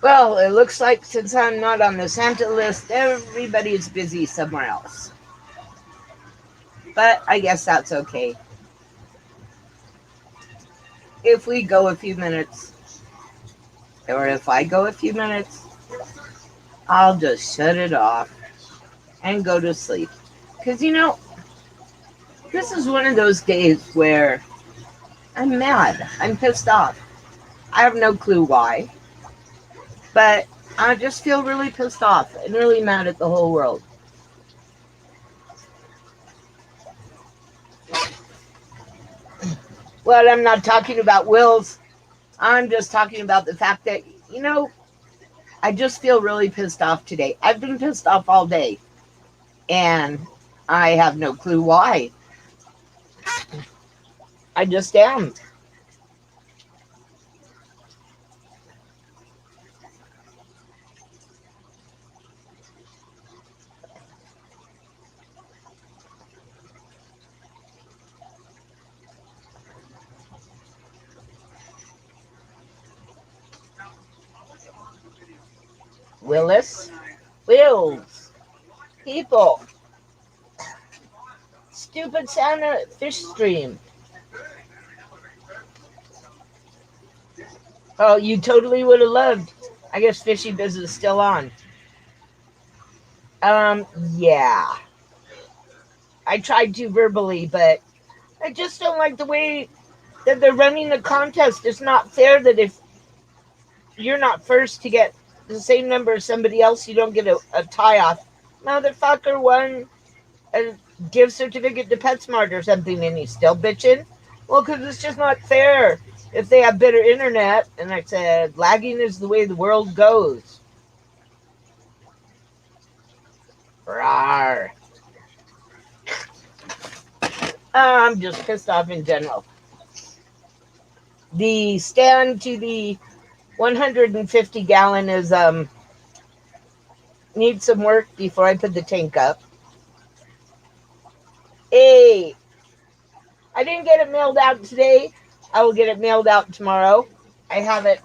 Well, it looks like since I'm not on the Santa list, everybody's busy somewhere else. But I guess that's okay. If we go a few minutes, or if I go a few minutes, I'll just shut it off and go to sleep. Because, this is one of those days where I'm mad. I'm pissed off. I have no clue why, but I just feel really pissed off and really mad at the whole world. Well, I'm not talking about wills. I'm just talking about the fact that, you know, I just feel really pissed off today. I've been pissed off all day, and I have no clue why. I just am. Willis, Wills, people, stupid Santa fish stream. Oh, you totally would have loved. I guess Fishy Biz is still on. Yeah. I tried to verbally, but I just don't like the way that they're running the contest. It's not fair that if you're not first to get the same number as somebody else, you don't get a tie off. Motherfucker won a gift certificate to PetSmart or something, and he's still bitching. Well, because it's just not fair. If they have better internet, and I said, lagging is the way the world goes. Rawr. I'm just pissed off in general. The stand to the 150 gallon is needs some work before I put the tank up. Hey, I didn't get it mailed out today. I will get it mailed out tomorrow. I have it.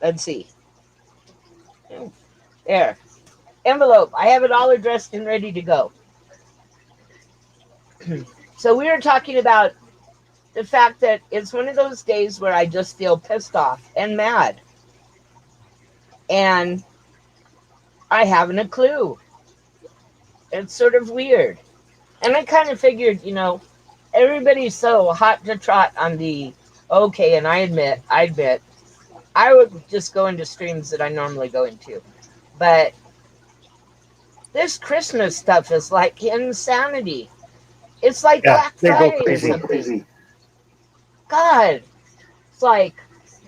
Let's see. There. Envelope. I have it all addressed and ready to go. So we were talking about the fact that it's one of those days where I just feel pissed off and mad. And I haven't a clue. It's sort of weird. And I kind of figured, everybody's so hot to trot on the okay, and I admit, I would just go into streams that I normally go into. But this Christmas stuff is like insanity. It's like Black they go Friday or crazy. something. God, it's like,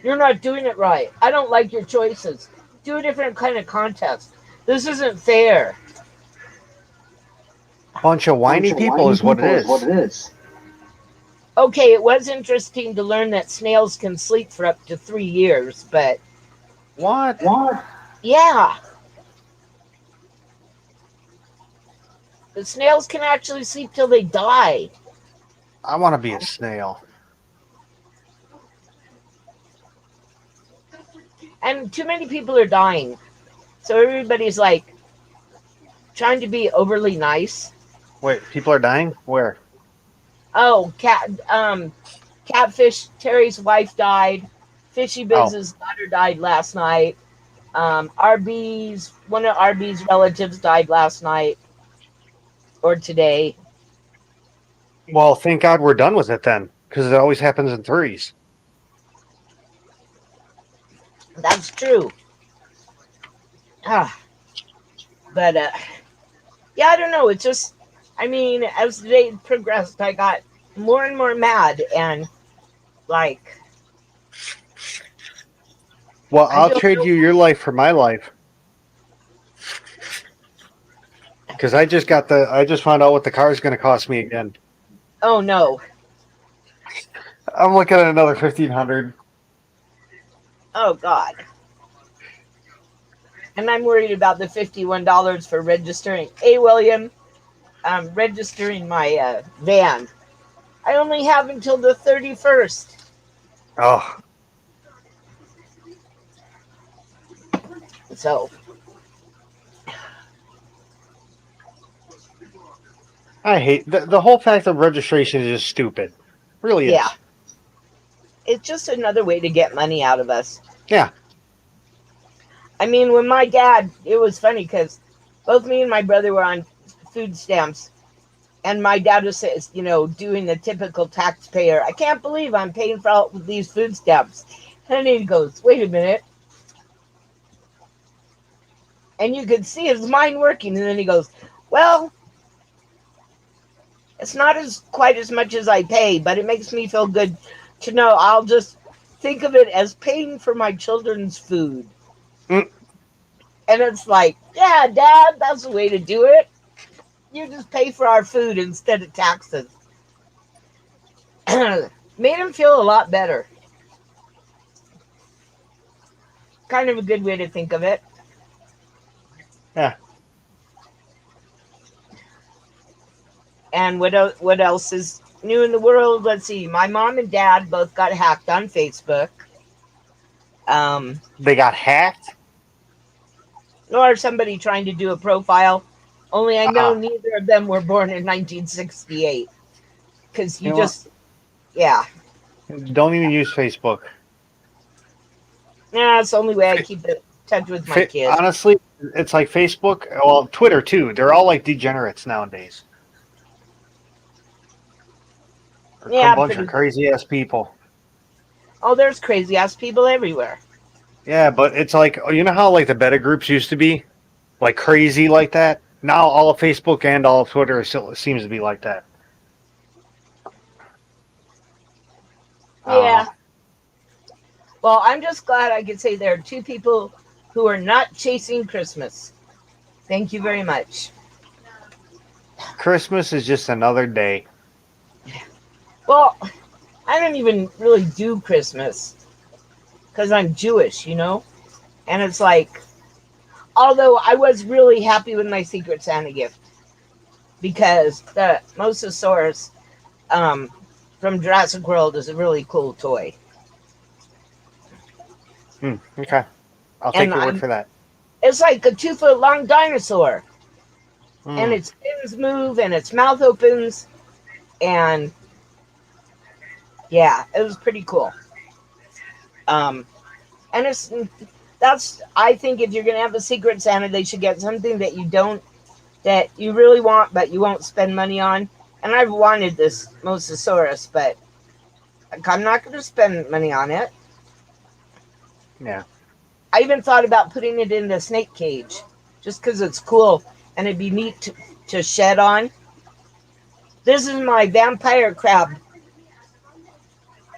you're not doing it right. I don't like your choices. Do a different kind of contest. This isn't fair. Bunch of whiny people is what it is. Okay, it was interesting to learn that snails can sleep for up to 3 years, but What? yeah, the snails can actually sleep till they die. I want to be a snail. And too many people are dying. So everybody's like trying to be overly nice. Wait, people are dying? Where? Oh, Catfish, Terry's wife died. Fishy Biz's daughter died last night. One of RB's relatives died last night or today. Well, thank God we're done with it then, because it always happens in threes. That's true. But yeah, I don't know. It's just, as the day progressed, I got more and more mad and like. Well, I'll trade you your life for my life. Because I just found out what the car is going to cost me again. Oh no. I'm looking at another $1,500. Oh God. And I'm worried about the $51 for registering. Hey, William, I'm registering my van. I only have until the 31st. Oh. So, I hate the whole fact of registration is just stupid. Really yeah, is. it's just another way to get money out of us. Yeah. I mean, when my dad, it was funny because both me and my brother were on food stamps, and my dad was, doing the typical taxpayer. I can't believe I'm paying for all these food stamps. And he goes, "Wait a minute." And you could see his mind working. And then he goes, "Well, it's not as quite as much as I pay, but it makes me feel good to know I'll just think of it as paying for my children's food." Mm, And it's like, yeah, Dad, that's the way to do it. You just pay for our food instead of taxes. Made him feel a lot better. Kind of a good way to think of it. yeah. And what else is new in the world? Let's see. My mom and dad both got hacked on Facebook. Um, They got hacked. nor somebody trying to do a profile. Only I know Uh, neither of them were born in 1968. Because you you know what? just, yeah. Don't even use Facebook. Yeah, it's the only way I keep in touch with my kids. Honestly, it's like Facebook. Well, Twitter too. They're all like degenerates nowadays. They're a Yeah, bunch of pretty. crazy ass people. Oh, there's crazy ass people everywhere. Yeah, but it's like you know how like the beta groups used to be, like crazy like that. Now all of Facebook and all of Twitter still seems to be like that. I don't Yeah. know. Well, I'm just glad I could say there are two people who are not chasing Christmas. Thank you very much. Christmas is just another day. Well, I don't even really do Christmas because I'm Jewish. And it's like, although I was really happy with my Secret Santa gift because the Mosasaurus um, from Jurassic World is a really cool toy. Okay, I'll And take your word for that. it's like a 2 foot long dinosaur. And Mm, its fins move and its mouth opens. And yeah, it was pretty cool. Um, and that's, I think if you're going to have a Secret Santa, they should get something that you really want, but you won't spend money on. And I've wanted this Mosasaurus, but I'm not going to spend money on it. yeah. I even thought about putting it in the snake cage just because it's cool and it'd be neat to shed on. This is my vampire crab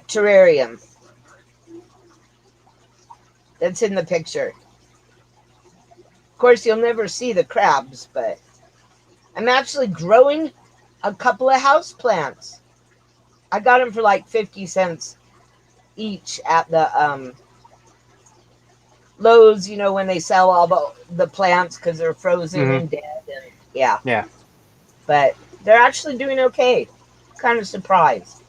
terrarium that's in the picture. Of course, you'll never see the crabs, but I'm actually growing a couple of house plants. I got them for like 50 cents each at the Lowe's, when they sell all the plants because they're frozen Hmm. and dead. And yeah, Yeah. but they're actually doing okay. Kind of surprised.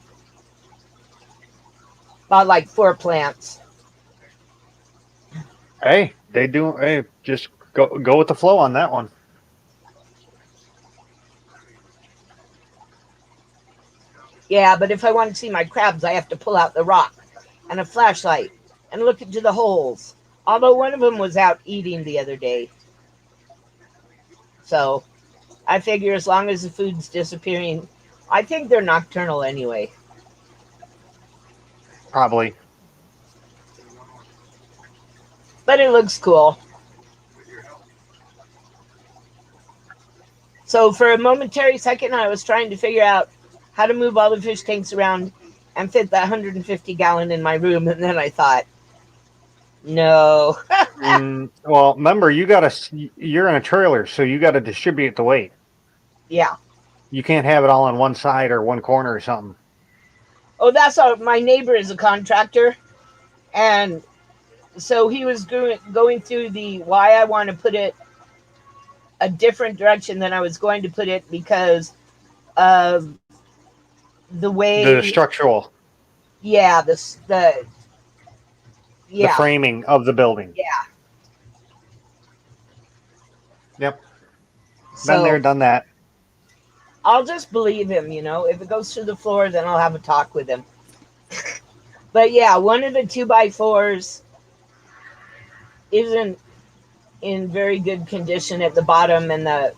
About like 4 plants. Hey, they do. Hey, just go with the flow on that one. Yeah, but if I want to see my crabs, I have to pull out the rock and a flashlight and look into the holes. Although one of them was out eating the other day. So I figure as long as the food's disappearing, I think they're nocturnal anyway. Probably. But it looks cool. So for a momentary second, I was trying to figure out how to move all the fish tanks around and fit that 150-gallon in my room. And then I thought, no. Well, remember you got to. You're in a trailer, so you got to distribute the weight. Yeah. You can't have it all on one side or one corner or something. Oh, that's all. My neighbor is a contractor. And so he was going through the why I want to put it a different direction than I was going to put it because of the The way, structural, yeah, the yeah, framing of the building. yeah. Yep. Been there, So done that. I'll just believe him, you know. If it goes through the floor, then I'll have a talk with him. But yeah, one of the 2x4s isn't in very good condition at the bottom, and the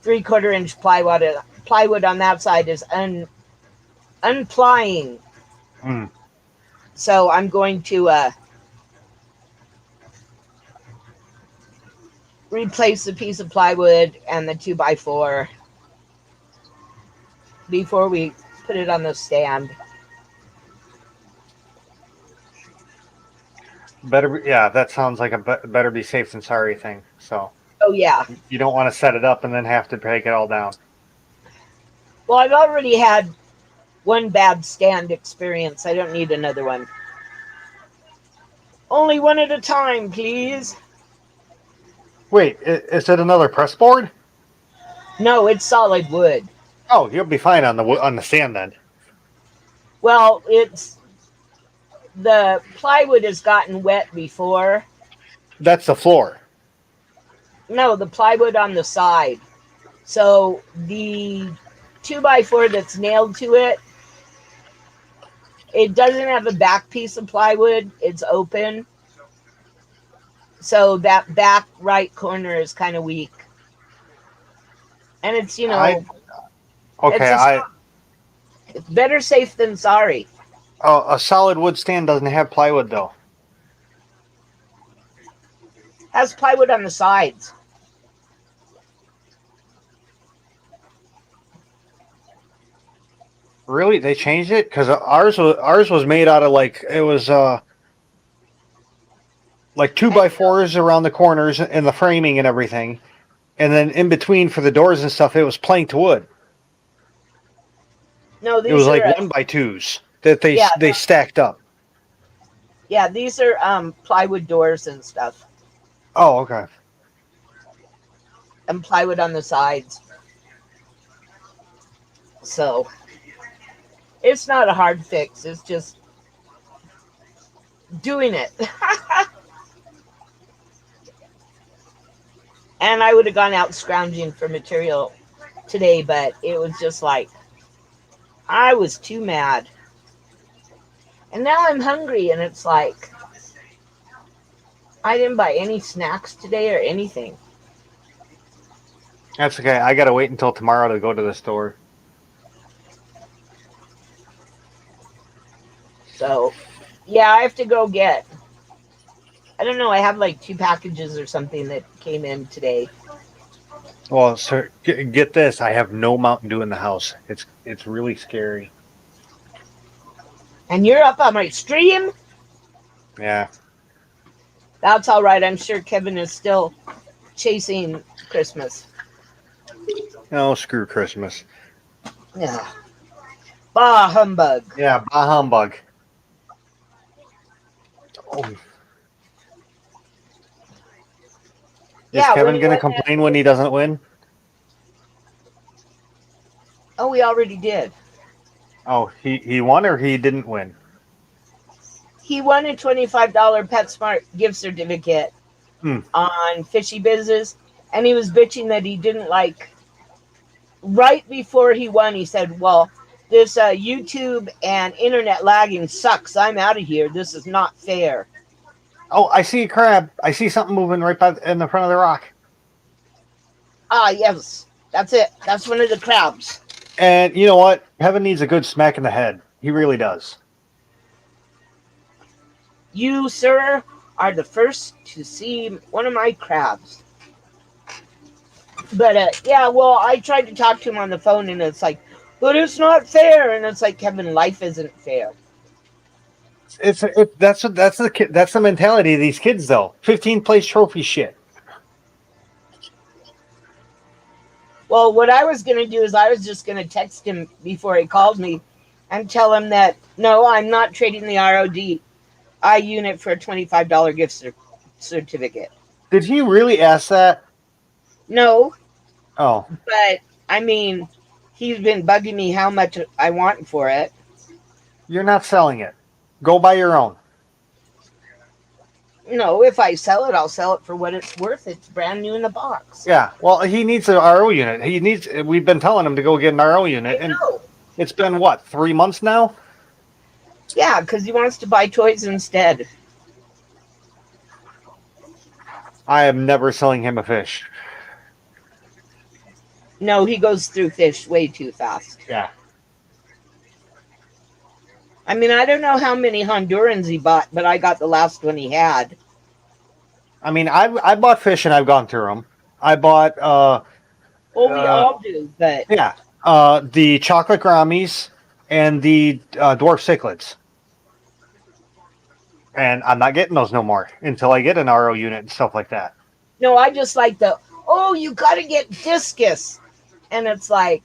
3/4 inch plywood on that side is unplying. Mm. So I'm going to replace the piece of plywood and the 2x4 before we put it on the stand. Yeah, that sounds like a better be safe than sorry thing. So Oh yeah. you don't want to set it up and then have to break it all down. Well, I've already had one bad stand experience. I don't need another one. Only one at a time, please. Wait, is it another press board? No, it's solid wood. Oh, you'll be fine on the stand then. Well, it's the plywood has gotten wet before. That's the floor. No, the plywood on the side. So the 2x4 that's nailed to it, it doesn't have a back piece of plywood. It's open. So that back right corner is kind of weak. And it's, I it's okay. it's better safe than sorry. A solid wood stand doesn't have plywood though. Has plywood on the sides. Really, they changed it because ours was made out of like 2x4s around the corners and the framing and everything, and then in between for the doors and stuff, it was planked wood. No, It was these like are 1x2s that they yeah, they stacked up. yeah, these are plywood doors and stuff, Oh, okay. and plywood on the sides. So it's not a hard fix. It's just doing it. And I would have gone out scrounging for material today, but it was just like I was too mad. And now I'm hungry, and it's like I didn't buy any snacks today or anything. That's okay. I gotta wait until tomorrow to go to the store. So, yeah, I have to go get. I don't know. I have like 2 packages or something that came in today. Well, sir, get this. I have no Mountain Dew in the house. It's really scary. And you're up on my stream? Yeah. That's all right. I'm sure Kevin is still chasing Christmas. Oh, screw Christmas. Yeah. Bah humbug. Yeah, bah humbug. Oh. Is Yeah, Kevin going to complain when he doesn't win? Oh, we already did. Oh, he won or he didn't win? He won a $25 PetSmart gift certificate on Fishy Business, and he was bitching that he didn't like. Right before he won, he said, "Well, this YouTube and internet lagging sucks. I'm out of here. This is not fair." Oh, I see a crab. I see something moving right in the front of the rock. Ah, yes. That's it. That's one of the crabs. And you know what? Kevin needs a good smack in the head. He really does. You, sir, are the first to see one of my crabs. But, yeah, well, I tried to talk to him on the phone, and it's like, but it's not fair. And it's like, Kevin, life isn't fair. That's the mentality of these kids, though. 15th place trophy shit. Well, what I was going to do is I was just going to text him before he called me and tell him that, no, I'm not trading the RODI unit for a $25 gift certificate. Did he really ask that? No. Oh. But, I mean, he's been bugging me how much I want for it. You're not selling it. Go buy your own. No, if I sell it, I'll sell it for what it's worth. It's brand new in the box. Yeah. Well, he needs an RO unit. He needs. We've been telling him to go get an RO I unit, and know. it's been what, 3 months now? Yeah, because he wants to buy toys instead. I am never selling him a fish. No, he goes through fish way too fast. Yeah. I mean, I don't know how many Hondurans he bought, but I got the last one he had. I mean, I bought fish and I've gone through them. I bought Well, we uh all do, but yeah the chocolate Grammies and the dwarf cichlids, and I'm not getting those no more until I get an RO unit and stuff like that. no, I just like oh, you got to get discus. And it's like,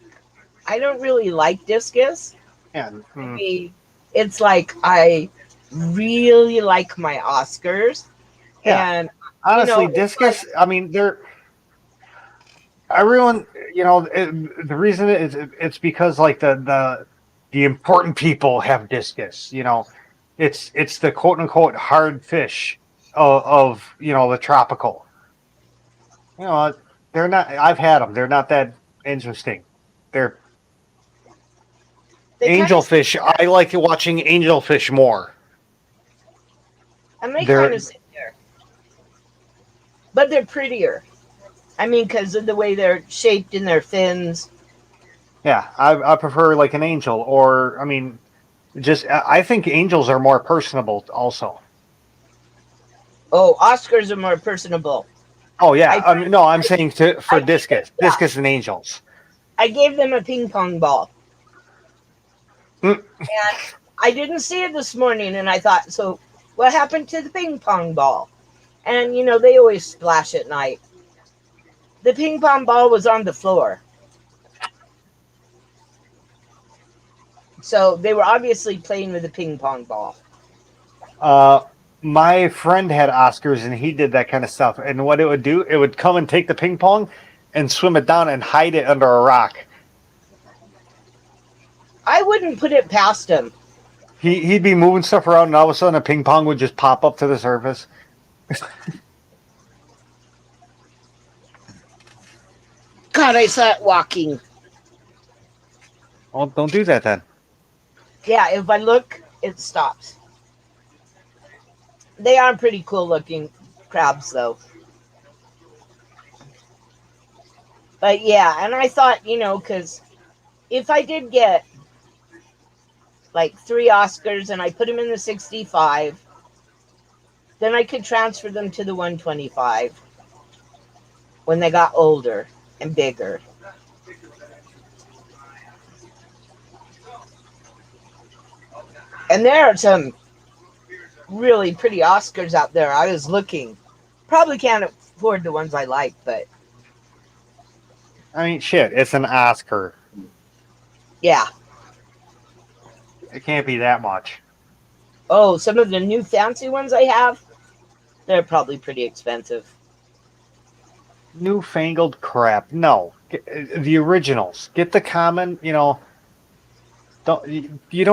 I don't really like discus. Yeah. Maybe it's like I really like my Oscars. Yeah. And, Honestly, it's discus. like, I mean, they're everyone. The reason it's because like the important people have discus. It's the quote unquote hard fish of the tropical. You know, they're not. I've had them. They're not that interesting. They're they kind of, angelfish. I like watching angelfish more. and they kind They're of sit there, but they're prettier. I mean, because of the way they're shaped in their fins. yeah. I prefer like an angel, or I mean, just I think angels are more personable also. Oh, Oscars are more personable. Oh yeah. I I mean, no, I'm saying for I gave them, discus, yeah, discus and angels. I gave them a ping pong ball, Mm. and I didn't see it this morning, and I thought, so what happened to the ping pong ball? And they always splash at night. The ping pong ball was on the floor, so they were obviously playing with the ping pong ball. Uh, my friend had Oscars and he did that kind of stuff. And what it would do, it would come and take the ping pong and swim it down and hide it under a rock. I wouldn't put it past him. He'd be moving stuff around, and all of a sudden a ping pong would just pop up to the surface. God, I saw it walking. Well, don't do that then. Yeah, if I look, it stops. They are pretty cool looking crabs, though. But yeah, and I thought, because if I did get like 3 Oscars and I put them in the 65, then I could transfer them to the 125 when they got older and bigger. And there are some really pretty Oscars out there. I was looking. Probably can't afford the ones I like, but I mean, shit, it's an Oscar. yeah. It can't be that much. Oh, some of the new fancy ones I have, they're probably pretty expensive. Newfangled crap. No. The originals. Get the common, you don't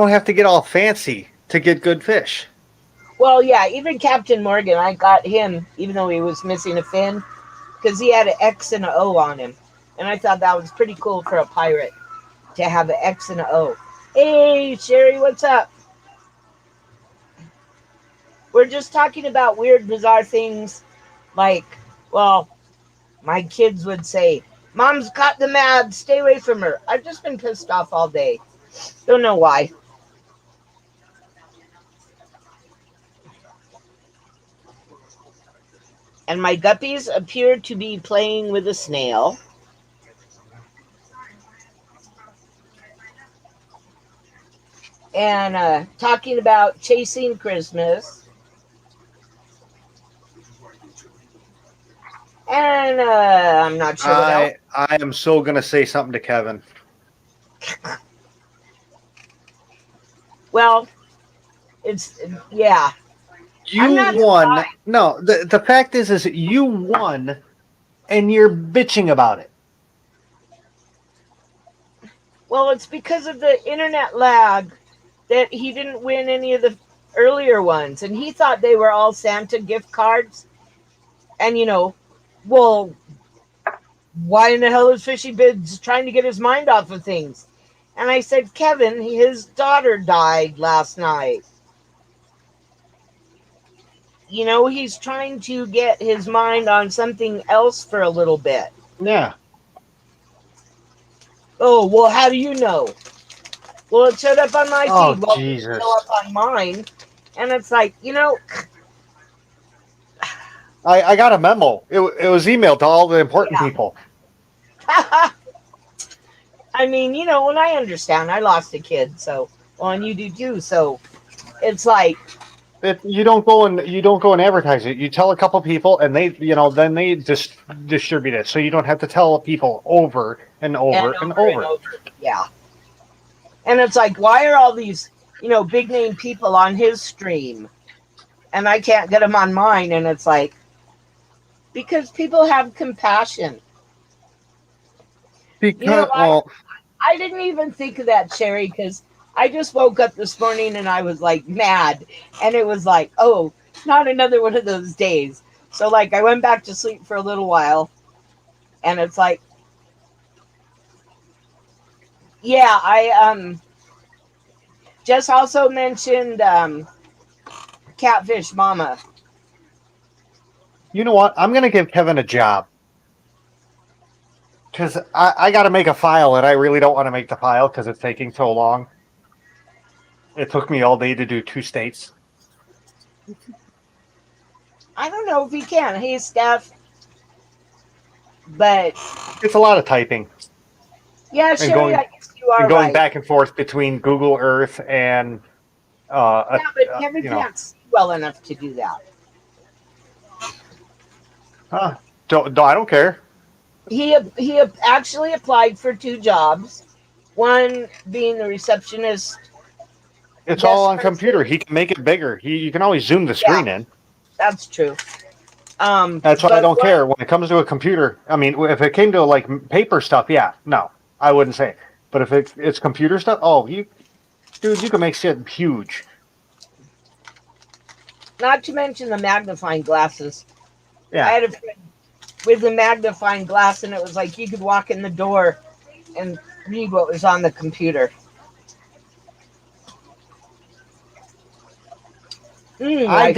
have to get all fancy to get good fish. Well, yeah, even Captain Morgan, I got him, even though he was missing a fin, because he had an X and an O on him. And I thought that was pretty cool for a pirate to have an X and an O. Hey, Sherry, what's up? We're just talking about weird, bizarre things like, well, my kids would say, Mom's got the mad, stay away from her. I've just been pissed off all day. Don't know why. And my guppies appear to be playing with a snail. And talking about chasing Christmas. And I'm not sure what else. I am so gonna say something to Kevin. Well, it's, yeah. You won. No, the fact is you won, and you're bitching about it. Well, it's because of the internet lag that he didn't win any of the, earlier ones, and he thought they were all Santa gift cards. And well, why in the hell is Fishy Bids trying to get his mind off of things? And I said, Kevin, his daughter died last night. He's trying to get his mind on something else for a little bit. Yeah. Oh, well, how do you know? Well, it showed up on my Oh, feed. Well, it didn't Jesus. show up on mine. And it's like, I got a memo. It was emailed to all the important yeah. people. I mean, and I understand. I lost a kid, so, well, and you do too. So it's like, You don't go and advertise it. You tell a couple people, and then they just distribute it. So you don't have to tell people over and over and over. yeah. And it's like, why are all these, big name people on his stream, and I can't get them on mine? And it's like, because people have compassion. Because I didn't even think of that, Sherry, because I just woke up this morning and I was like mad, and it was like, oh, not another one of those days. So like I went back to sleep for a little while, and it's like, yeah, I just also mentioned Catfish Mama. you know what? I'm gonna give Kevin a job. Because I got to make a file, and I really don't want to make the file because it's taking so long. It took me all day to do 2 states. I don't know if he can. He's Steph, but It's a lot of typing. yeah, Sherry, I guess you are and going right. back and forth between Google Earth and yeah, but Kevin can't see well enough to do that. I don't care. He actually applied for 2 jobs. One being the receptionist. It's all on computer. He can make it bigger. You can always zoom the screen in. That's true. That's why I don't care when it comes to a computer. I mean, if it came to like paper stuff, yeah, no, I wouldn't say. But if it's computer stuff, you can make shit huge. Not to mention the magnifying glasses. Yeah. I had a friend with a magnifying glass, and it was like you could walk in the door and read what was on the computer. I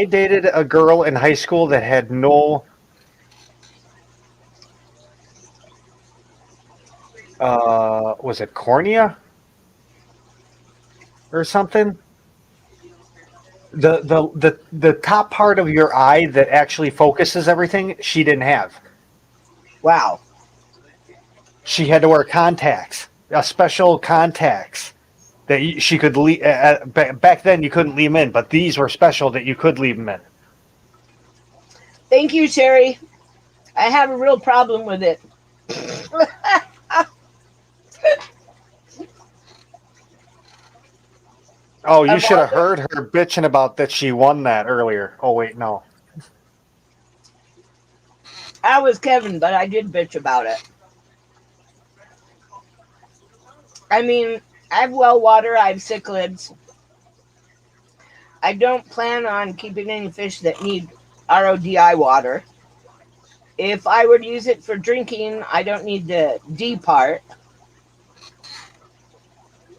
dated a girl in high school that had no was it cornea or something? The top part of your eye that actually focuses everything, she didn't have. Wow. She had to wear contacts, special contacts that she could leave. Back then, you couldn't leave them in, but these were special that you could leave them in. Thank you, Sherry. I have a real problem with it. Oh, you should have heard her bitching about that she won that earlier. Oh, wait, no. I was Kevin, but I did bitch about it. I mean, I have well water, I have cichlids. I don't plan on keeping any fish that need RODI water. If I were to use it for drinking, I don't need the D part.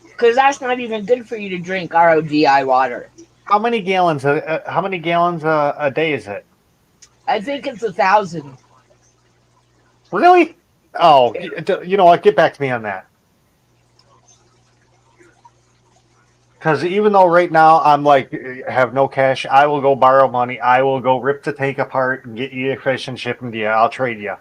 Because that's not even good for you to drink RODI water. How many gallons? A day is it? I think it's 1,000. Really? Oh, you know what? Get back to me on that. Because even though right now I'm like have no cash, I will go borrow money. I will go rip the tank apart and get you a fish and ship them to you. I'll trade you.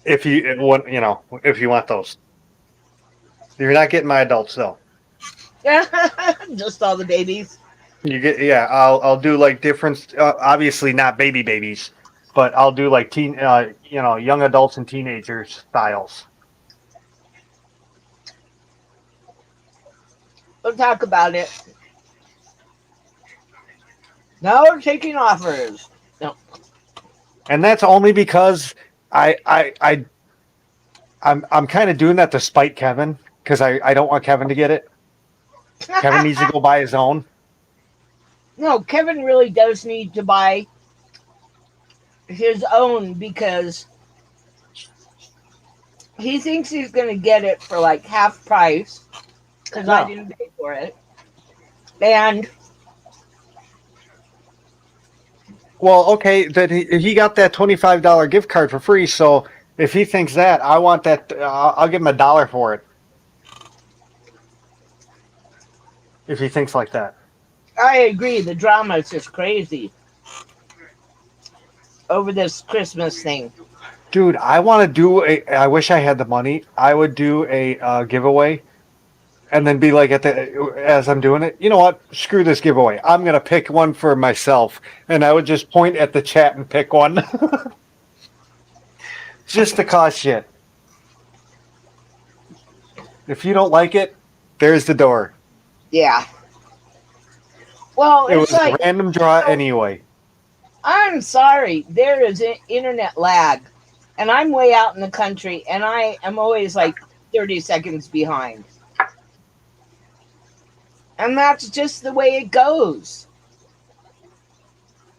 If you want those. You're not getting my adults though. Just all the babies. You get I'll do like different. Obviously not babies, but I'll do like young adults and teenagers styles. We'll talk about it. No, we're taking offers. No. And that's only because I'm kind of doing that to spite Kevin because I don't want Kevin to get it. Kevin needs to go buy his own. No, Kevin really does need to buy his own because he thinks he's going to get it for like half price because I No. didn't pay for it. And Well, okay, that he got that $25 gift card for free. So if he thinks that, I want that. I'll give him $1 for it. If he thinks like that. I agree, the drama is just crazy over this Christmas thing. Dude, I want to do a. I wish I had the money. I would do a giveaway, and then be like as I'm doing it. You know what? Screw this giveaway. I'm gonna pick one for myself, and I would just point at the chat and pick one, just to cause shit. If you don't like it, there's the door. Yeah. Well, It it's was like a random draw anyway. I'm sorry, there is internet lag, and I'm way out in the country, and I am always like 30 seconds behind. And that's just the way it goes.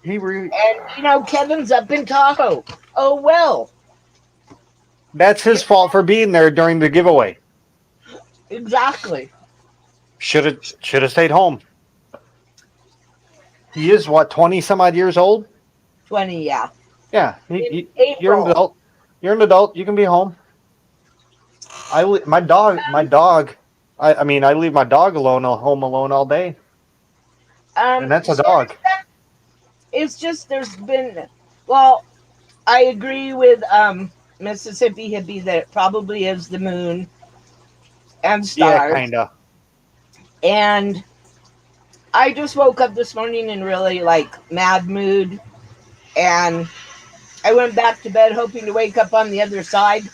And, Kevin's up in Tahoe. Oh, well. That's his fault for being there during the giveaway. Exactly. Should have stayed home. He is, what, 20 some odd years old? 20, yeah. Yeah, you're an April. adult. You're an adult. You can be home. My dog. I mean, I leave my dog home alone all day, and that's a dog. It's just there's been. Well, I agree with Mississippi Hippie that it probably is the moon and stars. Yeah, kinda. And I just woke up this morning in really like mad mood, and I went back to bed hoping to wake up on the other side,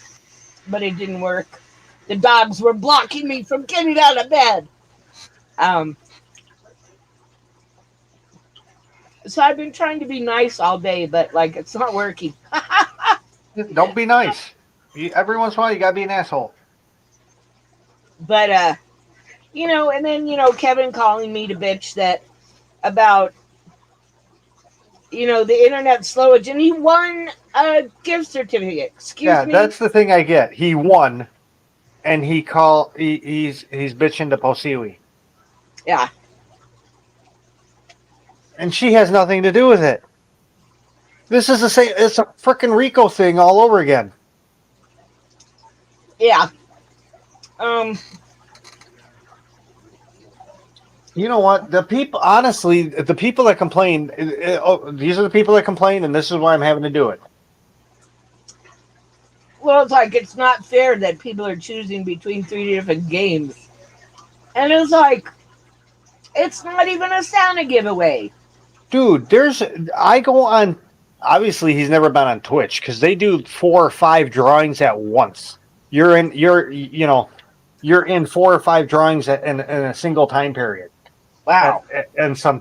but it didn't work. The dogs were blocking me from getting out of bed. So I've been trying to be nice all day, but like it's not working. Don't be nice. Every once in a while, you gotta be an asshole. But and then Kevin calling me to bitch that about the internet slowage, and he won a gift certificate. Excuse me. Yeah, that's the thing I get. He won, and he's bitching to Poeseewi. Yeah. And she has nothing to do with it. This is the same. It's a frickin' Rico thing all over again. Yeah. You know what? The people that complain. These are the people that complain, and this is why I'm having to do it. Well, it's like it's not fair that people are choosing between 3 different games, and it's like it's not even a Santa giveaway. Dude, I go on. Obviously, he's never been on Twitch because they do 4 or 5 drawings at once. You're in 4 or 5 drawings in a single time period. Wow. And some,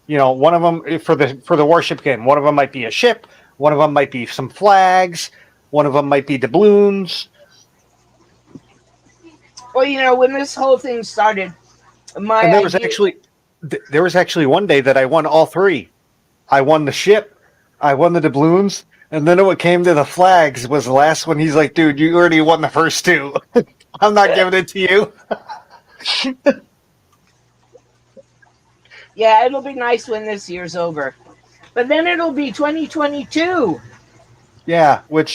one of them for the warship game. One of them might be a ship. One of them might be some flags. One of them might be doubloons. Well, when this whole thing started, there was actually one day that I won all 3. I won the ship, I won the doubloons, and then when it came to the flags was the last one. He's like, dude, you already won the first 2. I'm not giving it to you. Yeah, it'll be nice when this year's over. But then it'll be 2022. Yeah, which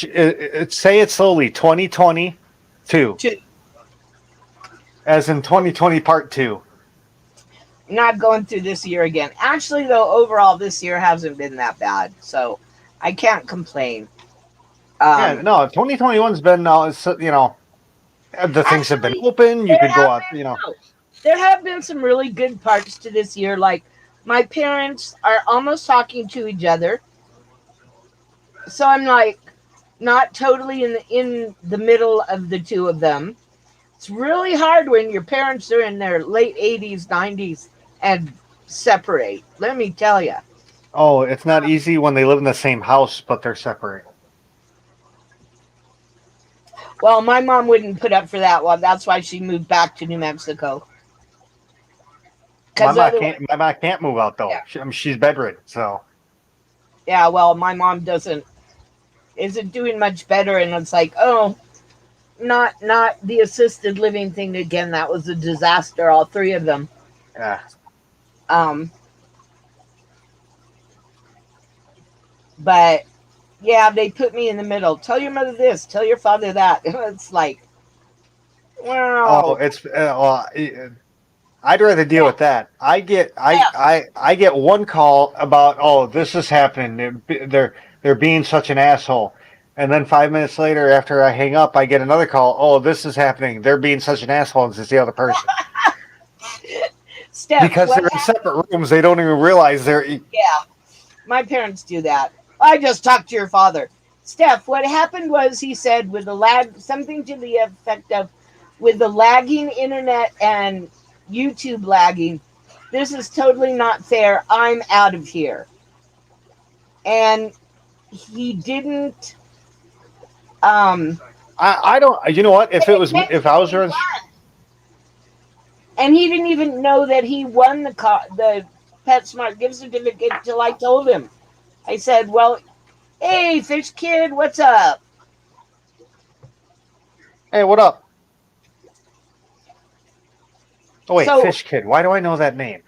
say it slowly, 2022. As in 2020 part 2. Not going through this year again. Actually, though, overall, this year hasn't been that bad. So I can't complain. Yeah, no, 2021's been, the things have been open. You could go out, There have been some really good parts to this year. Like, my parents are almost talking to each other. So I'm like, not totally in the middle of the two of them. It's really hard when your parents are in their late 80s, 90s, and separate. Let me tell you. Oh, it's not easy when they live in the same house, but they're separate. Well, my mom wouldn't put up for that one. That's why she moved back to New Mexico. Because otherwise, My mom can't move out though. yeah, She's bedridden, so yeah. Well, my mom isn't doing much better, and it's like, oh, not the assisted living thing again. That was a disaster. All three of them. yeah. Um, but yeah, they put me in the middle. Tell your mother this. Tell your father that. It's like, Oh, wow. it's I'd rather deal Yeah, with that. yeah. I get one call about, oh, this is happening. They're being such an asshole, and then 5 minutes later, after I hang up, I get another call. Oh, this is happening. They're being such an asshole, and it's the other person Steph, because what they're in separate rooms. They don't even realize they're. Yeah, my parents do that. I just talked to your father. Steph, what happened was he said with the lag, something to the effect of with the lagging internet and YouTube lagging, this is totally not fair. I'm out of here. And he didn't, um, I don't. You know what? pay If attention I what was he your, won. And he didn't even know that he won the PetSmart gift certificate until I told him. I said, well, hey, Fish Kid, what's up? hey, what up? Oh wait, So, Fish Kid. Why do I know that name?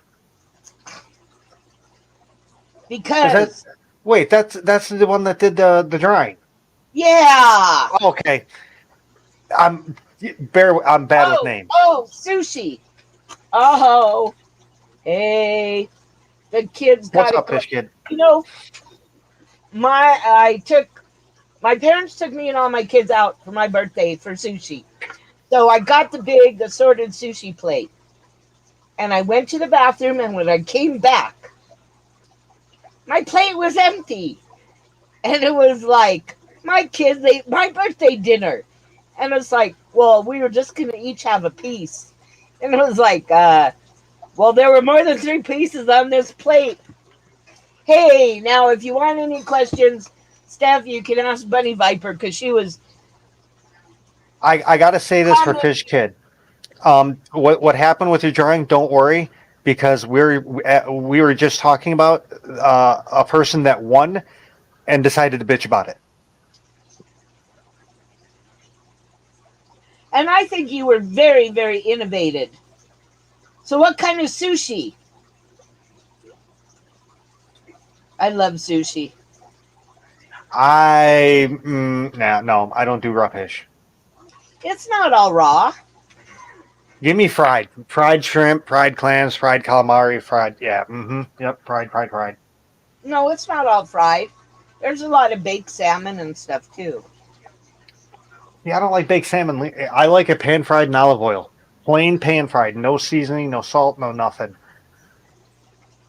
Is that because, wait? That's the one that did the drawing. yeah. Okay, I'm I'm bad with names. Sushi. Oh, hey, the kids What's got it up, going. Fish Kid? You know, my parents took me and all my kids out for my birthday for sushi. So I got the big assorted sushi plate, and I went to the bathroom. And when I came back, my plate was empty, and it was like my kids ate my birthday dinner, and it's like, well, we were just gonna each have a piece, and it was like, well, there were more than three pieces on this plate. Hey, now if you want any questions, Steph, you can ask Bunny Viper because she was I gotta say this for comment. Fish Kid. What happened with your drawing? Don't worry, because we were just talking about a person that won and decided to bitch about it. And I think you were very, very innovative. So, what kind of sushi? I love sushi. No, I don't do raw fish. It's not all raw. Give me fried shrimp, fried clams, fried calamari, fried yep, fried. No, it's not all fried. There's a lot of baked salmon and stuff too. Yeah, I don't like baked salmon. I like it pan fried in olive oil, plain pan fried, no seasoning, no salt, no nothing.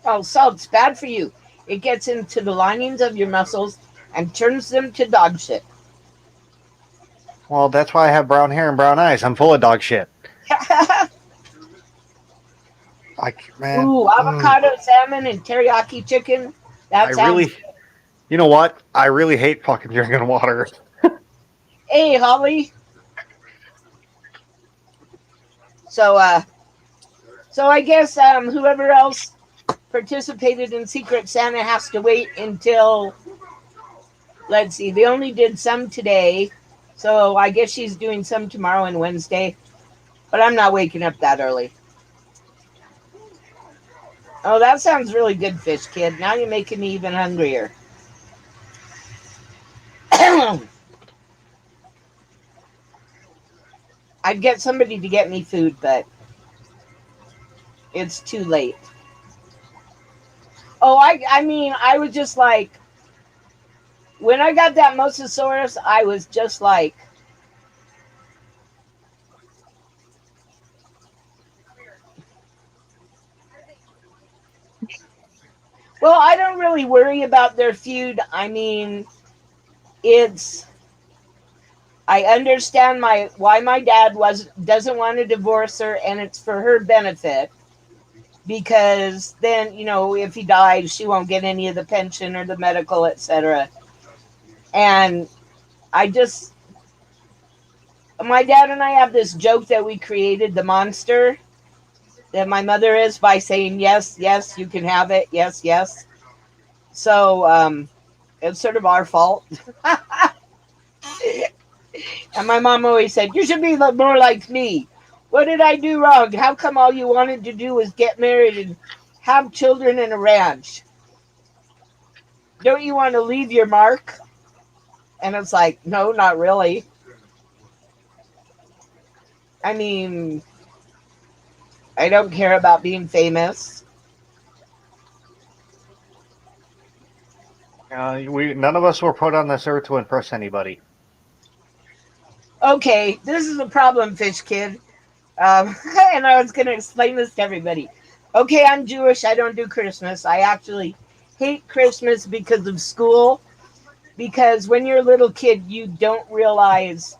Oh, salt's bad for you. It gets into the linings of your muscles and turns them to dog shit. Well, that's why I have brown hair and brown eyes. I'm full of dog shit. Like man, Ooh, avocado salmon and teriyaki chicken. I That sounds really, good. you know what? I really hate fucking drinking water. Hey, Holly. So, so I guess whoever else participated in Secret Santa has to wait until, let's see, they only did some today. So I guess she's doing some tomorrow and Wednesday. But I'm not waking up that early. Oh, that sounds really good, Fish Kid. Now you're making me even hungrier. I'd get somebody to get me food, but it's too late. Oh, I mean, I was just like, when I got that Mosasaurus, I was just like, well, I don't really worry about their feud. I mean, it's I understand my why my dad was doesn't want to divorce her, and it's for her benefit because then if he dies, she won't get any of the pension or the medical, etc. And I just My dad and I have this joke that we created the monster that my mother is by saying yes, yes, you can have it, yes, yes. So it's sort of our fault. And my mom always said, "You should be more like me. What did I do wrong? How come all you wanted to do was get married and have children in a ranch? Don't you want to leave your mark?" And it's like, no, not really. I mean, I don't care about being famous. We none of us were put on this earth to impress anybody. Okay, this is a problem, Fish Kid. And I was going to explain this to everybody. Okay, I'm Jewish. I don't do Christmas. I actually hate Christmas because of school. Because when you're a little kid, you don't realize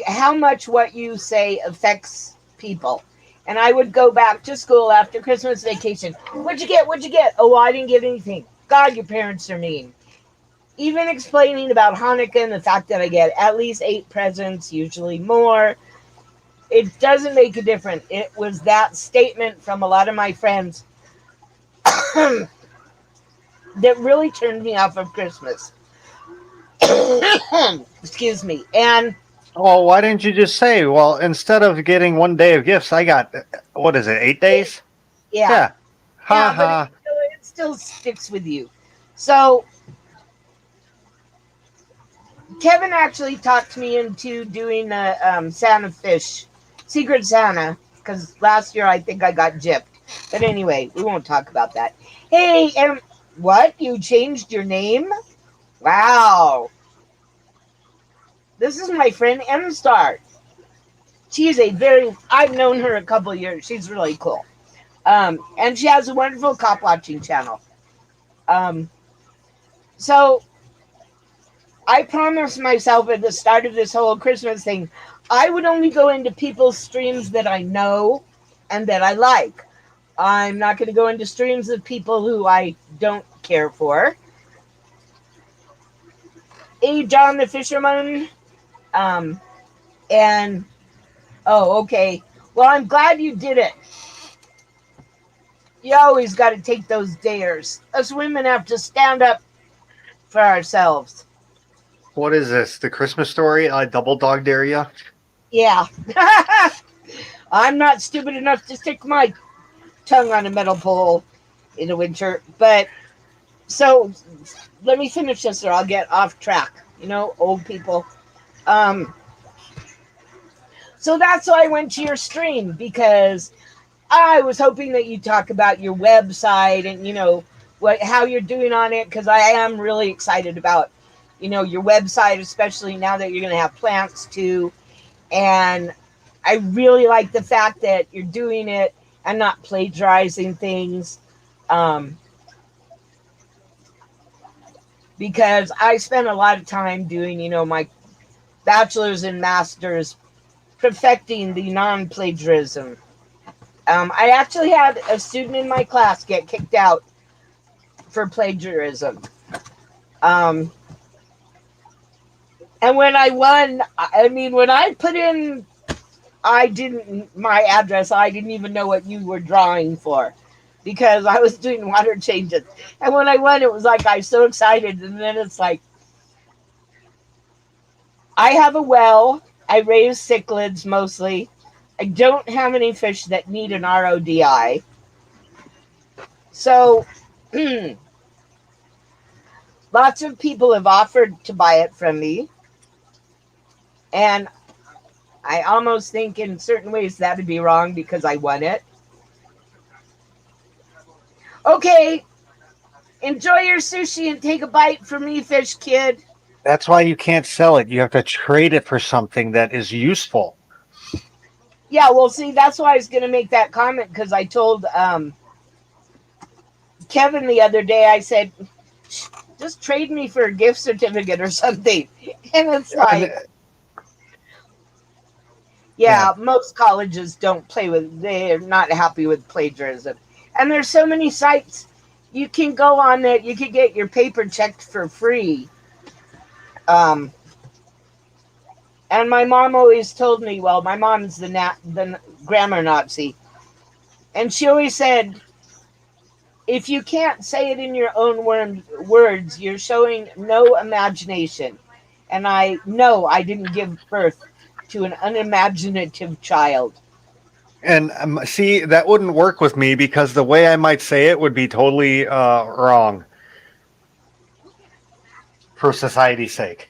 how much what you say affects people. And I would go back to school after Christmas vacation. What'd you get? What'd you get? Oh, I didn't get anything. God, your parents are mean. Even explaining about Hanukkah and the fact that I get at least 8 presents, usually more, it doesn't make a difference. It was that statement from a lot of my friends that really turned me off of Christmas. Excuse me. And Well, why didn't you just say, well, instead of getting 1 day of gifts, I got, what is it, 8 days? yeah, Yeah. Ha yeah, but ha. it still sticks with you. So Kevin actually talked me into doing the Santa Fish, Secret Santa, because last year I think I got gypped. But anyway, we won't talk about that. Hey, what? You changed your name? Wow. This is my friend M Star. She is I've known her a couple years. She's really cool. And she has a wonderful cop watching channel. Um, so I promised myself at the start of this whole Christmas thing, I would only go into people's streams that I know and that I like. I'm not going to go into streams of people who I don't care for. Hey, John the Fisherman. Um, and, oh, okay. Well, I'm glad you did it. You always got to take those dares. Us women have to stand up for ourselves. What is this? The Christmas story? I double dog dare you? Yeah. I'm not stupid enough to stick my tongue on a metal pole in the winter. But so let me finish this or I'll get off track. You know, old people. Um, so that's why I went to your stream because I was hoping that you talk about your website and how you're doing on it because I am really excited about your website, especially now that you're going to have plants too. And I really like the fact that you're doing it and not plagiarizing things. Um, because I spent a lot of time doing, my bachelor's and master's perfecting the non plagiarism. I actually had a student in my class get kicked out for plagiarism. Um, and when I won, I mean, when I put in, my address, I didn't even know what you were drawing for because I was doing water changes. And when I won, it was like I was so excited. And then it's like, I have a well. I raise cichlids mostly. I don't have any fish that need an RODI. So lots of people have offered to buy it from me. And I almost think in certain ways that'd be wrong because I won it. Okay, enjoy your sushi and take a bite for me, Fish Kid. That's why you can't sell it. You have to trade it for something that is useful. Yeah, well, see, that's why I was going to make that comment because I told Kevin the other day, I said, just trade me for a gift certificate or something. And it's like, Yeah. yeah, most colleges don't they're not happy with plagiarism. And there's so many sites you can go on that you can get your paper checked for free. Um, And my mom always told me, well, my mom's the grammar Nazi, and she always said, if you can't say it in your own words, you're showing no imagination. And I know I didn't give birth to an unimaginative child. And see, that wouldn't work with me because the way I might say it would be totally wrong for society's sake.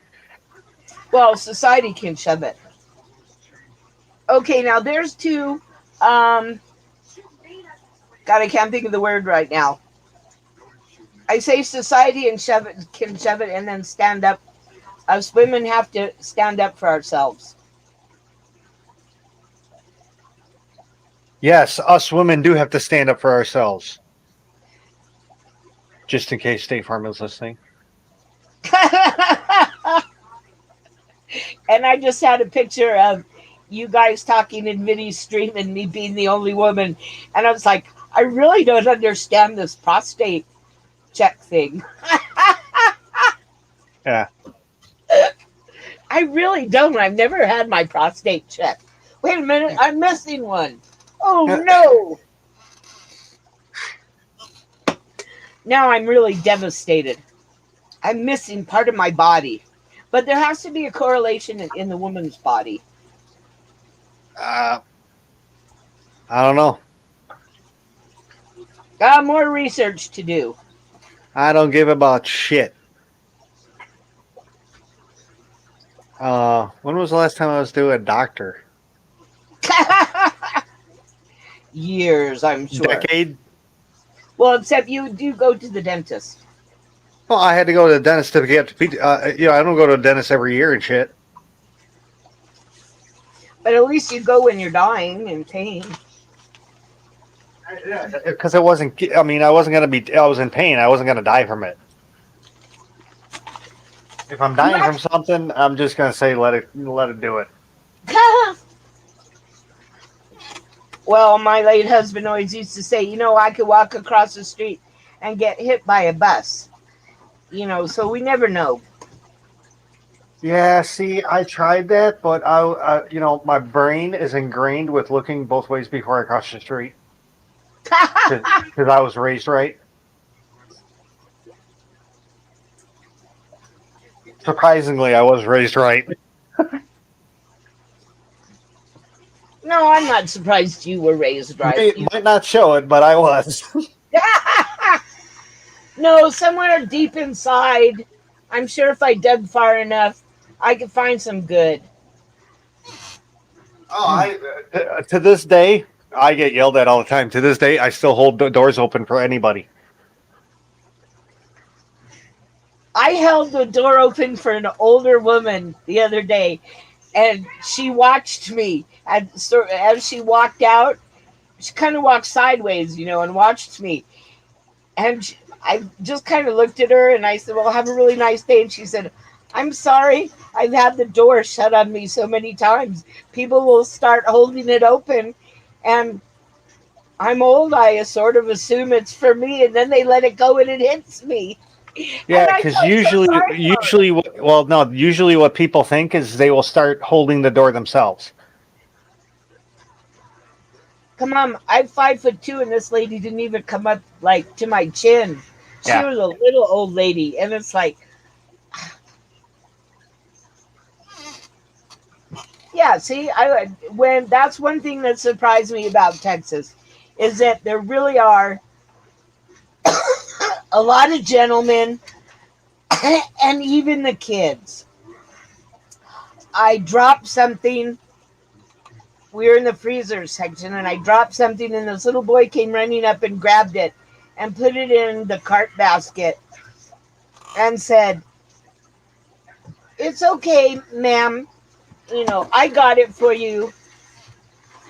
Well, society can shove it. Okay, now there's two. Um, God, I can't think of the word right now. I say society and shove it can shove it, and then stand up. Us women have to stand up for ourselves. Yes, us women do have to stand up for ourselves. Just in case State Farm is listening. And I just had a picture of you guys talking in mini stream and me being the only woman. And I was like, I really don't understand this prostate check thing. Yeah. I really don't. I've never had my prostate checked. Wait a minute, I'm missing one. Oh no. Now I'm really devastated. I'm missing part of my body. But there has to be a correlation in the woman's body. Uh, I don't know. Got more research to do. I don't give about shit. When was the last time I was to a doctor? Years, I'm sure. Decade? Well, except you do go to the dentist. Well, I had to go to the dentist to get I don't go to the dentist every year and shit. But at least you go when you're dying in pain. Because it wasn't. I mean, I wasn't gonna be. I was in pain. I wasn't gonna die from it. If I'm dying from something, I'm just gonna say let it do it. Well, my late husband always used to say, I could walk across the street and get hit by a bus. So we never know. Yeah, see, I tried that, but my brain is ingrained with looking both ways before I cross the street because I was raised right. Surprisingly, I was raised right. No, I'm not surprised you were raised right. Might not show it, but I was. No, somewhere deep inside, I'm sure if I dug far enough, I could find some good. Oh, to this day, I get yelled at all the time. To this day, I still hold the doors open for anybody. I held the door open for an older woman the other day, and she watched me. And so as she walked out, she kind of walked sideways, and watched me. And I just kind of looked at her, and I said, well, have a really nice day. And she said, I'm sorry. I've had the door shut on me so many times. People will start holding it open, and I'm old. I sort of assume it's for me, and then they let it go, and it hits me. Yeah, because usually what people think is they will start holding the door themselves. Come on, I'm 5'2", and this lady didn't even come up like to my chin. She was a little old lady, and it's like, yeah. See, when that's one thing that surprised me about Texas, is that there really are a lot of gentlemen, and even the kids. I dropped something. We were in the freezer section, and I dropped something, and this little boy came running up and grabbed it and put it in the cart basket and said, it's okay, ma'am. I got it for you.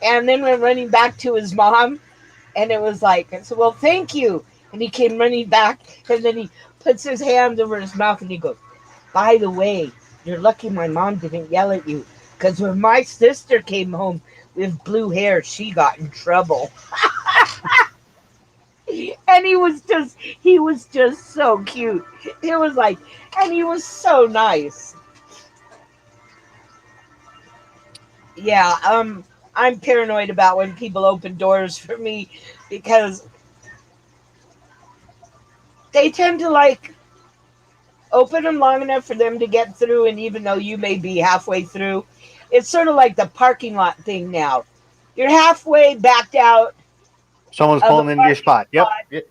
And then went running back to his mom, and it was like, I said, well, thank you. And he came running back, and then he puts his hands over his mouth, and he goes, by the way, you're lucky my mom didn't yell at you, because when my sister came home with blue hair, she got in trouble. And he was just so cute. It was like, and he was so nice. Yeah, I'm paranoid about when people open doors for me because they tend to like open them long enough for them to get through, and even though you may be halfway through, it's sort of like the parking lot thing now. You're halfway backed out Someone's of a pulling into your parking spot. Yep. lot,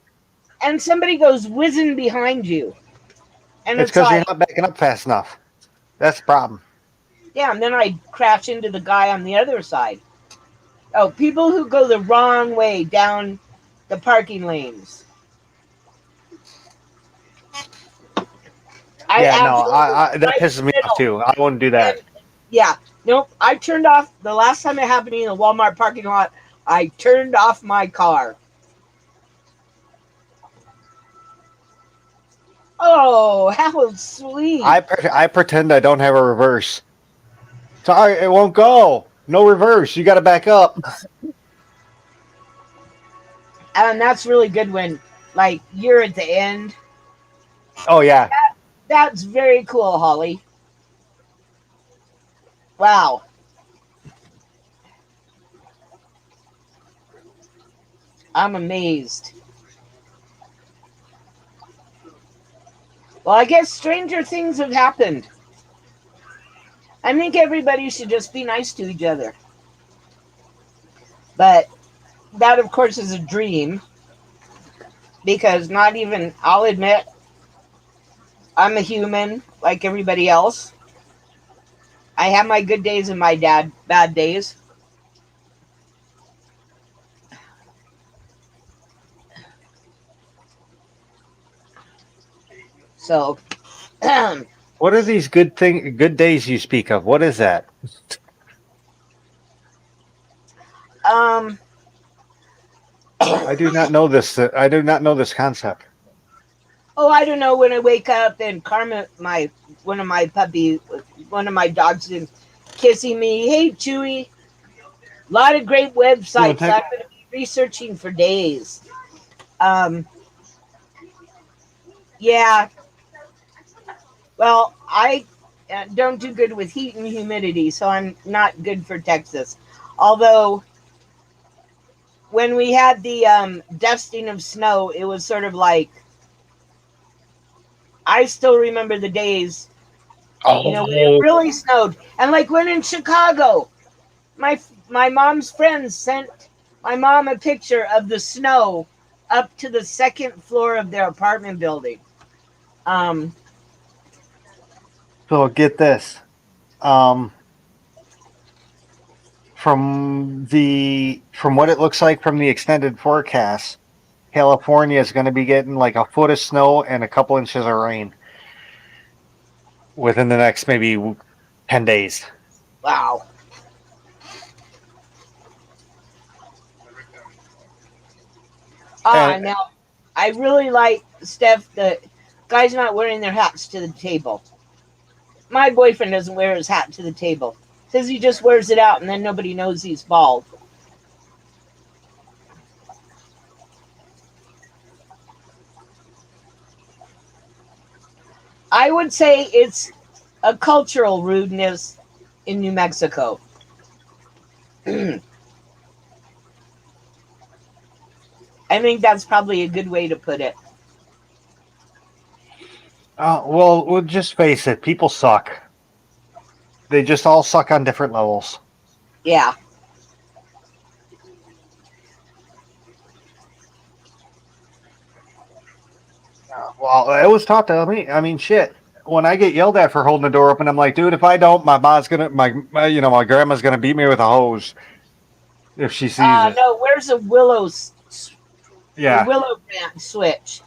and somebody goes whizzing behind you, and It's it's because you're like, not backing up fast enough. That's the problem. yeah, and then I crash into the guy on the other side. Oh, people who go the wrong way down the parking lanes. I Yeah, no, absolutely that right in pisses the me off middle. too. I wouldn't do And that. yeah, nope. I turned off the last time it happened to me in the Walmart parking lot. I turned off my car. Oh, that was sweet. I pretend I don't have a reverse. Sorry, it won't go. No reverse. You got to back up. And that's really good when, like, you're at the end. Oh yeah. That's very cool, Holly. Wow. I'm amazed. Well, I guess stranger things have happened. I think everybody should just be nice to each other. But that, of course, is a dream because not even, I'll admit, I'm a human like everybody else. I have my good days and my bad days. So, What are these good days you speak of? What is that? um, I do not know this. I do not know this concept. oh, I don't know. When I wake up and Karma, one of my dogs, is kissing me. Hey, Chewy. A lot of great You want websites to take? I'm going to be researching for days. Um, yeah. Well, I don't do good with heat and humidity, so I'm not good for Texas. Although when we had the dusting of snow, it was sort of like I still remember the days, when it Oh, really snowed, and like when in Chicago, my mom's friends sent my mom a picture of the snow up to the second floor of their apartment building. Um, so get this. Um, from what it looks like from the extended forecast, California is going to be getting like a foot of snow and a couple inches of rain within the next maybe 10 days. wow. And Now I really like Steph. The guys not wearing their hats to the table. My boyfriend doesn't wear his hat to the table. Says he just wears it out, and then nobody knows he's bald. I would say it's a cultural rudeness in New Mexico. I think that's probably a good way to put it. well, we'll just face it. People suck. They just all suck on different levels. Yeah. Well, it was taught to me. I mean, shit. When I get yelled at for holding the door open, I'm like, dude, if I don't, my grandma's gonna beat me with a hose if she sees it. No, where's the Yeah. willow branch switch?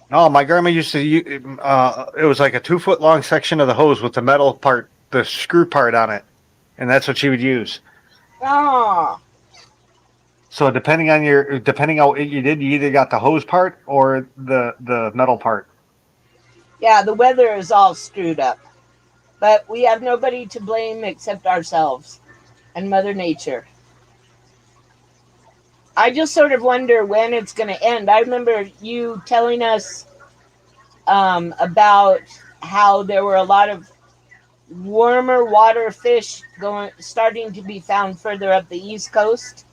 No, my grandma used to. It was like a 2 foot long section of the hose with the metal part, the screw part on it, and that's what she would use. Oh, So depending on what you did, you either got the hose part or the metal part. yeah, the weather is all screwed up. But we have nobody to blame except ourselves and Mother Nature. I just sort of wonder when it's going to end. I remember you telling us about how there were a lot of warmer water fish going starting to be found further up the east coast.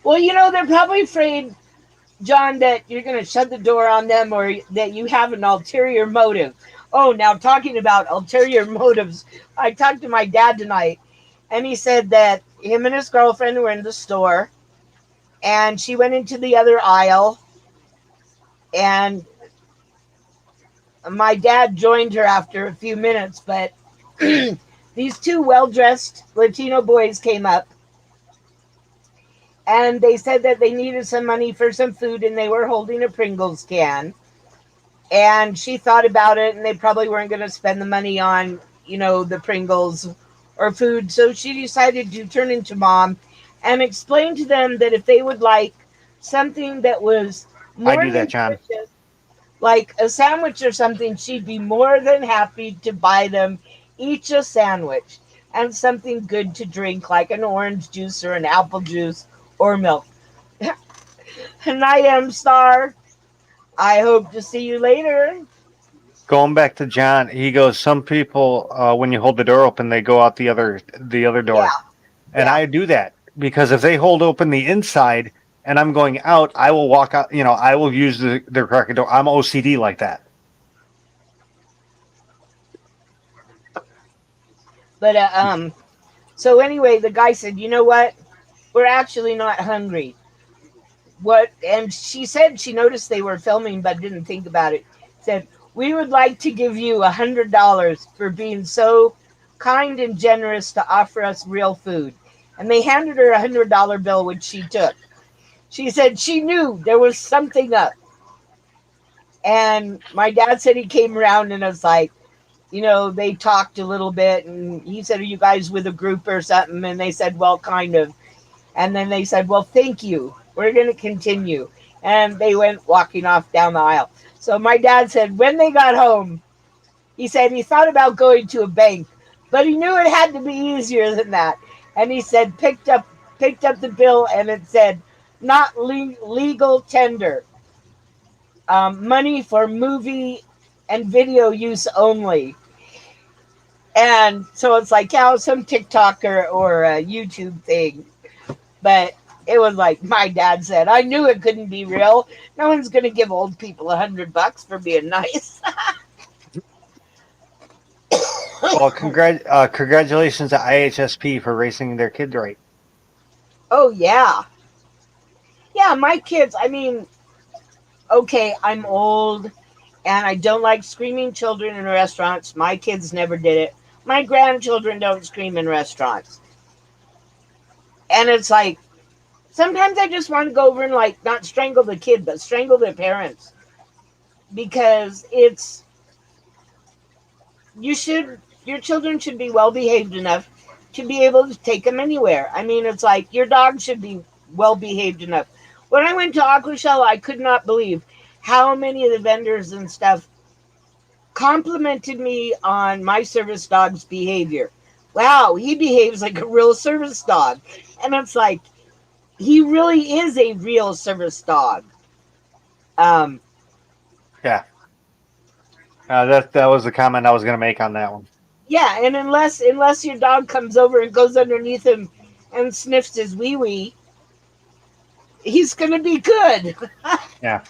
Well, they're probably afraid, John, that you're going to shut the door on them or that you have an ulterior motive. Oh, now talking about ulterior motives, I talked to my dad tonight, and he said that him and his girlfriend were in the store, and she went into the other aisle, and my dad joined her after a few minutes, but these two well dressed Latino boys came up and they said that they needed some money for some food and they were holding a Pringles can. And she thought about it and they probably weren't going to spend the money on, the Pringles or food. So she decided to turn into mom and explain to them that if they would like something that was I more do that, John. nutritious, like a sandwich or something, she'd be more than happy to buy them each a sandwich and something good to drink, like an orange juice or an apple juice or milk. And I am Star. I hope to see you later. Going back to John, he goes. Some people, when you hold the door open, they go out the other door, Yeah, and yeah. I do that because if they hold open the inside and I'm going out, I will walk out. I will use the correct door. I'm OCD like that. But so anyway, the guy said, "You know what? We're actually not hungry." What? And she said she noticed they were filming, but didn't think about it. Said, "We would like to give you $100 for being so kind and generous to offer us real food." And they handed her $100 bill, which she took. She said she knew there was something up. And my dad said he came around and was like, they talked a little bit. And he said, "Are you guys with a group or something?" And they said, "Well, kind of." And then they said, "Well, thank you. We're going to continue." And they went walking off down the aisle. So my dad said, when they got home, he said he thought about going to a bank, but he knew it had to be easier than that. And he said, picked up the bill, and it said, "Not legal tender, money for movie and video use only." And so it's like, yeah, some TikToker or a YouTube thing. But it was like my dad said, I knew it couldn't be real. No one's going to give old people $100 for being nice. Well, congratulations to IHSP for raising their kids right. Oh, yeah. Yeah, my kids, okay, I'm old and I don't like screaming children in restaurants. My kids never did it. My grandchildren don't scream in restaurants. And it's like, sometimes I just want to go over and like not strangle the kid, but strangle their parents because your children should be well behaved enough to be able to take them anywhere. It's like your dog should be well behaved enough. When I went to Aquashell, I could not believe how many of the vendors and stuff complimented me on my service dog's behavior. Wow, he behaves like a real service dog. And it's like, he really is a real service dog. Um, Yeah, that was the comment I was going to make on that one. yeah, and unless your dog comes over and goes underneath him and sniffs his wee wee, he's gonna be good. Yeah.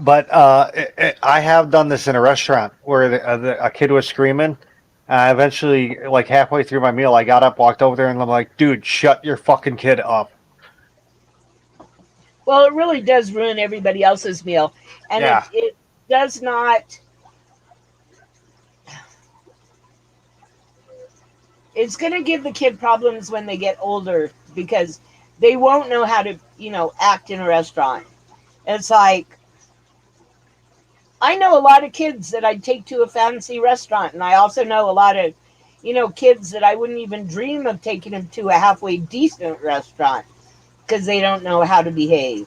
But I have done this in a restaurant where a kid was screaming. Eventually, like halfway through my meal, I got up, walked over there, and I'm like, "Dude, shut your fucking kid up." Well, it really does ruin everybody else's meal, and it Yeah, it does not. It's gonna give the kid problems when they get older because they won't know how to act in a restaurant. It's like I know a lot of kids that I'd take to a fancy restaurant, and I also know a lot of kids that I wouldn't even dream of taking them to a halfway decent restaurant because they don't know how to behave.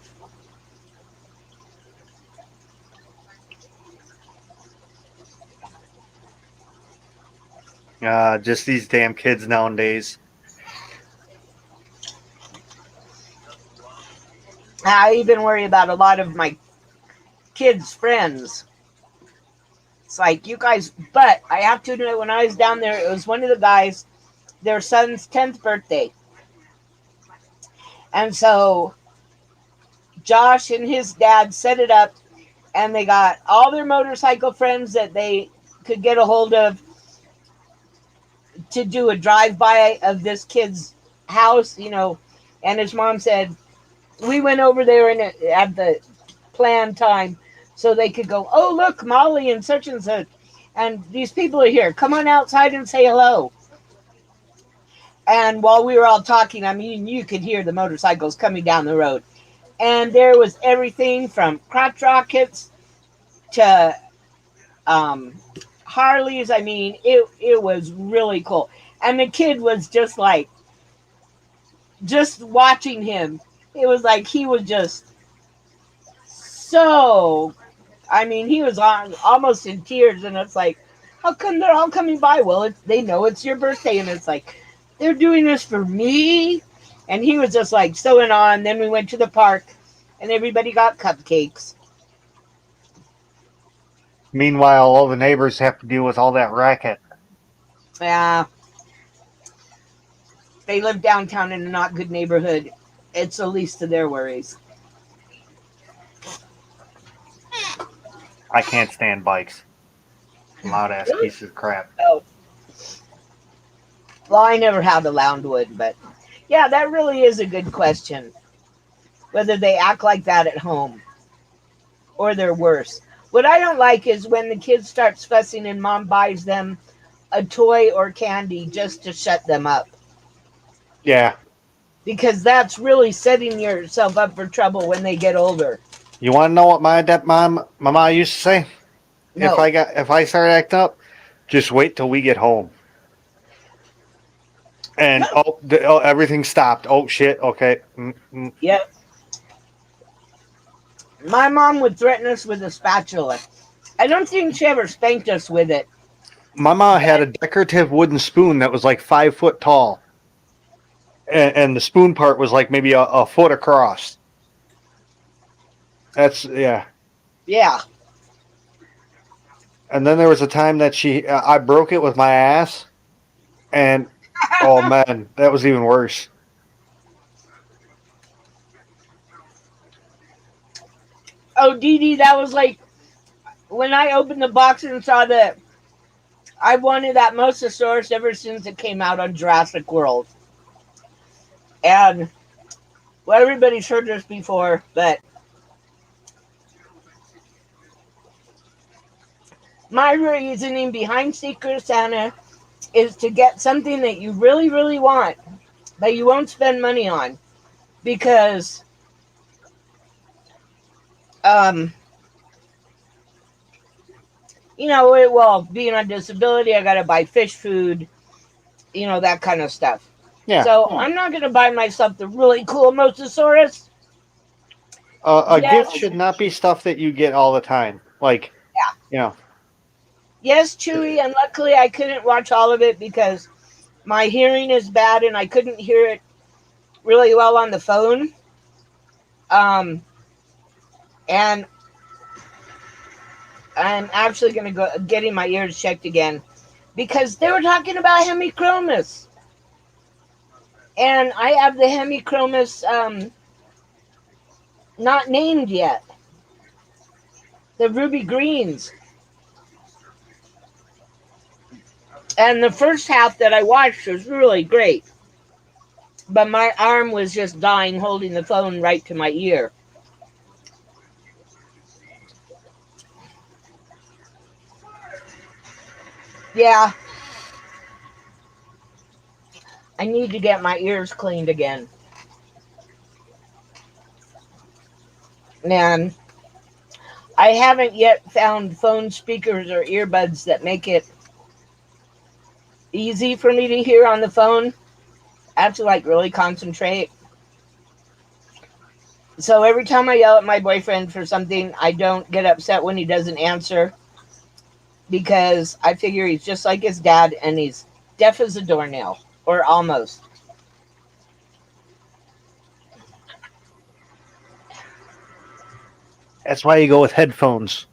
just these damn kids nowadays. I even worry about a lot of my kids' friends. It's like, you guys, but I have to admit, when I was down there, it was one of the guys, their son's 10th birthday. And so Josh and his dad set it up, and they got all their motorcycle friends that they could get a hold of to do a drive-by of this kid's house, and his mom said, we went over there and at the planned time so they could go, oh, look, Molly and such, and these people are here. Come on outside and say hello. And while we were all talking, I mean, you could hear the motorcycles coming down the road. And there was everything from crotch rockets to um, Harleys. I mean, it was really cool. And the kid was just watching him. It was like he was just so, I mean, he was almost in tears. And it's like, how come they're all coming by? Well, they know it's your birthday. And it's like, they're doing this for me. And he was just like so in awe. And then we went to the park and everybody got cupcakes. Meanwhile, all the neighbors have to deal with all that racket. Yeah. They live downtown in a not good neighborhood. It's the least of their worries. I can't stand bikes. Loud ass pieces of crap. Oh. Well, I never had a Loudwood, but yeah, that really is a good question. Whether they act like that at home or they're worse. What I don't like is when the kid starts fussing and mom buys them a toy or candy just to shut them up. Yeah. Because that's really setting yourself up for trouble when they get older. You want to know what my mom used to say? No. If I start acting up, just wait till we get home. And everything stopped. Oh shit. Okay. Yep. My mom would threaten us with a spatula. I don't think she ever spanked us with it. My mom had a decorative wooden spoon that was like 5 foot tall, and the spoon part was like maybe a foot across. That's yeah. Yeah. And then there was a time that I broke it with my ass, and oh man, that was even worse. Oh, Dee Dee, that was like when I opened the box and saw that I wanted that Mosasaurus ever since it came out on Jurassic World. And well, everybody's heard this before, but my reasoning behind Secret Santa is to get something that you really, really want, that you won't spend money on. Because being on disability, I gotta buy fish food, that kind of stuff. Yeah. So I'm not gonna buy myself the really cool Mosasaurus. A gift should not be stuff that you get all the time. Like, yeah. Yes, Chewy, and luckily I couldn't watch all of it because my hearing is bad and I couldn't hear it really well on the phone. And I'm actually going to go getting my ears checked again because they were talking about hemichromis. And I have the hemichromis not named yet. The ruby greens. And the first half that I watched was really great. But my arm was just dying holding the phone right to my ear. Yeah. I need to get my ears cleaned again. And I haven't yet found phone speakers or earbuds that make it easy for me to hear on the phone. I have to really concentrate. So every time I yell at my boyfriend for something, I don't get upset when he doesn't answer because I figure he's just like his dad and he's deaf as a doornail, or almost. That's why you go with headphones,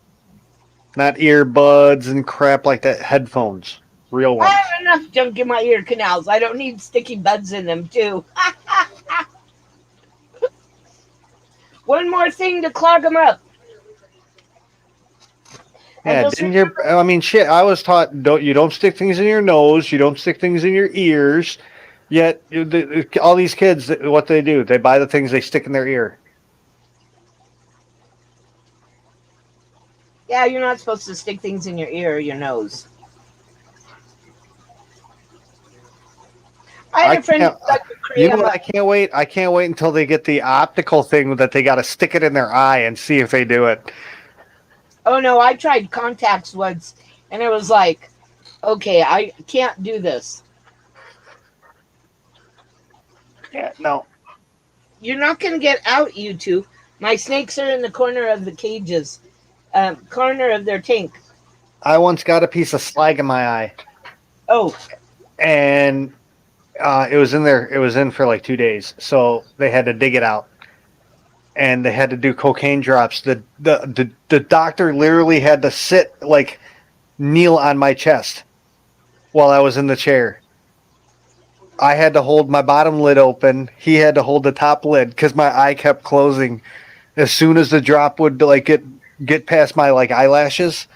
not earbuds and crap like that. Headphones, real I ones. have enough junk in my ear canals. I don't need sticky buds in them, too. One more thing to clog them up. And Yeah, just didn't you? remember, I mean, shit. I was taught don't stick things in your nose. You don't stick things in your ears. Yet all these kids, what they do, they buy the things they stick in their ear. yeah, you're not supposed to stick things in your ear or your nose. I I had a friend can't. who liked to You know crayon what? my. I can't wait. I can't wait until they get the optical thing that they got to stick it in their eye and see if they do it. Oh no, I tried contacts once, and it was like, okay, I can't do this. Yeah, no. You're not going to get out, you two. My snakes are in the corner of the cages, corner of their tank. I once got a piece of slag in my eye, Oh, and it was in there. It was in for like 2 days, so they had to dig it out, and they had to do cocaine drops. The doctor literally had to sit like kneel on my chest while I was in the chair. I had to hold my bottom lid open. He had to hold the top lid because my eye kept closing. As soon as the drop would like get past my like eyelashes,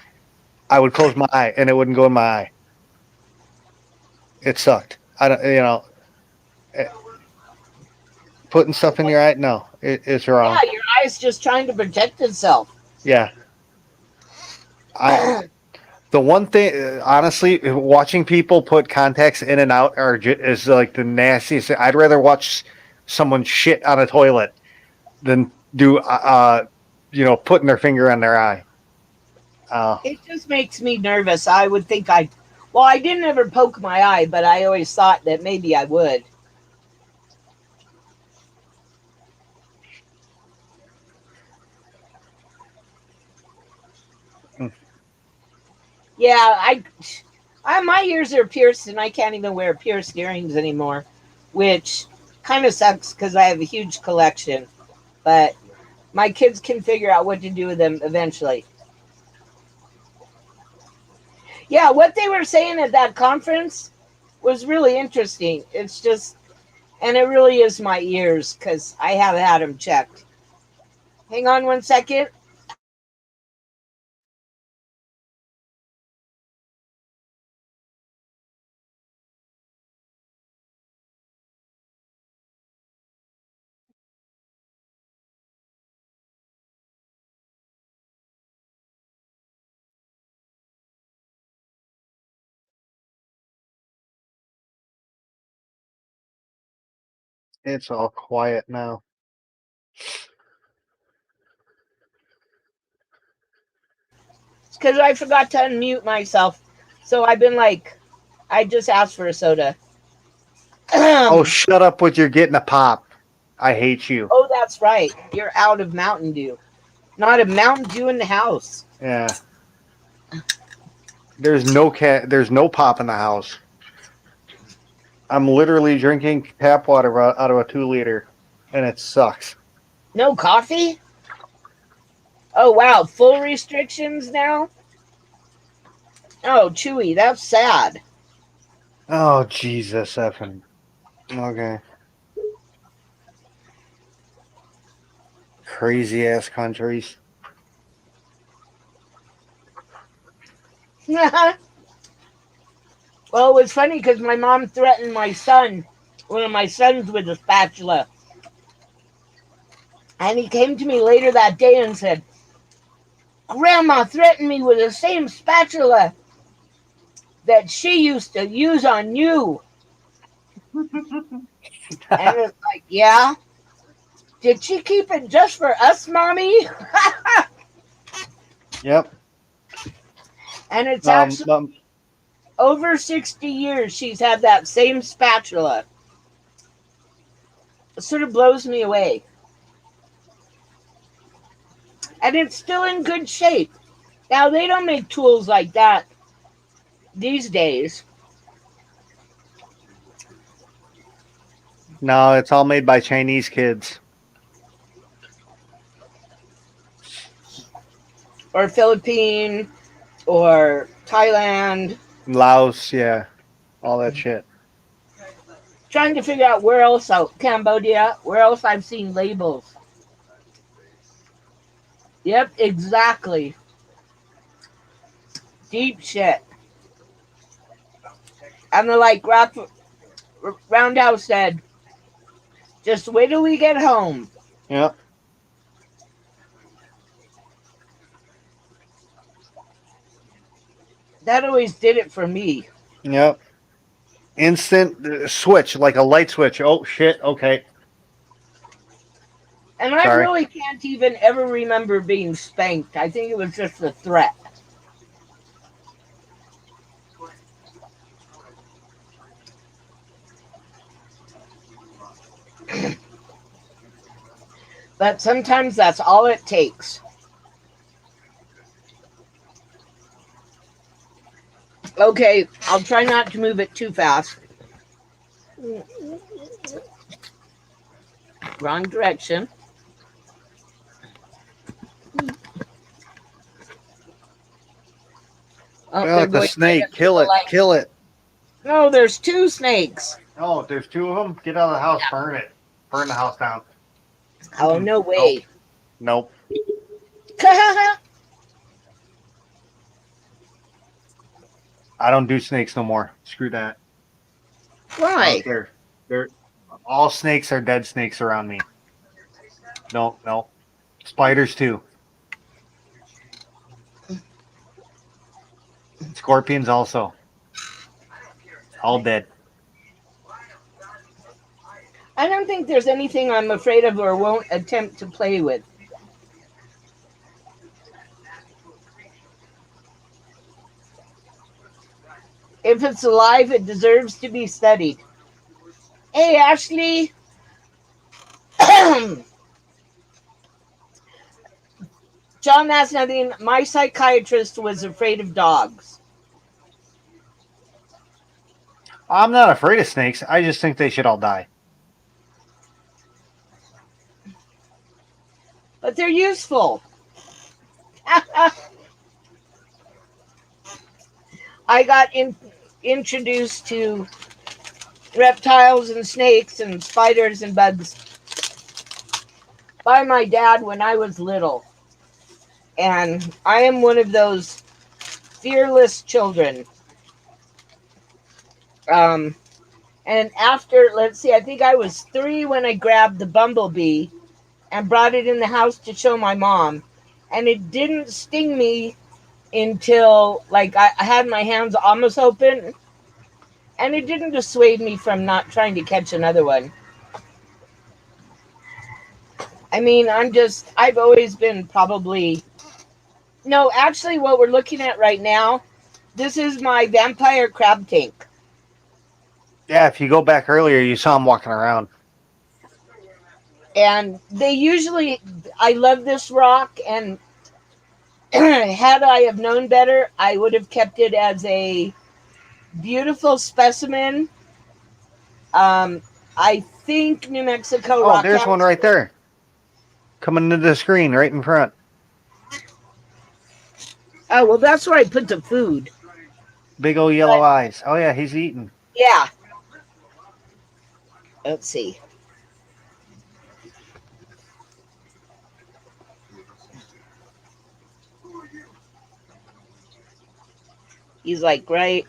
I would close my eye and it wouldn't go in my eye. It sucked. I don't, eh, putting stuff in your eye. No, it's wrong. yeah, your eye's just trying to protect itself. Yeah, I. The one thing, honestly, watching people put contacts in and out is like the nastiest. I'd rather watch someone shit on a toilet than do putting their finger on their eye. Uh, It just makes me nervous. I would think I, well, I didn't ever poke my eye, but I always thought that maybe I would. Yeah, my ears are pierced, and I can't even wear pierced earrings anymore, which kind of sucks because I have a huge collection. But my kids can figure out what to do with them eventually. Yeah, what they were saying at that conference was really interesting. It's just, and it really is my ears because I have had them checked. Hang on one second. it's all quiet now. It's because I forgot to unmute myself. So I've been like, I just asked for a soda. Oh, Oh, shut up with your getting a pop. I hate you. that's right. You're out of Mountain Dew. Not a Mountain Dew in the house. Yeah. There's no pop in the house. I'm literally drinking tap water out of a 2 liter, and it sucks. No coffee? Oh, wow. Full restrictions now? Oh, Chewy, that's sad. Oh Jesus, effing. Okay. Crazy ass countries. Well, it was funny because my mom threatened my son, one of my sons, with a spatula. And he came to me later that day and said, Grandma threatened me with the same spatula that she used to use on you. And it's like, yeah. Did she keep it just for us, mommy? Yep. And it's actually Um, over 60 years she's had that same spatula. It sort of blows me away. And it's still in good shape. Now, they don't make tools like that these days. no, it's all made by Chinese kids. or Philippines or Thailand. Laos, yeah, all that shit. Trying to figure out where else out. Cambodia, where else I've seen labels. Yep, exactly. Deep shit. And the like Roundhouse said, just wait till we get home. Yep. That always did it for me. Yep. Instant switch, like a light switch. Oh shit. Okay. And I Sorry. really can't even ever remember being spanked. I think it was just a threat. But sometimes that's all it takes. Okay, I'll try not to move it too fast. Wrong direction. Oh, Oh, it's a snake. Kill it. Kill it. No, there's two snakes. Oh, there's two of them. Get out of the house. Burn it. Burn the house down. Oh, no way. Nope. I don't do snakes no more. Screw that. Why? They're all snakes are dead snakes around me. No, no. Spiders too. Scorpions also. All dead. I don't think there's anything I'm afraid of or won't attempt to play with. If it's alive, it deserves to be studied. Hey, Ashley. John asked nothing. My psychiatrist was afraid of dogs. I'm not afraid of snakes. I just think they should all die. But they're useful. I got introduced to reptiles and snakes and spiders and bugs by my dad when I was little. And I am one of those fearless children. And after, let's see, I think I was 3 when I grabbed the bumblebee and brought it in the house to show my mom. And it didn't sting me until, like, I had my hands almost open. And it didn't dissuade me from not trying to catch another one. I mean, I've always been probably... No, actually, what we're looking at right now, this is my vampire crab tank. Yeah, if you go back earlier, you saw them walking around. And I love this rock, and had I have known better, I would have kept it as a beautiful specimen. I think New Mexico rock. Oh, there's one right there. Coming into the screen right in front. Oh, well, that's where I put the food. Big old yellow eyes. Oh, yeah, he's eating. Yeah. Let's see. He's like, right.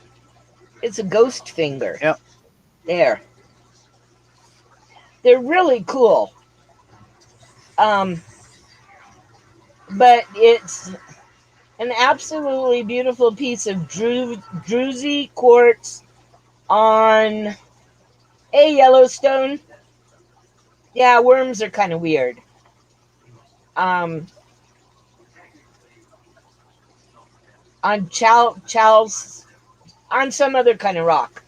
It's a ghost finger. Yep. There. They're really cool. But it's an absolutely beautiful piece of druzy quartz on a Yellowstone. Yeah, worms are kind of weird. On Charles, on some other kind of rock.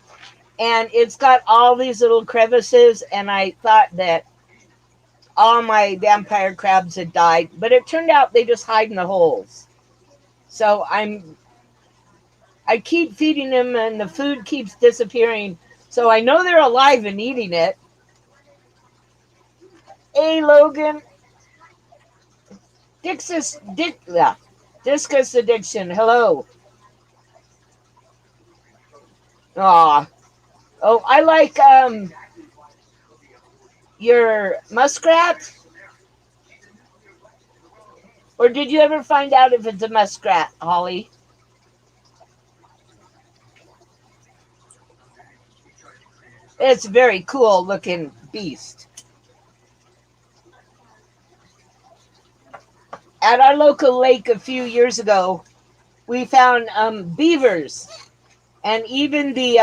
And it's got all these little crevices, and I thought that all my vampire crabs had died, but it turned out they just hide in the holes. So I keep feeding them, and the food keeps disappearing. So I know they're alive and eating it. Hey, Logan. Dixie Discus addiction. Hello. Aw. Oh, I like your muskrat. Or did you ever find out if it's a muskrat, Holly? It's a very cool looking beast. At our local lake a few years ago, we found beavers, and even the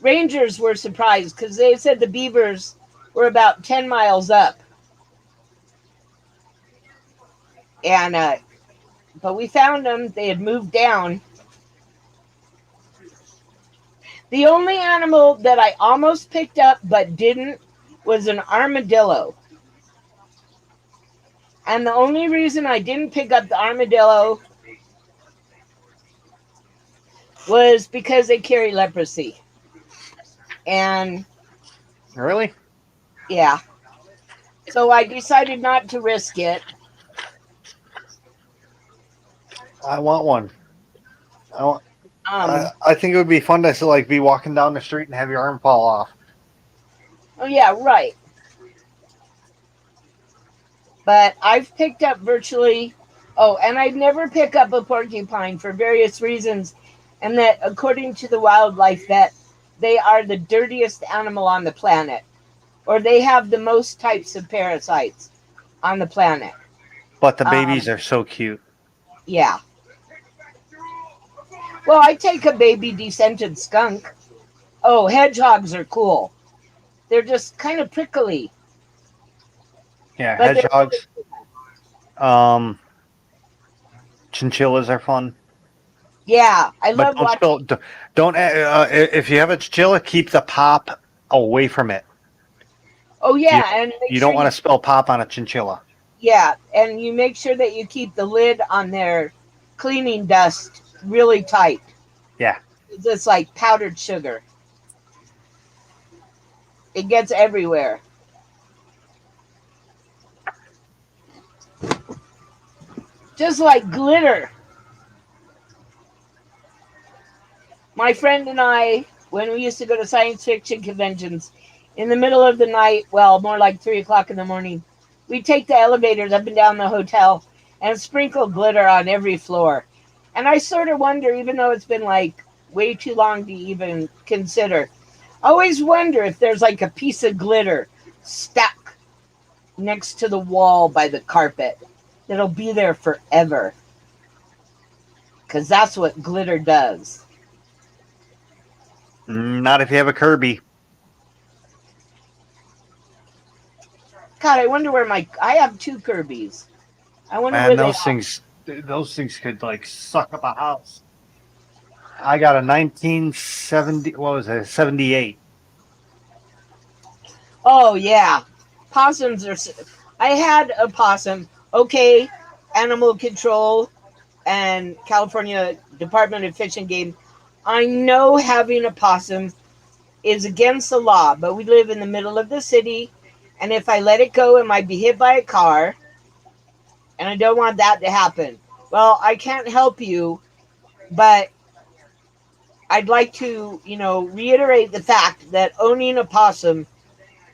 rangers were surprised because they said the beavers were about 10 miles up. And but we found them. They had moved down. The only animal that I almost picked up but didn't was an armadillo. And the only reason I didn't pick up the armadillo was because they carry leprosy. And Really? yeah. So I decided not to risk it. I want one. I, want, Um, I think it would be fun to like be walking down the street and have your arm fall off. oh, yeah, right. But I've picked up virtually, oh, and I'd never pick up a porcupine for various reasons. And that according to the wildlife, that they are the dirtiest animal on the planet, or they have the most types of parasites on the planet. But the babies Um, are so cute. yeah. Well, I take a baby descented skunk. Oh, hedgehogs are cool. They're just kind of prickly, Yeah, but they're really, hedgehogs. Um, Chinchillas are fun. yeah. I But love don't watching. spill. Don't. If you have a chinchilla, keep the pop away from it. Oh You yeah, and make you sure don't want you, to spill pop on a chinchilla. yeah, and you make sure that you keep the lid on their cleaning dust really tight. Yeah. It's like powdered sugar. It gets everywhere. Just like glitter. My friend and I, when we used to go to science fiction conventions, in the middle of the night, well, more like 3 o'clock in the morning, we'd take the elevators up and down the hotel and sprinkle glitter on every floor. And I sort of wonder, even though it's been like way too long to even consider, I always wonder if there's like a piece of glitter stuck next to the wall by the carpet that'll be there forever. Because that's what glitter does. Not if you have a Kirby. God, I wonder where I have two Kirby's. I wonder Man, where they those are. things could like suck up a house. I got a 1970. What was it? 78. Oh yeah, possums are. I had a possum. Okay, animal control and California Department of Fish and Game. I know having a possum is against the law, but we live in the middle of the city, and if I let it go, it might be hit by a car, and I don't want that to happen. Well, I can't help you, but I'd like to, reiterate the fact that owning a possum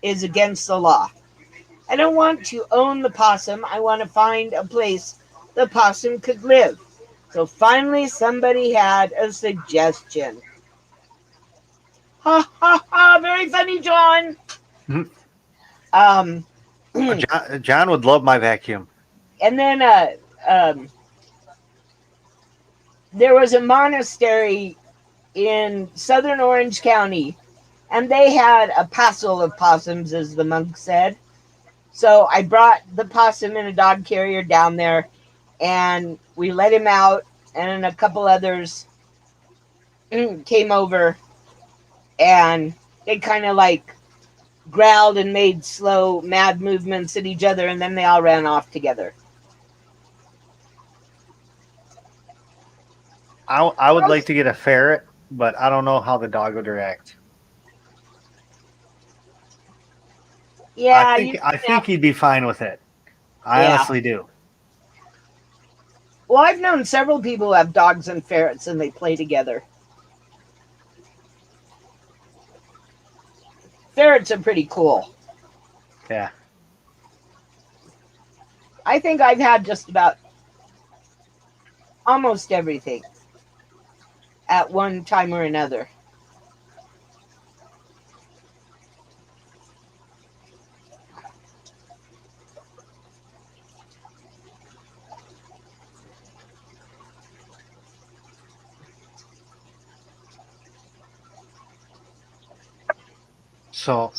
is against the law. I don't want to own the possum. I want to find a place the possum could live. So finally, somebody had a suggestion. Ha ha ha! Very funny, John. Mhm. Um, John would love my vacuum. and then um, there was a monastery in southern Orange County, and they had a passel of possums, as the monk said. So I brought the possum in a dog carrier down there, and we let him out, and a couple others came over, and they kind of like growled and made slow, mad movements at each other, and then they all ran off together. I would like to get a ferret, but I don't know how the dog would react. I Yeah, you think I have, think he'd be fine with it. I yeah. honestly do. Well, I've known several people who have dogs and ferrets and they play together. Ferrets are pretty cool. Yeah. I think I've had just about almost everything at one time or another. So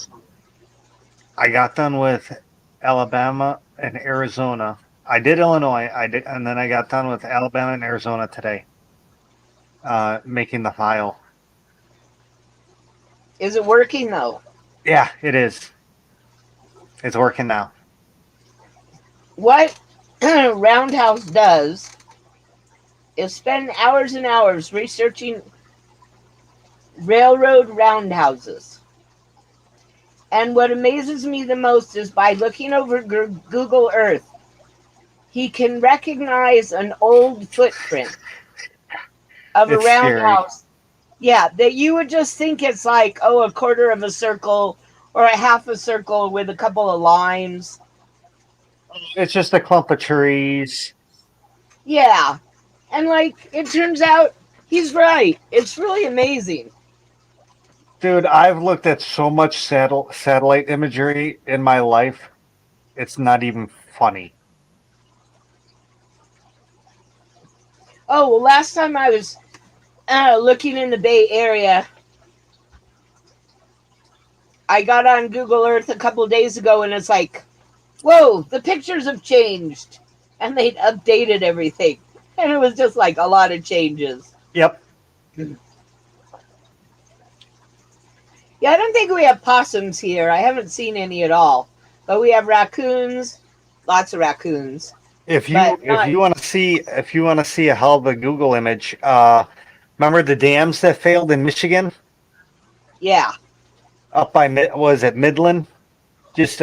I got done with Alabama and Arizona. I did Illinois. I did, and then I got done with Alabama and Arizona today. Making the file. Is it working though? Yeah, it is. It's working now. What Roundhouse does is spend hours and hours researching railroad roundhouses. And what amazes me the most is by looking over Google Earth, he can recognize an old footprint of a It's scary. roundhouse. Yeah, that you would just think it's like, oh, a quarter of a circle or a half a circle with a couple of lines. It's just a clump of trees. Yeah. And like, it turns out he's right. It's really amazing. Dude, I've looked at so much satellite imagery in my life. It's not even funny. Oh, well, last time I was looking in the Bay Area, I got on Google Earth a couple of days ago and it's like, whoa, the pictures have changed. And they'd updated everything. And it was just like a lot of changes. Yep. Yeah, I don't think we have possums here. I haven't seen any at all. But we have raccoons, lots of raccoons. If But you want to see a hell of a Google image, remember the dams that failed in Michigan yeah, up by was it Midland, just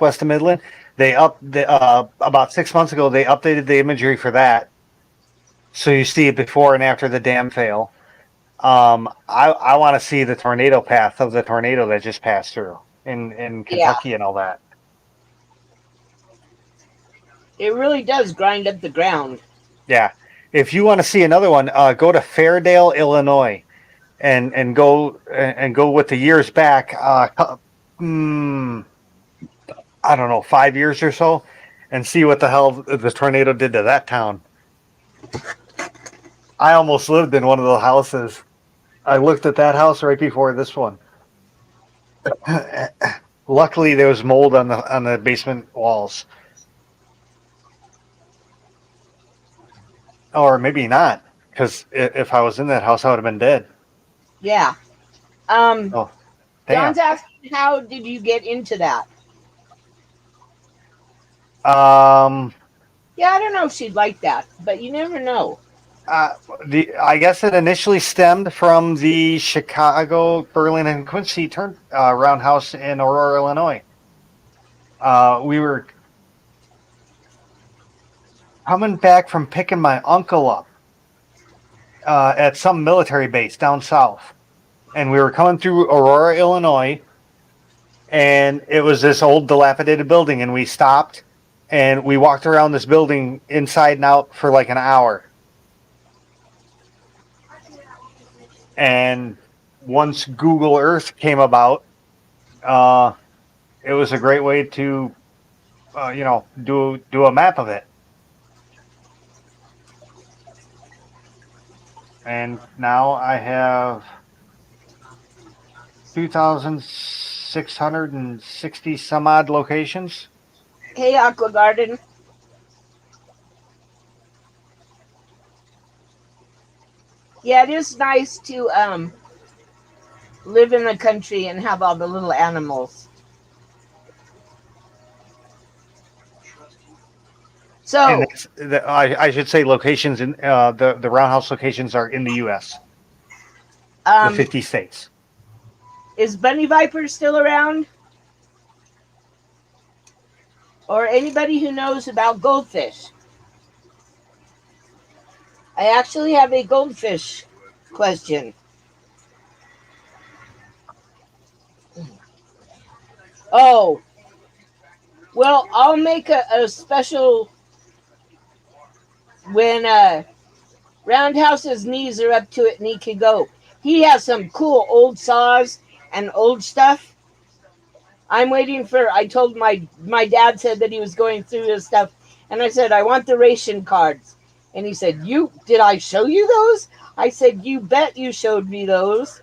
west of Midland? They about 6 months ago they updated the imagery for that, so you see it before and after the dam fail. I want to see the tornado path of the tornado that just passed through in yeah, Kentucky and all that. it really does grind up the ground. Yeah. If you want to see another one, go to Fairdale, Illinois, and go with the years back. I don't know, 5 years or so, and see what the hell the tornado did to that town. I almost lived in one of the houses. I looked at that house right before this one. Luckily, there was mold on the basement walls, or maybe not, because if I was in that house, I would have been dead. Yeah. Oh, damn. John's asking, how did you get into that? Yeah, I don't know if she'd like that, but you never know. I guess it initially stemmed from the Chicago, Berlin, and Quincy roundhouse in Aurora, Illinois. We were coming back from picking my uncle up at some military base down south, and we were coming through Aurora, Illinois, and it was this old dilapidated building, and we stopped and we walked around this building inside and out for like an hour. And once Google Earth came about, it was a great way to, do a map of it. And now I have 2,660 some odd locations. Hey, Aqua Garden. Yeah, it is nice to live in the country and have all the little animals. So, And I should say locations in the roundhouse locations are in the U.S. The 50 states. is Bunny Viper still around? Or anybody who knows about goldfish? I actually have a goldfish question. Oh, well, I'll make a special when Roundhouse's knees are up to it and he can go. He has some cool old saws and old stuff. I'm waiting for. I told my dad said that he was going through his stuff, and I said I want the ration cards, and he said, "You did I show you those?" I said, "You bet you showed me those.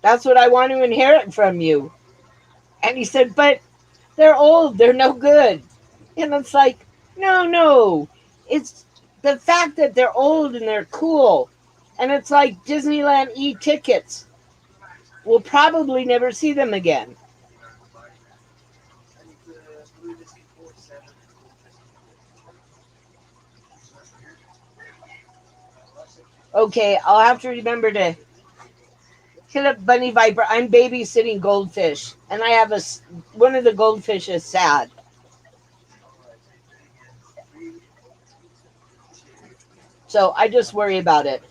That's what I want to inherit from you." And he said, "But they're old. They're no good." And it's like, no, no. It's the fact that they're old and they're cool. And it's like Disneyland e-tickets. We'll probably never see them again. Okay, I'll have to remember to hit up Bunny Viper. I'm babysitting goldfish, and I have one of the goldfish is sad. So I just worry about it.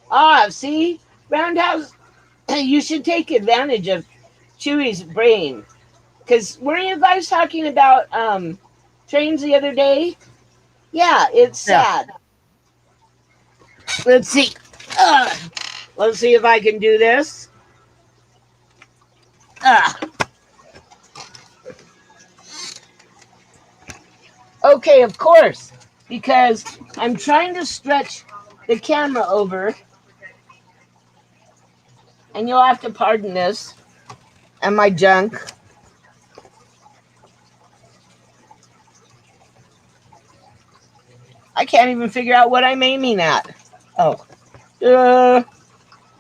Ah, see? Roundhouse, you should take advantage of Chewy's brain. Because weren't you guys talking about trains the other day? Yeah, it's Yeah. sad. Let's see. Uh, let's see if I can do this. Uh, okay, of course. Because I'm trying to stretch the camera over. And you'll have to pardon this and my junk. I can't even figure out what I'm aiming at. Oh. Uh,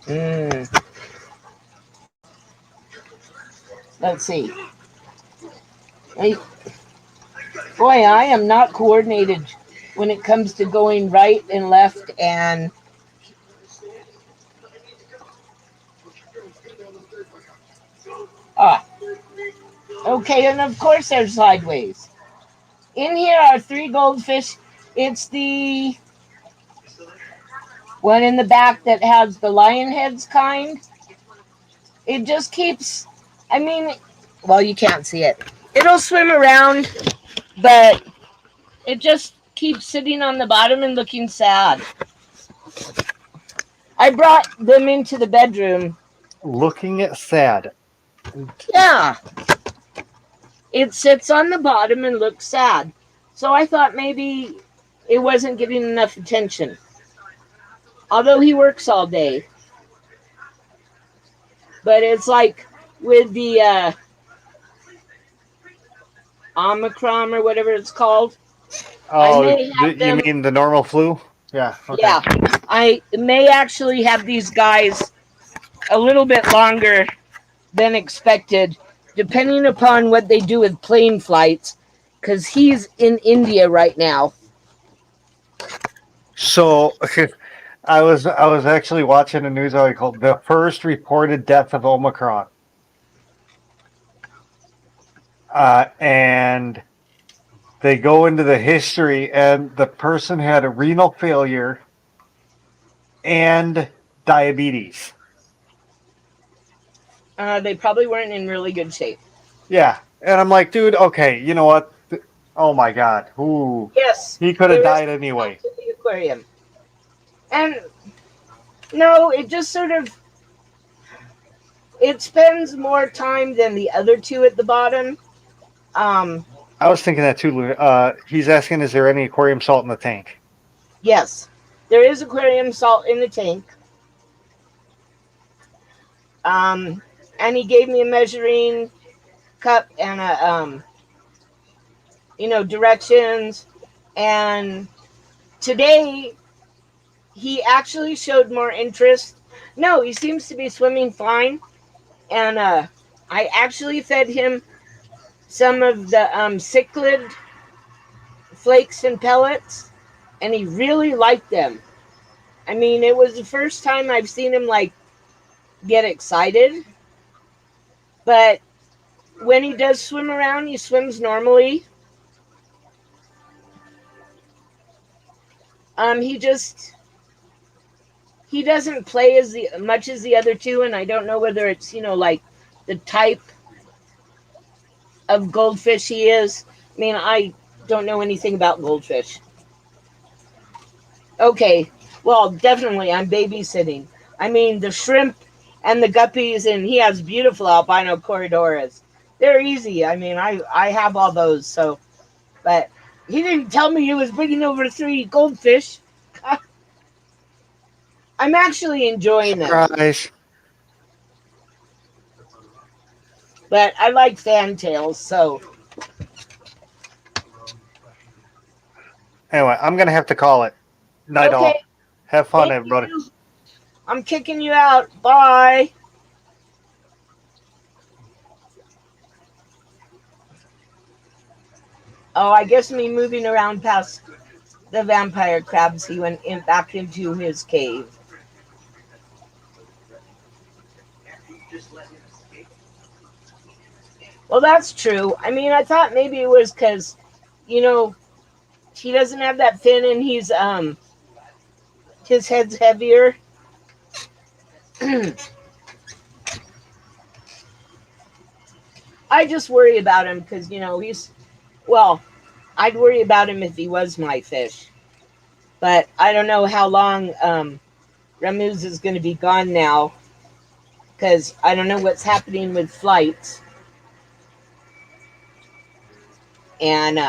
mm. Let's see. Hey, boy, I am not coordinated when it comes to going right and left and ah. Okay, and of course they're sideways. In here are three goldfish. It's the one in the back that has the lion heads kind. It just keeps, I mean, well, you can't see it. It'll swim around, but it just keeps sitting on the bottom and looking sad. I brought them into the bedroom. Looking at sad. Yeah, it sits on the bottom and looks sad. So I thought maybe it wasn't getting enough attention. Although he works all day. But it's like with the Omicron or whatever it's called. I Oh, may have you them. mean the normal flu? Yeah. Okay. Yeah, I may actually have these guys a little bit longer than expected, depending upon what they do with plane flights, because he's in India right now. So I was actually watching a news article. The first reported death of Omicron, and they go into the history, and the person had a renal failure and diabetes. They probably weren't in really good shape. Yeah, and I'm like, dude, okay, you know what? Oh my God, ooh, Yes, he could have there is died anyway. to the aquarium. And no, it just sort of it spends more time than the other two at the bottom. Um, I was thinking that too. He's asking, is there any aquarium salt in the tank? yes, there is aquarium salt in the tank. Um, and he gave me a measuring cup and a directions. And today he actually showed more interest. No, he seems to be swimming fine. And I actually fed him some of the cichlid flakes and pellets, and he really liked them. I mean, it was the first time I've seen him like get excited. But when he does swim around, he swims normally. He just he doesn't play as the much as the other two, and I don't know whether it's like the type of goldfish he is. I mean, I don't know anything about goldfish. Okay, well, definitely I'm babysitting. I mean, the shrimp and the guppies, and he has beautiful albino corridors. They're easy. I mean, I have all those. So, but he didn't tell me he was bringing over 3 goldfish. I'm actually enjoying them, Surprise. but I like fantails. So, Anyway, I'm gonna have to call it. Night okay, all. Have fun, thank everybody. you. I'm kicking you out. Bye. Oh, I guess me moving around past the vampire crabs, he went back into his cave. Well, that's true. I mean, I thought maybe it was because, you know, he doesn't have that fin and his head's heavier. I just worry about him because, well, I'd worry about him if he was my fish. But I don't know how long Ramuz is going to be gone now because I don't know what's happening with flights. And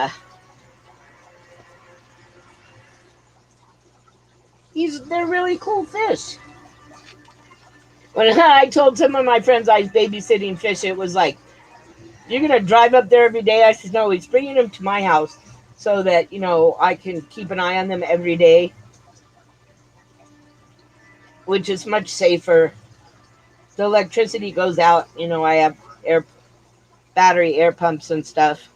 they're really cool fish. When I told some of my friends I was babysitting fish, it was like, you're going to drive up there every day? I said, no, he's bringing them to my house so that, I can keep an eye on them every day, which is much safer. The electricity goes out, I have battery air pumps and stuff.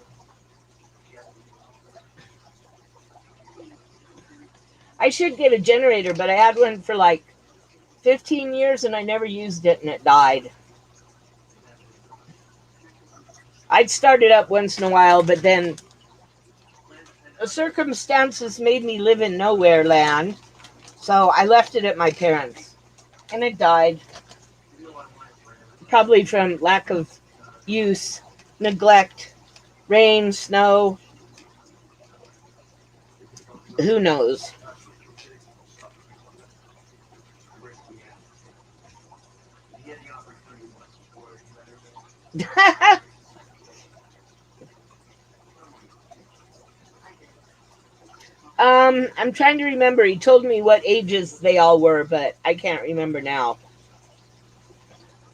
I should get a generator, but I had one for like 15 years and I never used it and it died. I'd start it up once in a while, but then the circumstances made me live in nowhere land, so I left it at my parents. And it died, probably from lack of use, neglect, rain, snow, who knows. I'm trying to remember. He told me what ages they all were, but I can't remember now.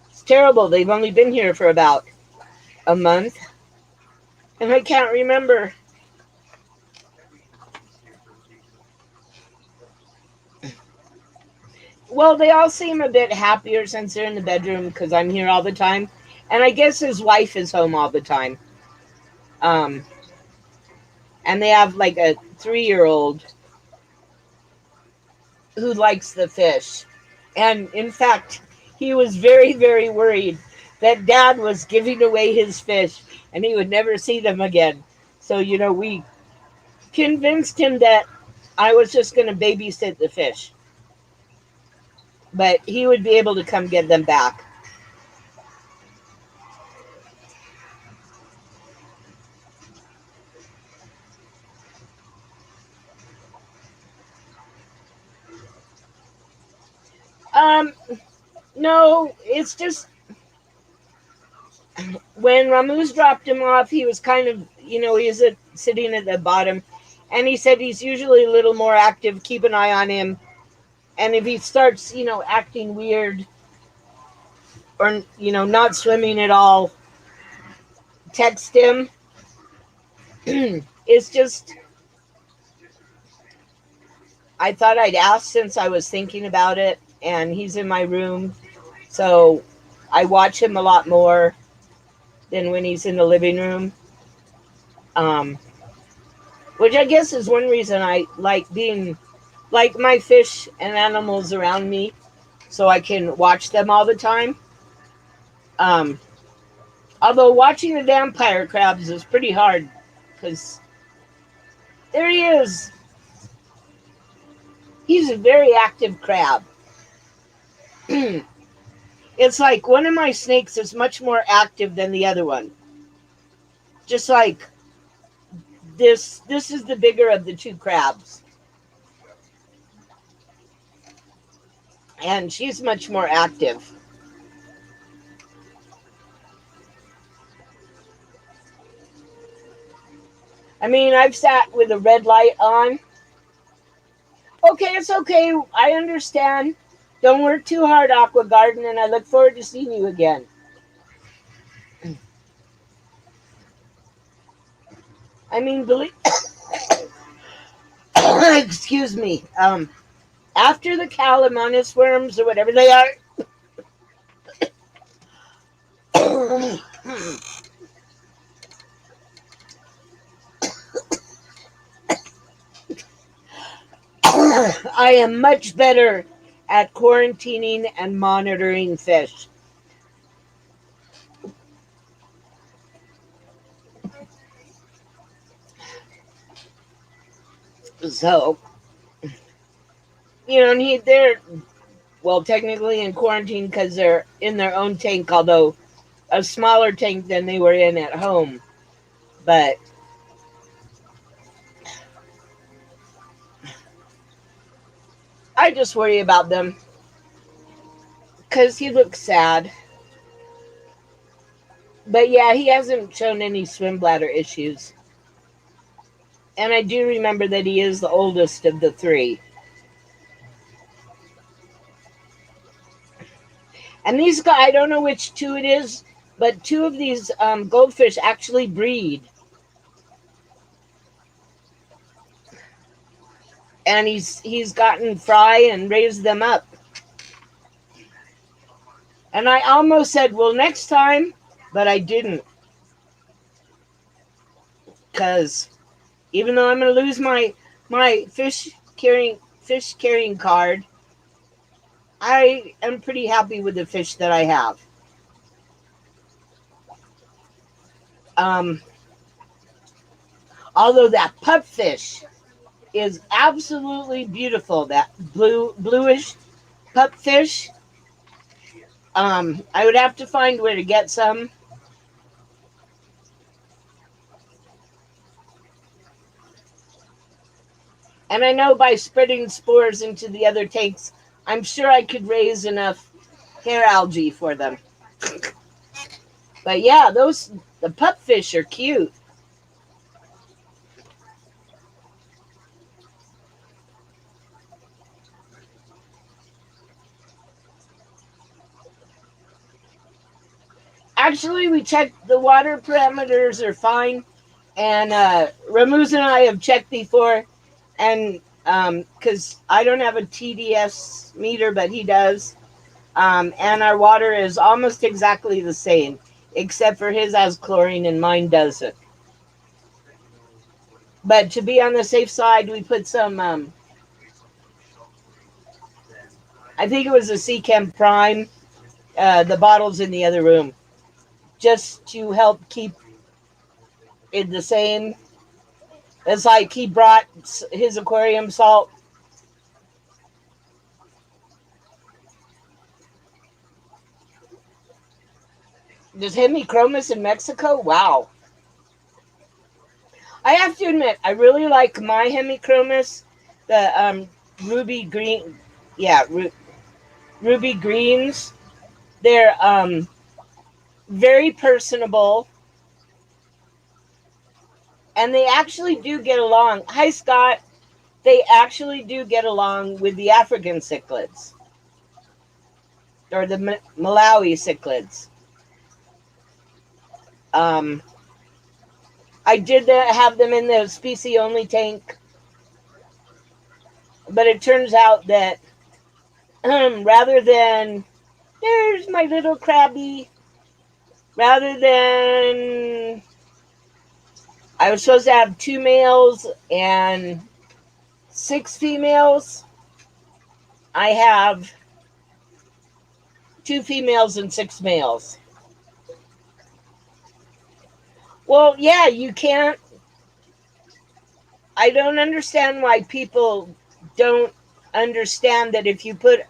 It's terrible. They've only been here for about a month, and I can't remember. Well, they all seem a bit happier since they're in the bedroom because I'm here all the time, and I guess his wife is home all the time. Um, and they have like a 3-year-old who likes the fish. And in fact, he was very, very worried that dad was giving away his fish and he would never see them again. So, we convinced him that I was just going to babysit the fish, but he would be able to come get them back. Um, no, it's just when Ramuz dropped him off, he was kind of, he was sitting at the bottom, and he said he's usually a little more active. Keep an eye on him, and if he starts, acting weird or not swimming at all, text him. It's just I thought I'd ask since I was thinking about it, and he's in my room, so I watch him a lot more than when he's in the living room. Um, which I guess is one reason I like being like my fish and animals around me. so I can watch them all the time. Um, Although watching the vampire crabs is pretty hard because there he is. He's a very active crab. It's like one of my snakes is much more active than the other one. Just like this is the bigger of the two crabs. And she's much more active. I mean, I've sat with a red light on. Okay, it's okay. I understand. Don't work too hard, Aqua Garden, and I look forward to seeing you again. I mean, believe. Excuse me. After the calamanus worms or whatever they are. I am much better at quarantining and monitoring fish. So, they're, well, technically in quarantine because they're in their own tank, although a smaller tank than they were in at home. But I just worry about them because he looks sad. But yeah, he hasn't shown any swim bladder issues. And I do remember that he is the oldest of the three. And these guys, I don't know which two it is, but two of these goldfish actually breed. And he's gotten fry and raised them up. And I almost said, well, next time, but I didn't. Because even though I'm going to lose my fish carrying card, I am pretty happy with the fish that I have. Um, Although that pupfish is absolutely beautiful, that bluish pupfish. I would have to find where to get some. And I know by spreading spores into the other tanks, I'm sure I could raise enough hair algae for them. But yeah, the pupfish are cute. Actually, we checked the water parameters are fine, and Ramuz and I have checked before, and because I don't have a TDS meter, but he does, and our water is almost exactly the same, except for his has chlorine and mine doesn't. But to be on the safe side, we put some. I think it was a Chem Prime. The bottles in the other room, just to help keep it the same. It's like he brought his aquarium salt. There's hemichromis in Mexico. Wow. I have to admit, I really like my hemichromis, the ruby green. Yeah, ruby greens. They're very personable, and they actually do get along. Hi, Scott. They actually do get along with the African cichlids or the Malawi cichlids. Um, I did have them in the species only tank, but it turns out that rather than there's my little crabby, rather than I was supposed to have 2 males and 6 females, I have 2 females and 6 males. Well, yeah, you can't. I don't understand why people don't understand that if you put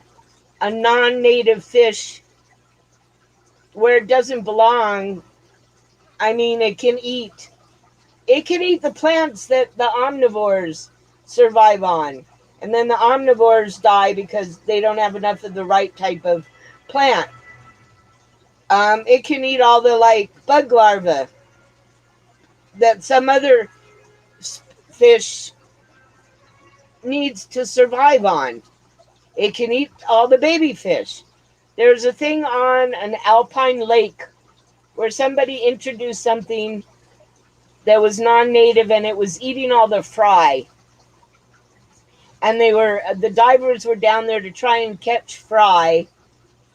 a non-native fish where it doesn't belong, I mean, it can eat the plants that the omnivores survive on. And then the omnivores die because they don't have enough of the right type of plant. It can eat all the like bug larvae that some other fish needs to survive on. It can eat all the baby fish. There's a thing on an alpine lake where somebody introduced something that was non-native and it was eating all the fry. And the divers were down there to try and catch fry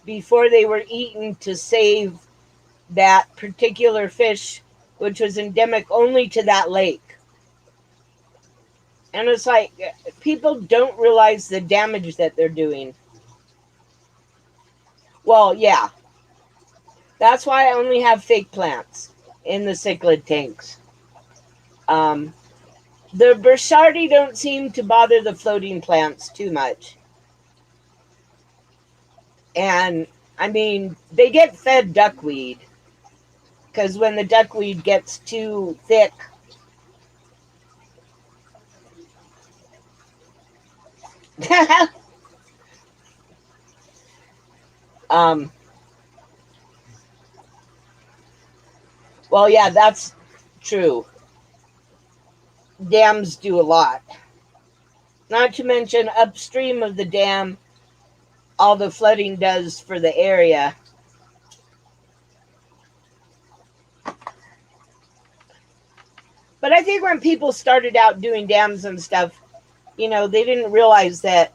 before they were eaten to save that particular fish, which was endemic only to that lake. And it's like, people don't realize the damage that they're doing. Well, yeah. That's why I only have fake plants in the cichlid tanks. The Burchardi don't seem to bother the floating plants too much. And, I mean, they get fed duckweed. Because when the duckweed gets too thick, um, well, yeah, that's true. Dams do a lot. Not to mention upstream of the dam, all the flooding does for the area. But I think when people started out doing dams and stuff, they didn't realize that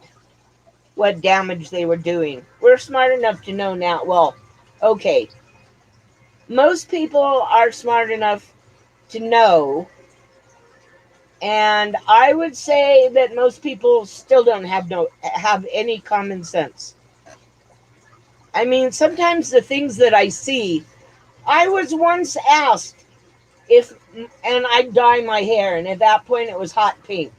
what damage they were doing. We're smart enough to know now. Well, okay. Most people are smart enough to know, and I would say that most people still don't have any common sense. I mean, sometimes the things that I see, I was once asked and I'd dye my hair, and at that point it was hot pink.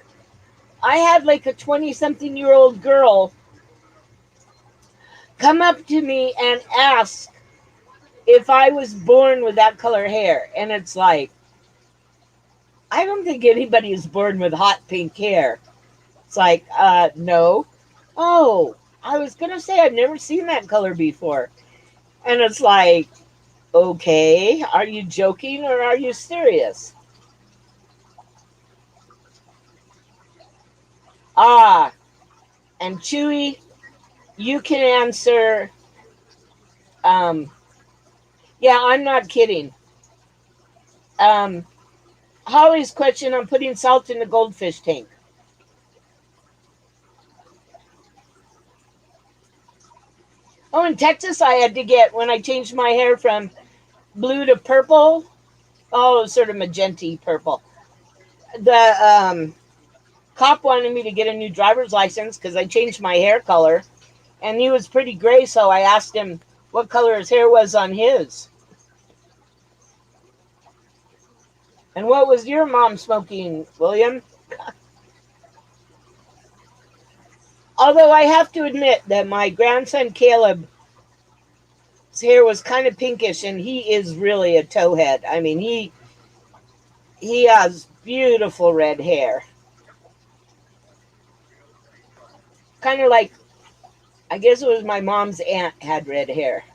I had like a 20-something-year-old girl come up to me and ask if I was born with that color hair. And it's like, I don't think anybody is born with hot pink hair. It's like, no. Oh, I was going to say I've never seen that color before. And it's like, okay, are you joking or are you serious? Ah, and Chewy, you can answer. Yeah, I'm not kidding. Um, Holly's question on putting salt in the goldfish tank. Oh, in Texas, I had to get, when I changed my hair from blue to purple, oh, sort of magenta purple. The cop wanted me to get a new driver's license because I changed my hair color, and he was pretty gray, so I asked him what color his hair was on his. And what was your mom smoking, William? Although I have to admit that my grandson Caleb's hair was kind of pinkish, and he is really a towhead. I mean, he has beautiful red hair. Kind of like, I guess it was my mom's aunt had red hair.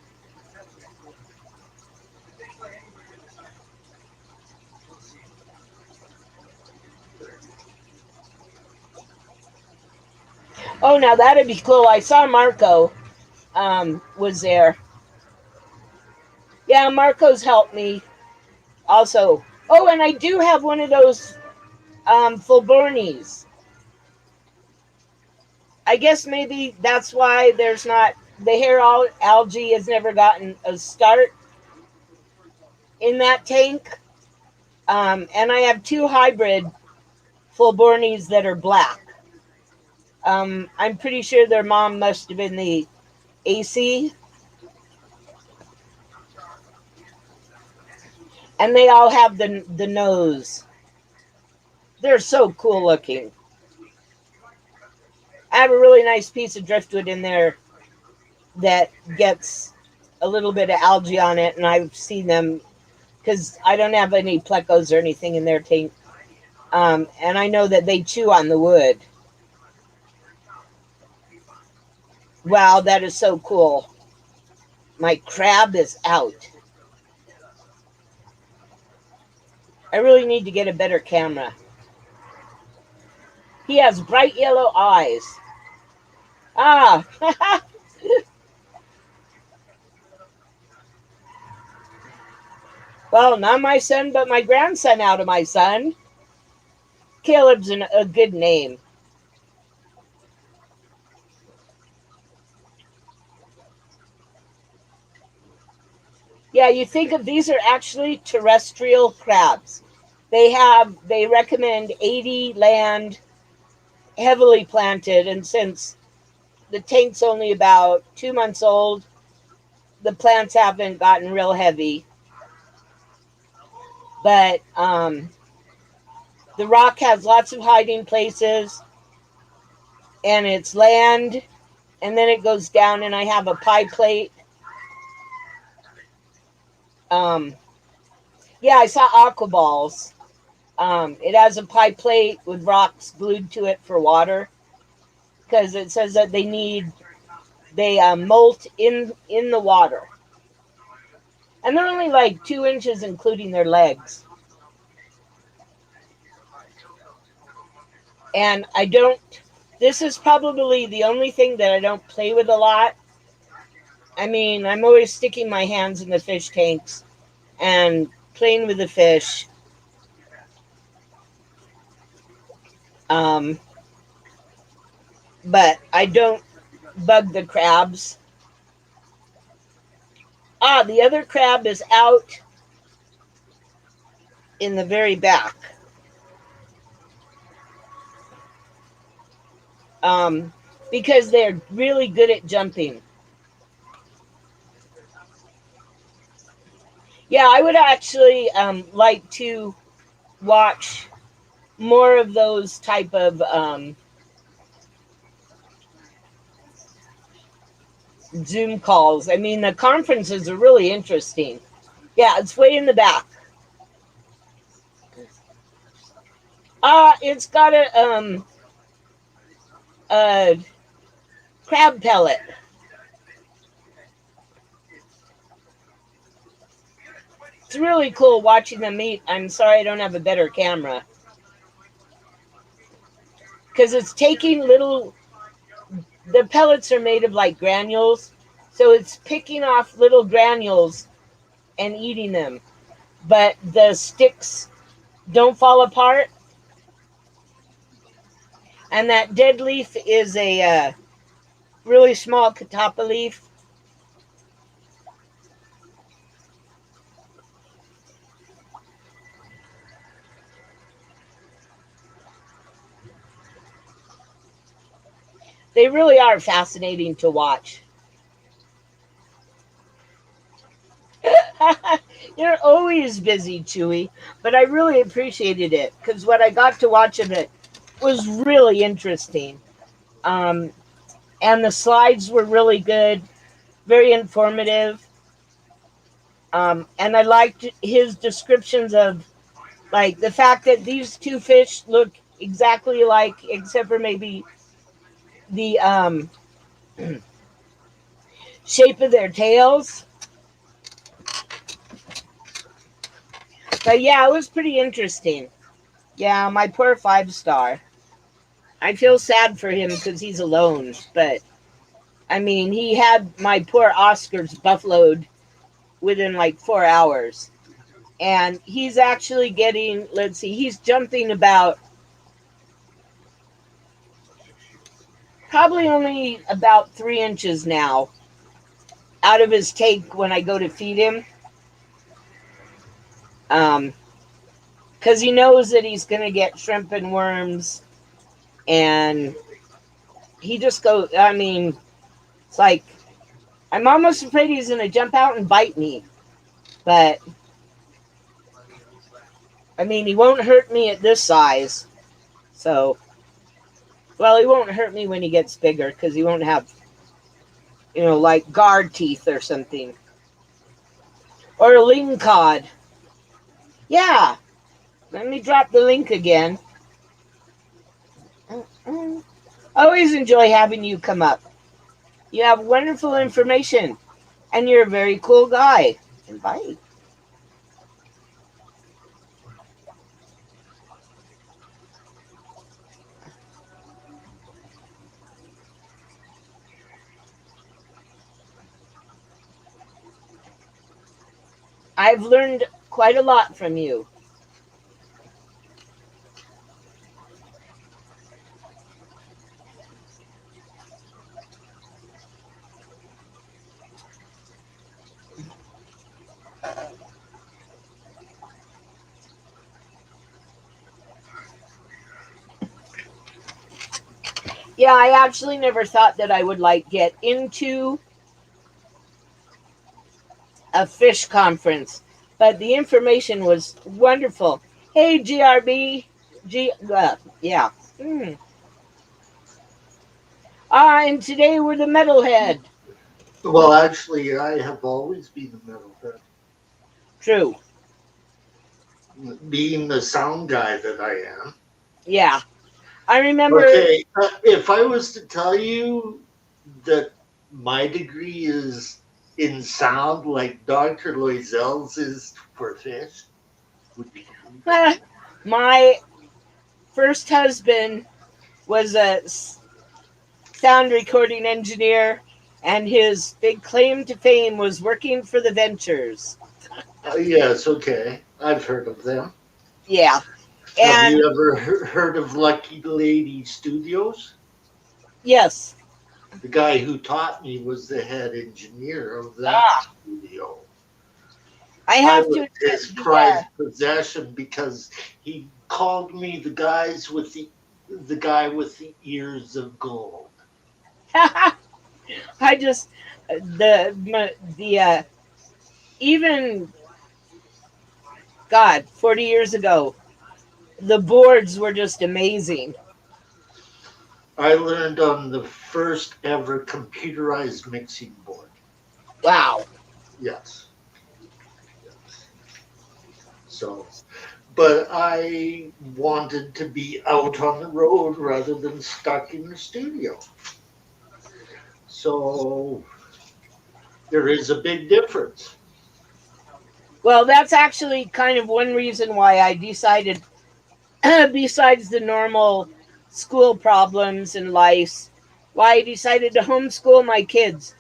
Oh, now that'd be cool. I saw Marco was there. Yeah, Marco's helped me also. Oh, and I do have one of those Fulbornis. I guess maybe that's why there's not the hair algae has never gotten a start in that tank. And I have 2 hybrid Fulbornis that are black. I'm pretty sure their mom must have been the AC. and they all have the nose. They're so cool looking. I have a really nice piece of driftwood in there that gets a little bit of algae on it, and I've seen them because I don't have any plecos or anything in their tank, and I know that they chew on the wood. Wow, that is so cool. My crab is out. I really need to get a better camera. He has bright yellow eyes. Ah, well, not my son, but my grandson out of my son. Caleb's a good name. Yeah, you think of these are actually terrestrial crabs. They recommend 80 land, heavily planted, and since the tank's only about 2 months old, the plants haven't gotten real heavy. But the rock has lots of hiding places, and it's land, and then it goes down, and I have a pie plate. Um, yeah, I saw aqua balls. It has a pie plate with rocks glued to it for water because it says that they molt in the water, and they're only like 2 inches, including their legs. And I don't. This is probably the only thing that I don't play with a lot. I mean, I'm always sticking my hands in the fish tanks and playing with the fish. Um, but I don't bug the crabs. Ah, the other crab is out in the very back. Um, because they're really good at jumping. Yeah, I would actually like to watch more of those type of Zoom calls. I mean, the conferences are really interesting. Yeah, it's way in the back. It's got a crab pellet. It's really cool watching them eat. I'm sorry I don't have a better camera. Because it's taking the pellets are made of like granules. So it's picking off little granules and eating them. But the sticks don't fall apart. And that dead leaf is a really small catappa leaf. They really are fascinating to watch. You're always busy, Chewy, but I really appreciated it because what I got to watch of it was really interesting. Um, and the slides were really good, very informative. And I liked his descriptions of like the fact that these two fish look exactly alike, except for maybe the shape of their tails. But yeah, it was pretty interesting. Yeah, my poor 5 star. I feel sad for him because he's alone, but I mean, he had my poor Oscar's buffaloed within like 4 hours. And he's actually getting, let's see, he's jumping about probably only about 3 inches now out of his tank when I go to feed him. Because he knows that he's going to get shrimp and worms. And he just goes, I mean, it's like, I'm almost afraid he's going to jump out and bite me. But I mean, he won't hurt me at this size. So, well, he won't hurt me when he gets bigger because he won't have, like guard teeth or something. Or a lingcod. Yeah, let me drop the link again. I always enjoy having you come up. You have wonderful information, and you're a very cool guy. Invite. I've learned quite a lot from you. Yeah, I actually never thought that I would get into a fish conference, but the information was wonderful. Hey, GRB, yeah. Mm. And today we're the metalhead. Well, actually, I have always been a metalhead. True. Being the sound guy that I am. Yeah. I remember. Okay, if I was to tell you that my degree is in sound like Dr. Loisel's is for fish, would you believe it? My first husband was a sound recording engineer, and his big claim to fame was working for the Ventures. Yes, okay. I've heard of them. Yeah. Have And you ever heard of Lucky Lady Studios? yes. The guy who taught me was the head engineer of that Ah, studio. I I have to was admit, his prized possession because he called me the guy with the ears of gold. I just the even God 40 years ago, the boards were just amazing. I learned on the first ever computerized mixing board. Wow. Yes, yes. So, but I wanted to be out on the road rather than stuck in the studio. So there is a big difference. Well, that's actually kind of one reason why I decided, besides the normal school problems and life, why I decided to homeschool my kids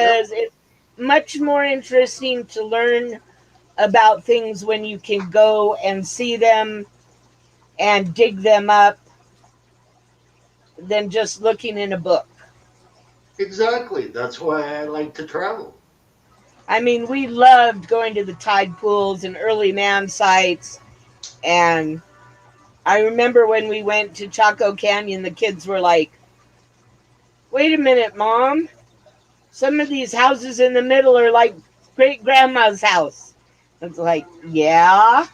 Yep, because it's much more interesting to learn about things when you can go and see them and dig them up than just looking in a book. exactly. That's why I like to travel. I mean, we loved going to the tide pools and early man sites. And I remember when we went to Chaco Canyon, the kids were like, wait a minute, Mom. Some of these houses in the middle are like great grandma's house. It's like, yeah.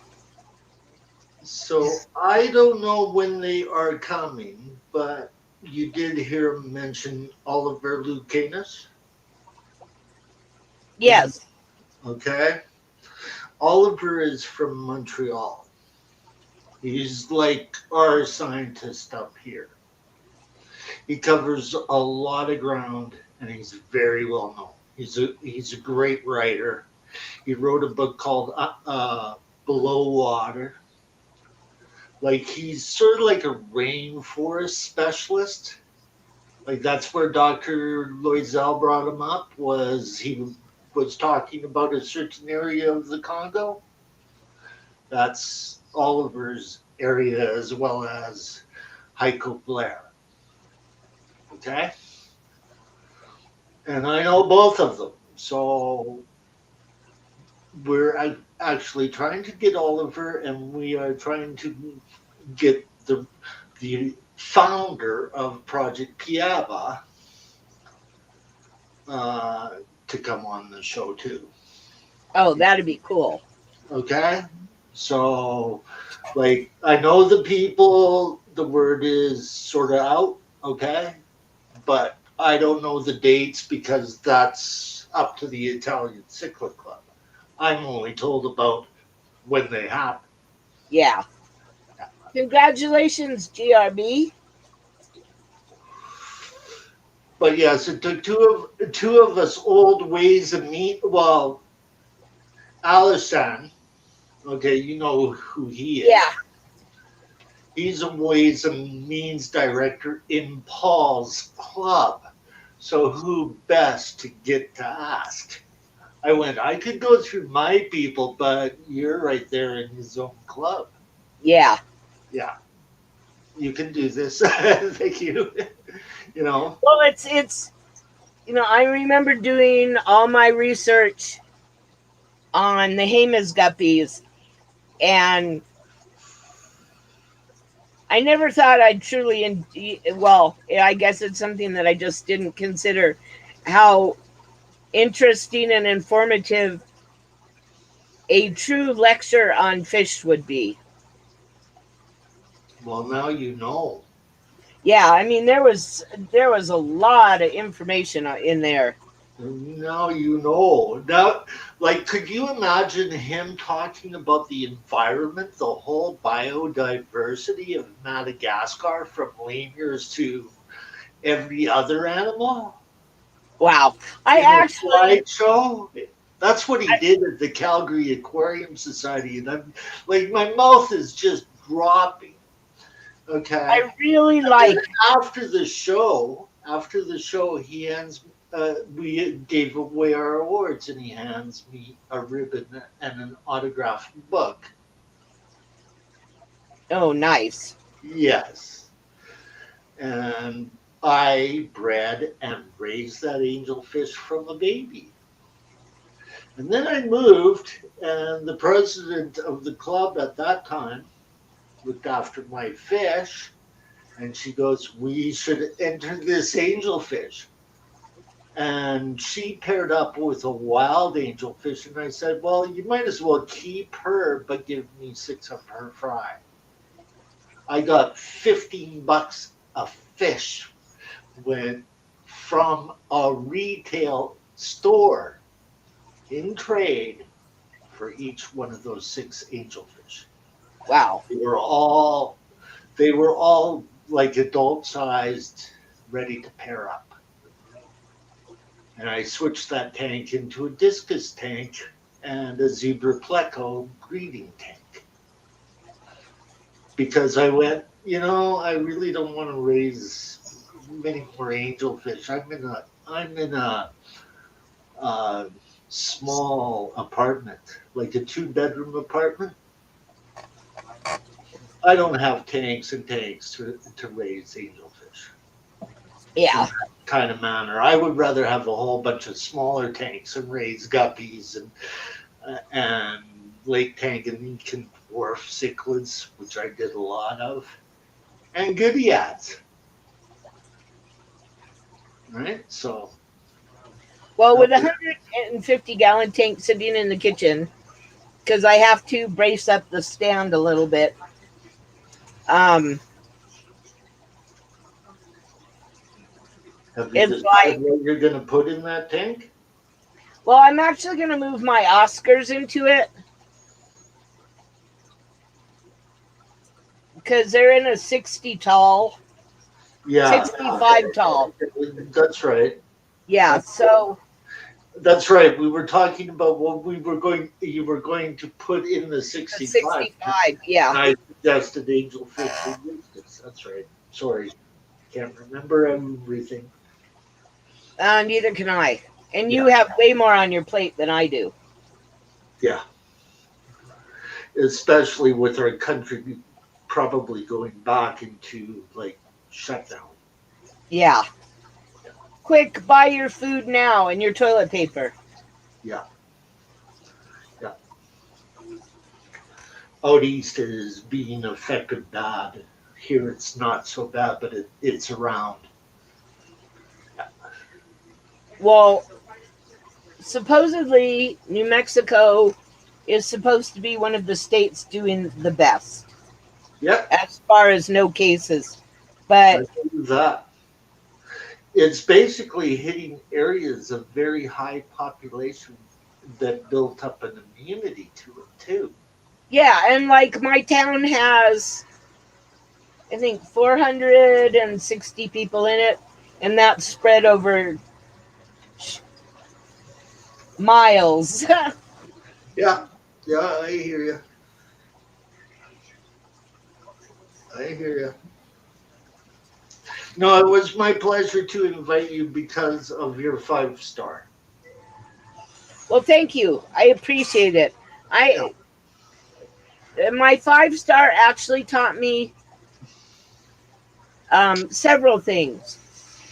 So I don't know when they are coming, but you did hear him mention Oliver Lucanus. Yes. Okay. Oliver is from Montreal. He's like our scientist up here. He covers a lot of ground and he's very well known. He's a great writer. He wrote a book called Below Water. Like he's sort of like a rainforest specialist. Like that's where Dr. Loisel brought him up. Was he was talking about a certain area of the Congo? That's Oliver's area as well as Heiko Blair. Okay, and I know both of them, so we're actually trying to get Oliver, and we are trying to get the founder of Project Piaba to come on the show too. Oh, that'd be cool. Okay, So, like, I know the people, the word is sort of out, okay? But I don't know the dates because that's up to the Italian Cyclic Club. I'm only told about when they happen. Yeah. Congratulations, GRB. But yes, it took two of us old ways of meet. Well, Alisan, okay, you know who he is. Yeah. He's a ways and means director in Paul's club. So who best to get to ask? I went, I could go through my people, but you're right there in his own club. Yeah. Yeah, you can do this. Thank you. You know, Well, it's I remember doing all my research on the Hamas guppies, and I never thought I'd truly, well, I guess it's something that I just didn't consider how interesting and informative a true lecture on fish would be. well, now you know. Yeah, I mean there was a lot of information in there. Now you know. Now, like, could you imagine him talking about the environment, the whole biodiversity of Madagascar from lemurs to every other animal Wow. I in a actually slideshow? That's what he did at the Calgary Aquarium Society, and I'm like, my mouth is just dropping. Okay. I really And then like after the show, he hands. We gave away our awards, and he hands me a ribbon and an autographed book. oh nice. Yes, and I bred and raised that angelfish from a baby. And then I moved, and the president of the club at that time looked after my fish, and she goes, "We should enter this angelfish." And she paired up with a wild angelfish, and I said, "Well, you might as well keep her, but give me 6 of her fry." I got $15 a fish went from a retail store in trade for each one of those 6 angelfish. Wow. They were all like adult sized, ready to pair up. And I switched that tank into a discus tank and a zebra pleco breeding tank because I went, I really don't want to raise many more angelfish. I'm in a uh, small apartment, like a 2-bedroom apartment. I don't have tanks and tanks to raise angelfish in Yeah. that kind of manner. I would rather have a whole bunch of smaller tanks and raise guppies and lake Tanganyika dwarf cichlids, which I did a lot of, and goodyads. Right? So, Well, with a 150-gallon tank sitting in the kitchen, because I have to brace up the stand a little bit. Um, have you it's decided like, what you're going to put in that tank? well, I'm actually going to move my Oscars into it because they're in a 60 tall, Yeah, 65 tall. that's right. Yeah, That's, so that's right. We were talking about what you were going to put in the the 65. 65, yeah. And I suggested angelfish and eustace. That's right. Sorry, can't remember everything. Neither can I. And you Yeah, have way more on your plate than I do. yeah. Especially with our country probably going back into like shutdown. Yeah. Quick, buy your food now and your toilet paper. Yeah, yeah. Out east is being affected bad. Here it's not so bad, but it's around. Well, supposedly New Mexico is supposed to be one of the states doing the best Yep, as far as no cases. I But do that. It's basically hitting areas of very high population that built up an immunity to it too. yeah, and like my town has, I think, 460 people in it, and that's spread over miles. Yeah, yeah, I hear you. I hear you. No, it was my pleasure to invite you because of your 5 star. Well, thank you. I appreciate it. Yeah. I My 5 star actually taught me several things.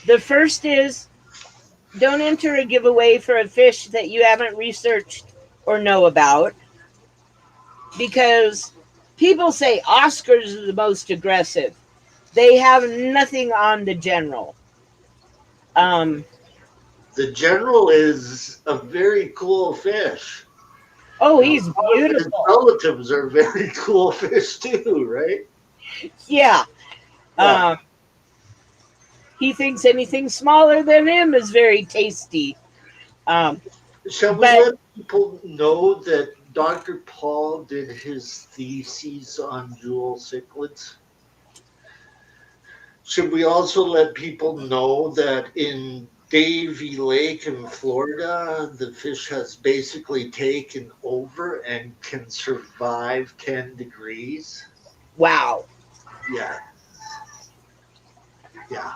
The first is don't enter a giveaway for a fish that you haven't researched or know about, because people say Oscars are the most aggressive. They have nothing on the general. Um, The general is a very cool fish. oh, And a he's lot of his beautiful. relatives are very cool fish too, right? Yeah. Yeah. Um, he thinks anything smaller than him is very tasty. Um, Shall we but let people know that Dr. Paul did his theses on jewel cichlids? Should we also let people know that in Davie Lake in Florida, the fish has basically taken over and can survive 10 degrees? wow. Yeah, yeah.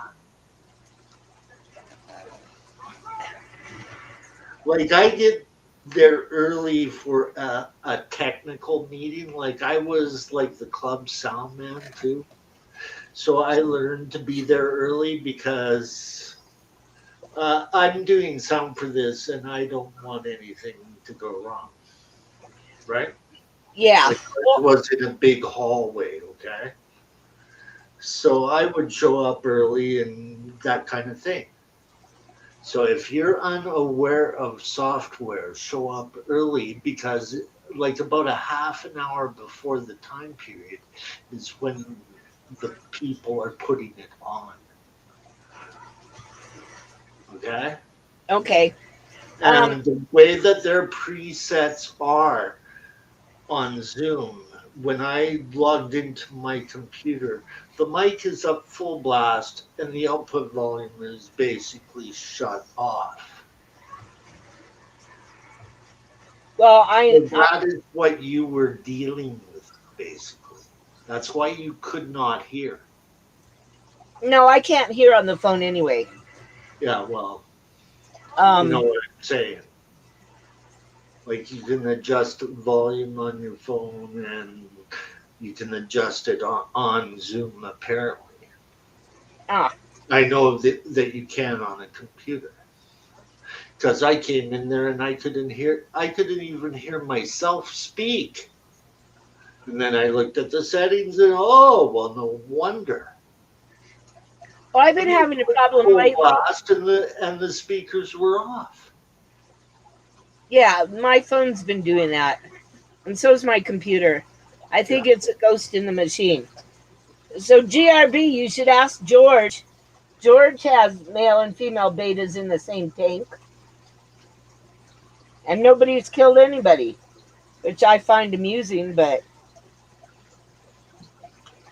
Like I get there early for a technical meeting. Like I was like the club sound man too. So I learned to be there early because I'm doing sound for this and I don't want anything to go wrong. Right? Yeah. Like it Well, was in a big hallway, okay? So I would show up early and that kind of thing. So if you're unaware of software, show up early because like about a half an hour before the time period is when the people are putting it on. Okay? okay. Um, And the way that their presets are on Zoom, when I logged into my computer, the mic is up full blast and the output volume is basically shut off. well, So I that is what you were dealing with, basically. That's why you could not hear. no, I can't hear on the phone anyway. Yeah, well, you know Um, what I'm saying. Like you can adjust volume on your phone and you can adjust it on Zoom, apparently. ah, I know that you can on a computer. Because I came in there and I couldn't even hear myself speak. And then I looked at the settings and oh, well, no wonder. well, I've been And it having a was problem full lately. blast and the speakers were off. Yeah, my phone's been doing that, and so's my computer. I Yeah. think it's a ghost in the machine. So GRB, you should ask George. George has male and female betas in the same tank, and nobody's killed anybody, which I find amusing. But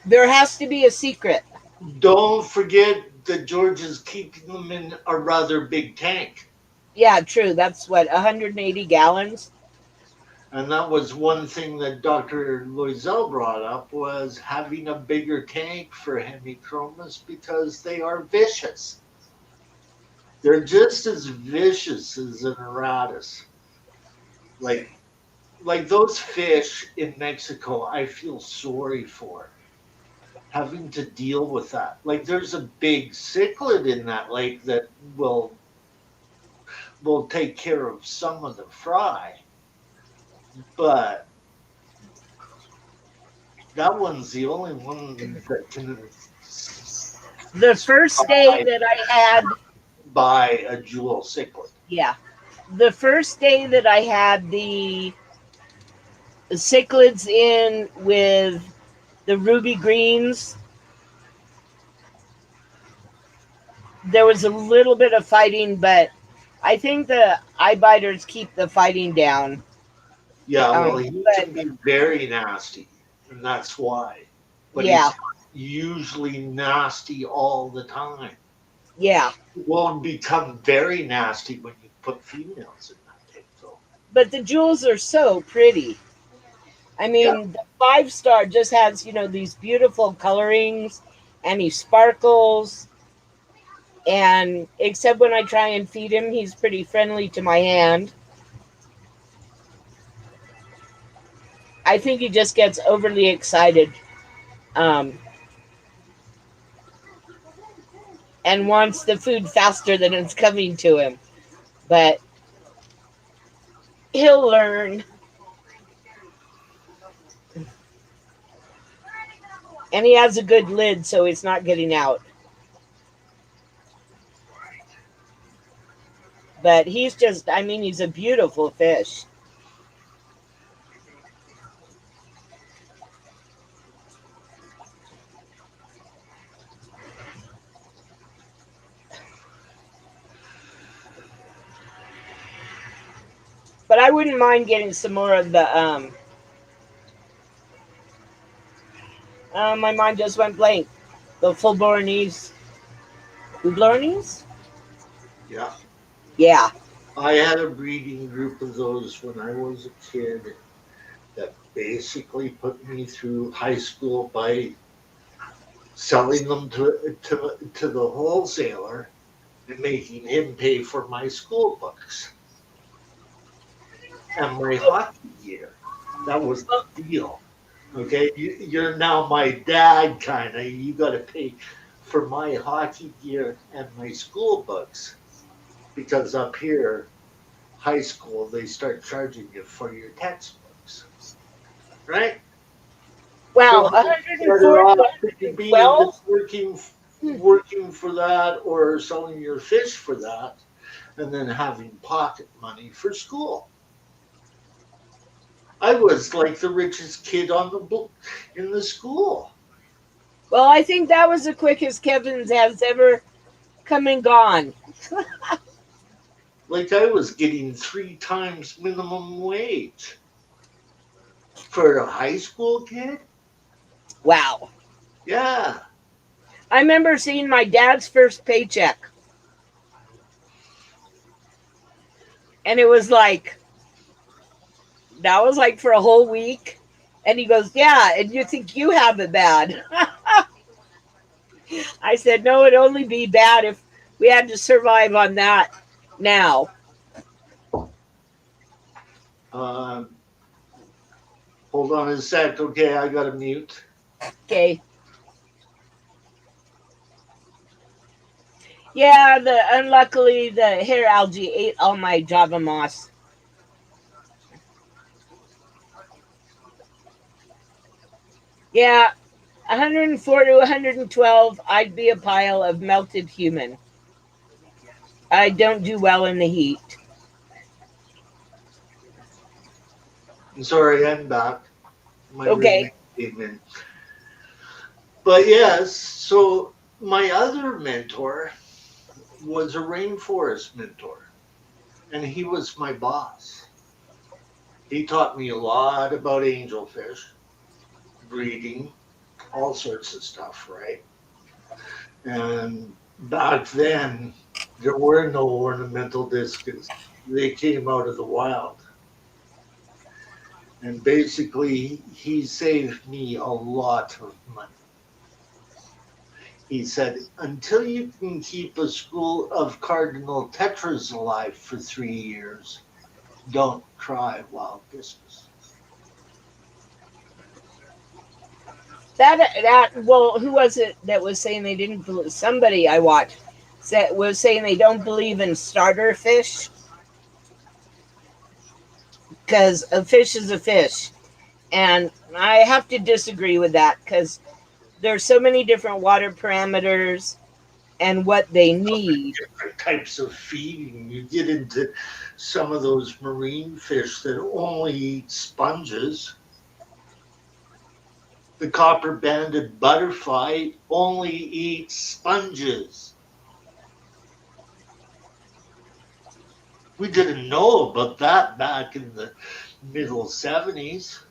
there has to be a secret. Don't forget that George is keeping them in a rather big tank. Yeah, true. That's what 180 gallons. And that was one thing that Dr. Loisel brought up was having a bigger tank for hemichromas because they are vicious. They're just as vicious as an Aratus. Like like those fish in Mexico, I feel sorry for having to deal with that. Like there's a big cichlid in that lake that will take care of some of the fry, but that one's the only one that can The first day survive that I had, by a jewel cichlid. yeah, the first day that I had the The cichlids in with the ruby greens. There was a little bit of fighting, but I think the eye biters keep the fighting down. Yeah, well, he But can be very nasty, and that's why. But yeah, he's not usually nasty all the time. yeah. It won't become very nasty when you put females in that tank, though. But the jewels are so pretty. I Yeah. mean, the 5 star just has, these beautiful colorings and he sparkles. And except when I try and feed him, he's pretty friendly to my hand. I think he just gets overly excited um, and wants the food faster than it's coming to him. But he'll learn. And he has a good lid, so it's not getting out. But he's just, I mean, he's a beautiful fish. But I wouldn't mind getting some more of the. My mind just went blank. The full Bolognese. Bolognese? Yeah. Yeah. I had a breeding group of those when I was a kid that basically put me through high school by selling them to the wholesaler and making him pay for my school books and my hockey gear. That was the deal. Okay, you're now my dad, kind of. You got to pay for my hockey gear and my school books because up here, high school, they start charging you for your textbooks, right? So Wow, how much better 104 to off could you be than 112? working for that or selling your fish for that, and then having pocket money for school? I was like the richest kid on the book in the school. Well, I think that was the quickest Kevin's has ever come and gone. Like I was getting 3 times minimum wage for a high school kid. Wow. Yeah, I remember seeing my dad's first paycheck, and it was like, that was like for a whole week. And he goes, yeah, and you think you have it bad. I said, no, it'd only be bad if we had to survive on that now. um, hold on a sec. Okay, I got to mute. Okay. Yeah, unluckily the hair algae ate all my Java moss. Yeah, 104 to 112, I'd be a pile of melted human. I don't do well in the heat. I'm sorry, I'm back. My Okay. roommate came in. But yes, so my other mentor was a rainforest mentor, and he was my boss. He taught me a lot about angelfish, breeding, all sorts of stuff, right? And back then, there were no ornamental discus. They came out of the wild. And basically, he saved me a lot of money. He said, until you can keep a school of cardinal tetras alive for 3 years, don't try wild discus. Well, who was it that was saying they didn't believe? Somebody I watched was saying they don't believe in starter fish because a fish is a fish. And I have to disagree with that because there's so many different water parameters and what they need. Different types of feeding. You get into some of those marine fish that only eat sponges. The copper banded butterfly only eats sponges. We didn't know about that back in the middle 70s.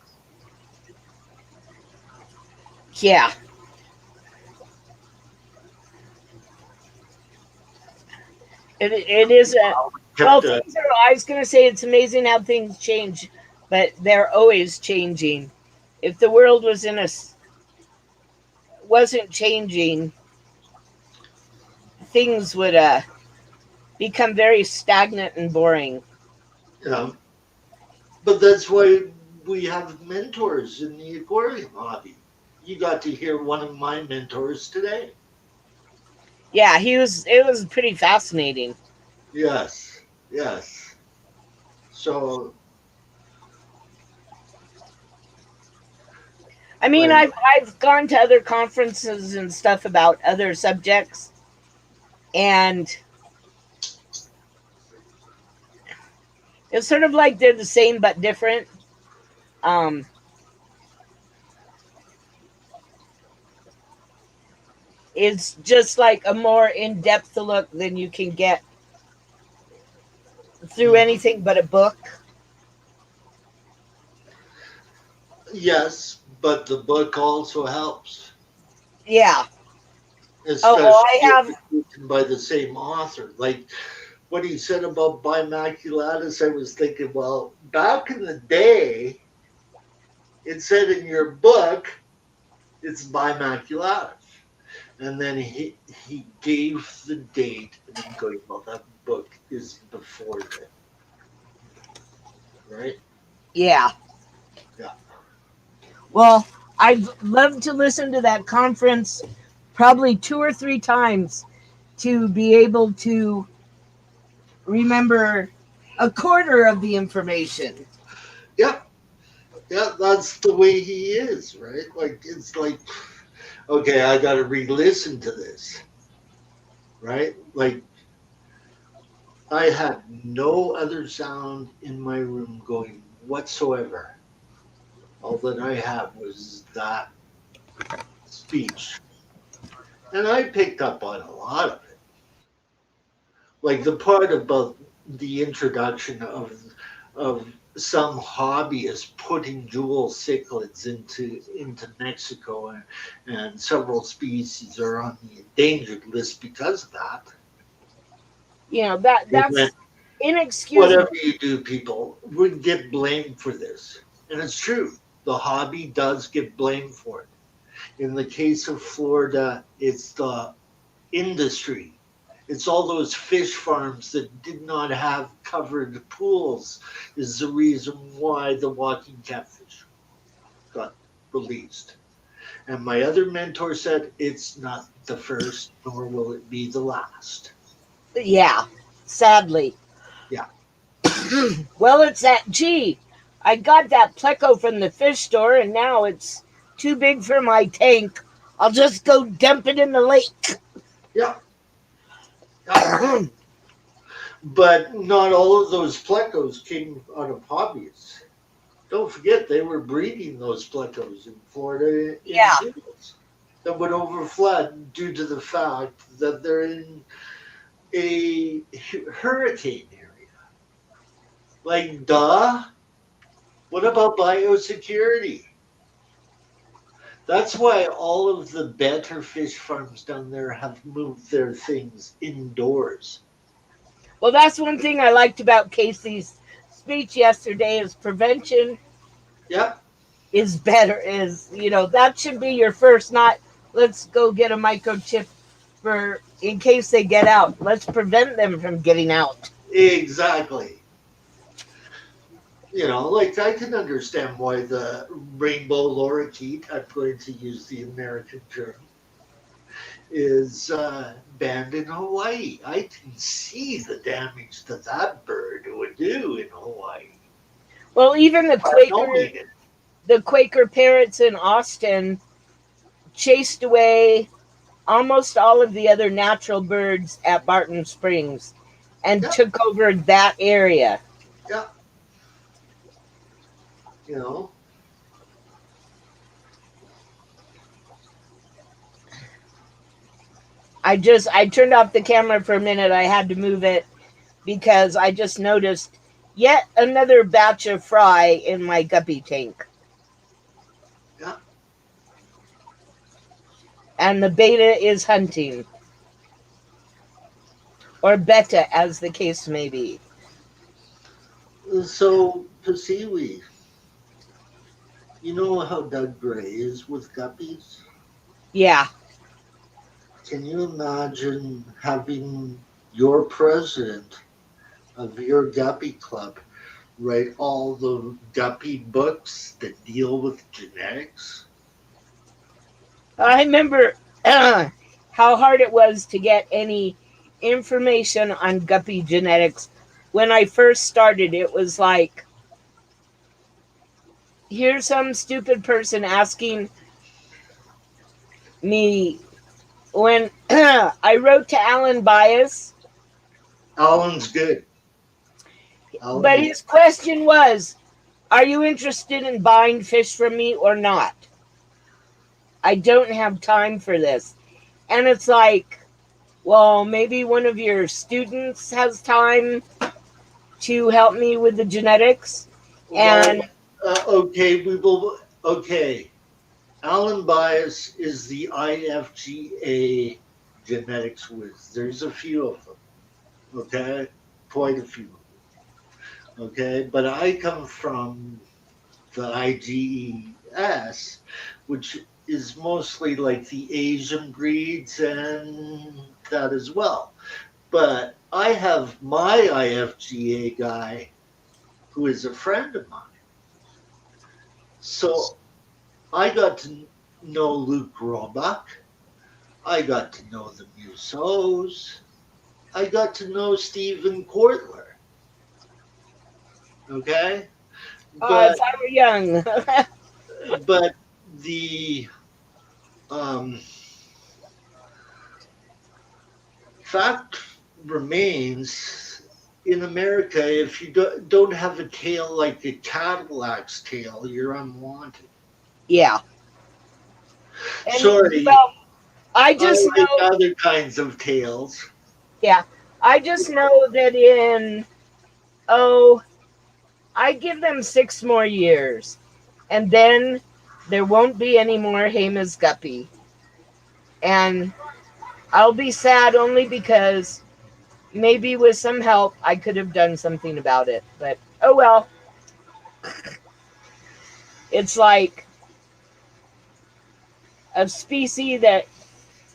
Yeah. It is a well. Kept a, Things are. I was going to say it's amazing how things change, but they're always changing. If the world wasn't changing, things would become very stagnant and boring. you know, but that's why we have mentors in the aquarium hobby. You got to hear one of my mentors today. Yeah, he was. It was pretty fascinating. Yes, yes. So, I mean, like, I've gone to other conferences and stuff about other subjects, and it's sort of like they're the same but different. Um, it's just like a more in depth look than you can get through mhm. anything but a book. Yes, but the book also helps, Yeah. Oh well, especially I if have. it's written by the same author. Like what he said about bimaculatus, I was thinking, well, back in the day, it said in your book it's bimaculatus. And then he gave the date, and I'm going, well, that book is before then, right? Yeah. Yeah. Well, I'd love to listen to that conference probably 2 or 3 times to be able to remember a quarter of the information. Yeah. Yeah, that's the way he is, right? Like it's like, okay, I got to re-listen to this, right? Like I had no other sound in my room going whatsoever. All that I had was that speech, and I picked up on a lot of it. Like the part about the introduction of some hobbyists putting jewel cichlids into Mexico, and several species are on the endangered list because of that. You know that And then that's whatever inexcusable. you do, people would get blamed for this, and it's true. The hobby does get blamed for it. In the case of Florida, it's the industry. It's all those fish farms that did not have covered pools is the reason why the walking catfish got released. And my other mentor said it's not the first, nor will it be the last. Yeah, sadly. Yeah. Well, it's that. Gee, I got that pleco from the fish store, and now it's too big for my tank. I'll just go dump it in the lake. Yeah. Yeah. But not all of those plecos came out of hobbyists. Don't forget, they were breeding those plecos in Florida Yeah. individuals that would overflood due to the fact that they're in a hurricane area. Like, duh. What about biosecurity? That's why all of the better fish farms down there have moved their things indoors. Well, that's one thing I liked about Casey's speech yesterday is prevention Yeah, is better. Is that should be your first. Not let's go get a microchip for in case they get out. Let's prevent them from getting out. exactly. Like I can understand why the rainbow lorikeet, I'm going to use the American term, is banned in Hawaii. I can see the damage that that bird would do in Hawaii. Well, even the I don't Quaker need it. the Quaker parrots in Austin chased away almost all of the other natural birds at Barton Springs and Yeah, took over that area. yeah. You know, I turned off the camera for a minute. I had to move it because I just noticed yet another batch of fry in my guppy tank. yeah. And the beta is hunting. Or beta, as the case may be. So, Poseewi, you know how Doug Gray is with guppies? Yeah. Can you imagine having your president of your guppy club write all the guppy books that deal with genetics? I remember how hard it was to get any information on guppy genetics. When I first started, it was like, here's some stupid person asking me when I wrote to Alan Bias, Alan's good. Alan but is. his question was, are you interested in buying fish from me or not? I don't have time for this. And it's like, well, maybe one of your students has time to help me with the genetics. Well, And okay, we will. Okay, Alan Bias is the IFGA genetics whiz. There's a few of them. Okay, quite a few. Okay, but I come from the IGES, which is mostly like the Asian breeds and that as well. But I have my IFGA guy who is a friend of mine. So I got to know Luke Roebuck. I got to know the Musos. I got to know Stephen Kortler. Okay? if But I were young, but the um, fact remains in America, if you don't have a tail like a Cadillac's tail, you're unwanted. yeah. And Sorry, well, I I just like know, other kinds of tails. yeah, I just know that in, oh, I give them 6 more years, and then there won't be any more Hamas Guppy. And I'll be sad only because maybe with some help I could have done something about it. But oh well, it's like a species that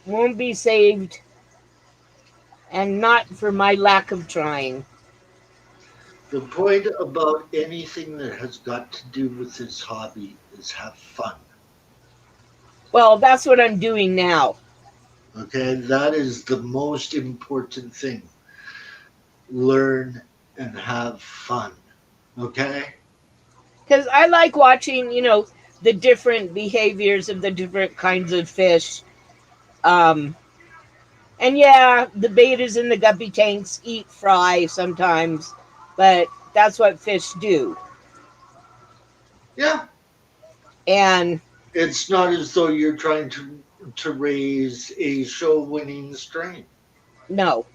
won't be saved, and not for my lack of trying. The point about anything that has got to do with this hobby is have fun. Well, that's what I'm doing now. Okay, that is the most important thing. Learn and have fun. Okay? Because I like watching, the different behaviors of the different kinds of fish. Um, and yeah, the betas in the guppy tanks eat fry sometimes, but that's what fish do. Yeah. And It's not as though you're trying to raise a show winning strain. no,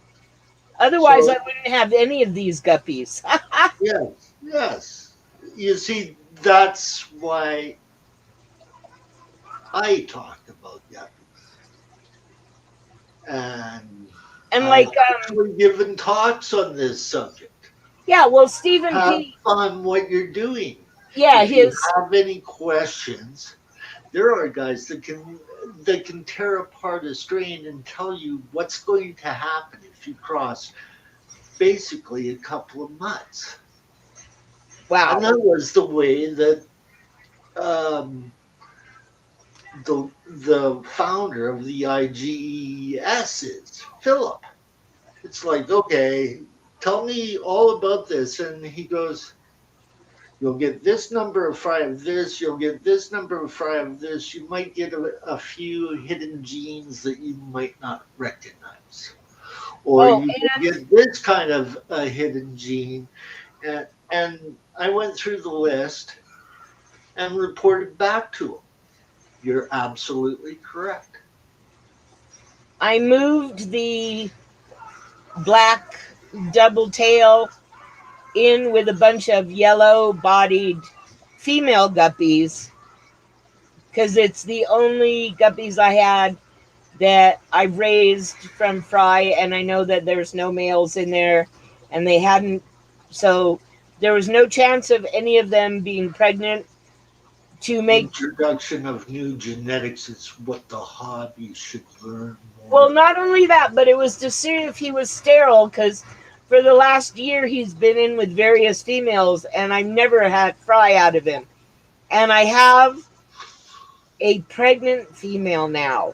otherwise I So wouldn't have any of these guppies. yes, yes. You see, that's why I talk about yuppies. And And I've like, actually given talks on this subject. yeah, well, Stephen Have P. fun what you're doing. Yeah, If you his have any questions, there are guys that can tear apart a strain and tell you what's going to happen if you cross basically a couple of months. And wow. that was the way that um, the founder of the IGES is, Philip. It's like, okay, tell me all about this. And he goes, You'll get this number of fry of this. You'll get this number of fry of this. You might get a few hidden genes that you might not recognize. Or Oh, you can get this kind of a hidden gene. And I went through the list and reported back to him. You're absolutely correct. I moved the black double tail in with a bunch of yellow bodied female guppies because it's the only guppies I had that I've raised from fry, and I know that there's no males in there, and they hadn't, so there was no chance of any of them being pregnant to make. Introduction of new genetics is what the hobby should learn more. Well, not only that, but it was to see if he was sterile, because for the last year he's been in with various females, and I've never had fry out of him. And I have a pregnant female now.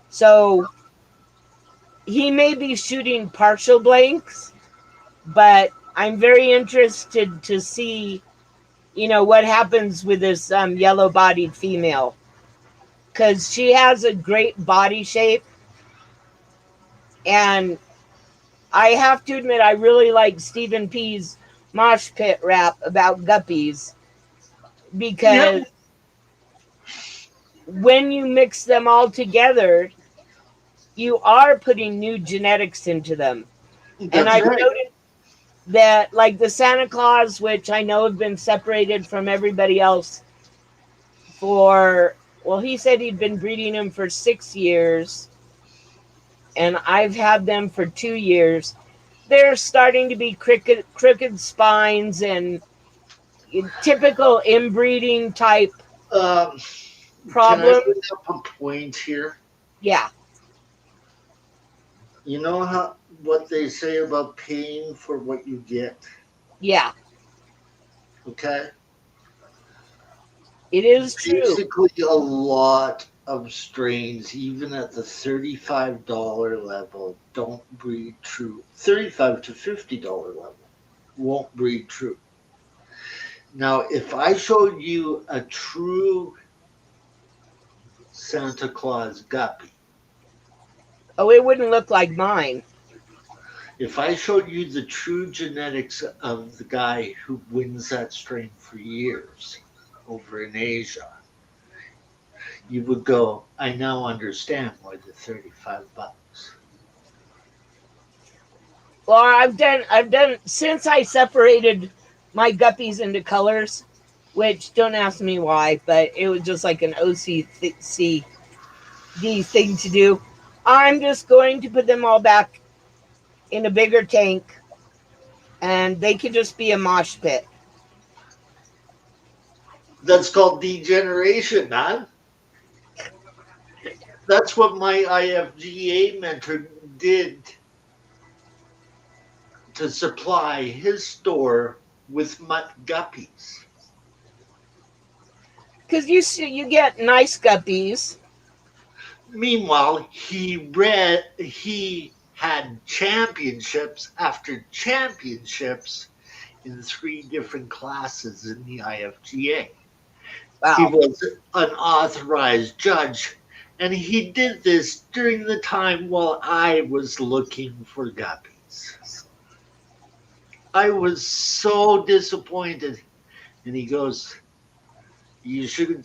So he may be shooting partial blanks, but I'm very interested to see, what happens with this yellow-bodied female, because she has a great body shape, and I have to admit I really like Stephen P's mosh pit rap about guppies, because when you mix them all together, you are putting new genetics into them. And I've noticed that, like the Santa Claus, which I know have been separated from everybody else he said he'd been breeding them for 6 years, and I've had them for 2 years. They're starting to be crooked spines and typical inbreeding type problem. Can I bring up a point here? Yeah. You know what they say about paying for what you get? Yeah. Okay? It is true. Basically, a lot of strains, even at the $35 level, don't breed true. $35 to $50 level won't breed true. Now, if I showed you a true Santa Claus guppy, oh, it wouldn't look like mine. If I showed you the true genetics of the guy who wins that strain for years over in Asia, you would go, I now understand why the $35. Well, I've done since I separated my guppies into colors, which don't ask me why, but it was just like an OCD thing to do. I'm just going to put them all back in a bigger tank, and they can just be a mosh pit. That's called degeneration, man. That's what my IFGA mentor did to supply his store with mutt guppies. Because you get nice guppies. Meanwhile, he had championships after championships in 3 different classes in the IFGA. Wow. He was an authorized judge, and he did this during the time while I was looking for guppies. I was so disappointed. And he goes, you should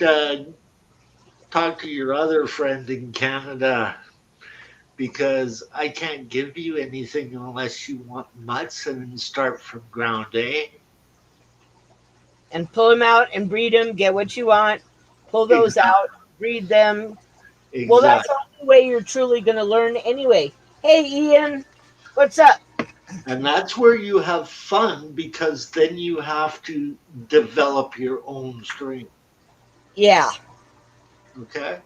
talk to your other friend in Canada, because I can't give you anything unless you want mutts and start from ground A. And pull them out and breed them, get what you want, pull those out, breed them. Exactly. Well, that's the only way you're truly going to learn anyway. Hey, Ian, what's up? And that's where you have fun, because then you have to develop your own strain. Yeah. Okay?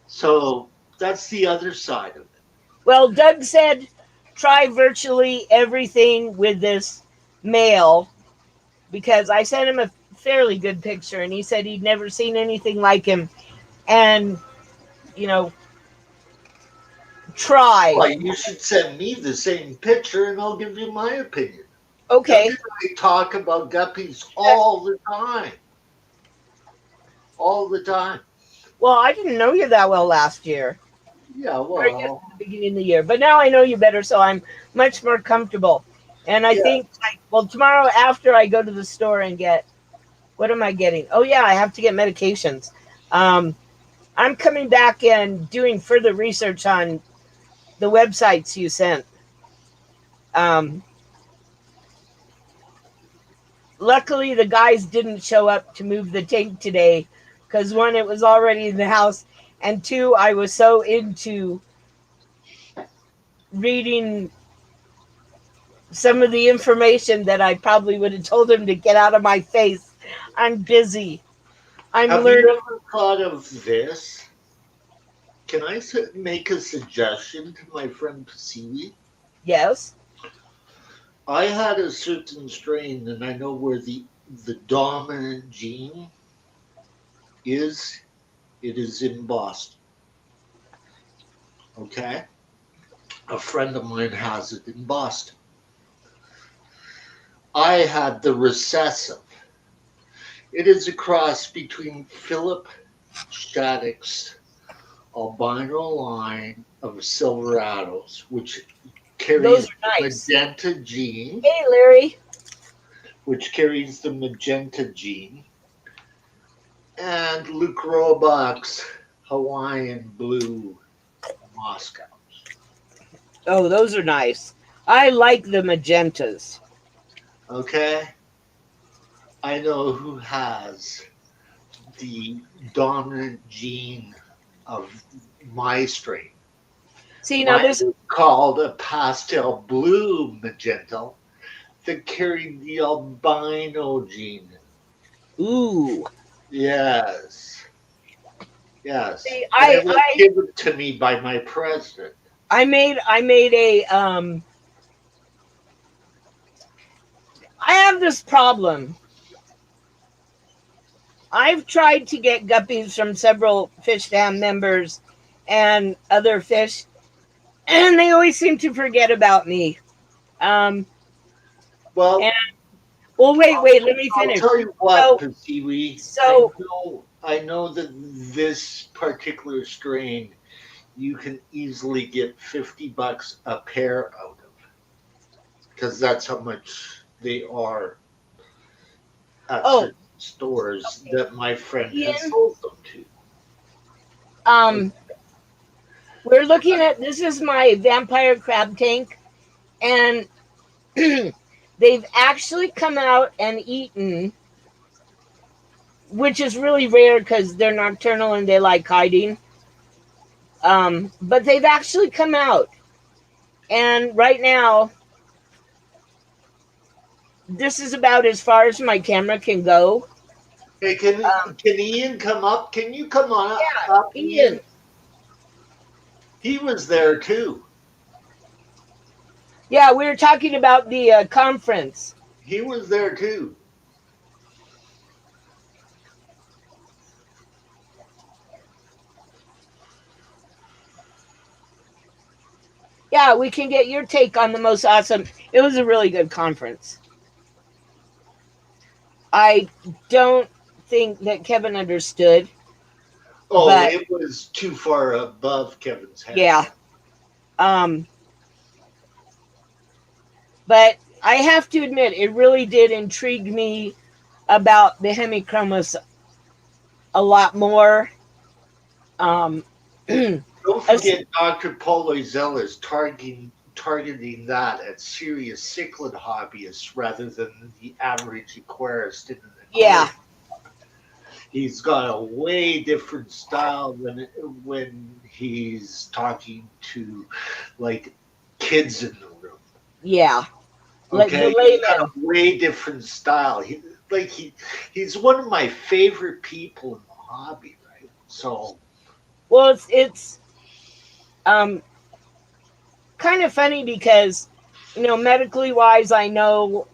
So that's the other side of it. Well, Doug said try virtually everything with this male, because I sent him a fairly good picture, and he said he'd never seen anything like him. And, try. Well, you should send me the same picture, and I'll give you my opinion. Okay. I talk about guppies all the time. All the time. Well, I didn't know you that well last year. Yeah, Or I guess well, at the beginning of the year. But now I know you better, so I'm much more comfortable. And I yeah. think, like, well, tomorrow after I go to the store and get, what am I getting? Oh, yeah, I have to get medications. Um, I'm coming back and doing further research on the websites you sent. Um, Luckily, the guys didn't show up to move the tank today because one, it was already in the house, and two, I was so into reading some of the information that I probably would have told him to get out of my face. I'm busy. I'm Have you learning. ever thought of this? Can I make a suggestion to my friend Poeseewi? Yes. I had a certain strain, and I know where the dominant gene is. It is in Boston. Okay, a friend of mine has it in Boston. I had the recessive. It is a cross between Philip Shattuck's albino line of Silverados, which Those carries are the nice. magenta gene, Hey, Larry. and Luke Robach's Hawaiian blue Moscow. Oh, those are nice. I like the magentas. Okay, I know who has the dominant gene of my strain. See, now Mine this. is called a pastel blue magenta that carried the albino gene. Ooh. Yes, yes. See, And it was given to me by my president. I made a I have this problem. I've tried to get guppies from several fish fam members and other fish, and they always seem to forget about me. Um, and Well, well, wait, let me I'll finish. tell you what, So, Poeseewi, so I know that this particular strain you can easily get $50 a pair out of because that's how much they are at oh, certain stores that my friend has Ian, sold them to. um, we're looking at this is my vampire crab tank, and they've actually come out and eaten, which is really rare because they're nocturnal and they like hiding. But they've actually come out, and right now, this is about as far as my camera can go. Hey, can Ian come up? Can you come on Yeah, up, Ian. Ian? He was there too. Yeah, we were talking about the conference. He was there too. Yeah, we can get your take on the most awesome. It was a really good conference. I don't think that Kevin understood, Oh, but it was too far above Kevin's head. yeah. Um, but I have to admit, it really did intrigue me about the hemichromus a lot more. Um, Don't forget Dr. Poeseewi is targeting that at serious cichlid hobbyists rather than the average aquarist in the yeah, He's got a way different style than when he's talking to like kids in the room. yeah. Okay, The he's got a layman. way different style. He's one of my favorite people in the hobby, right? So Well, it's um kind of funny because medically wise, I know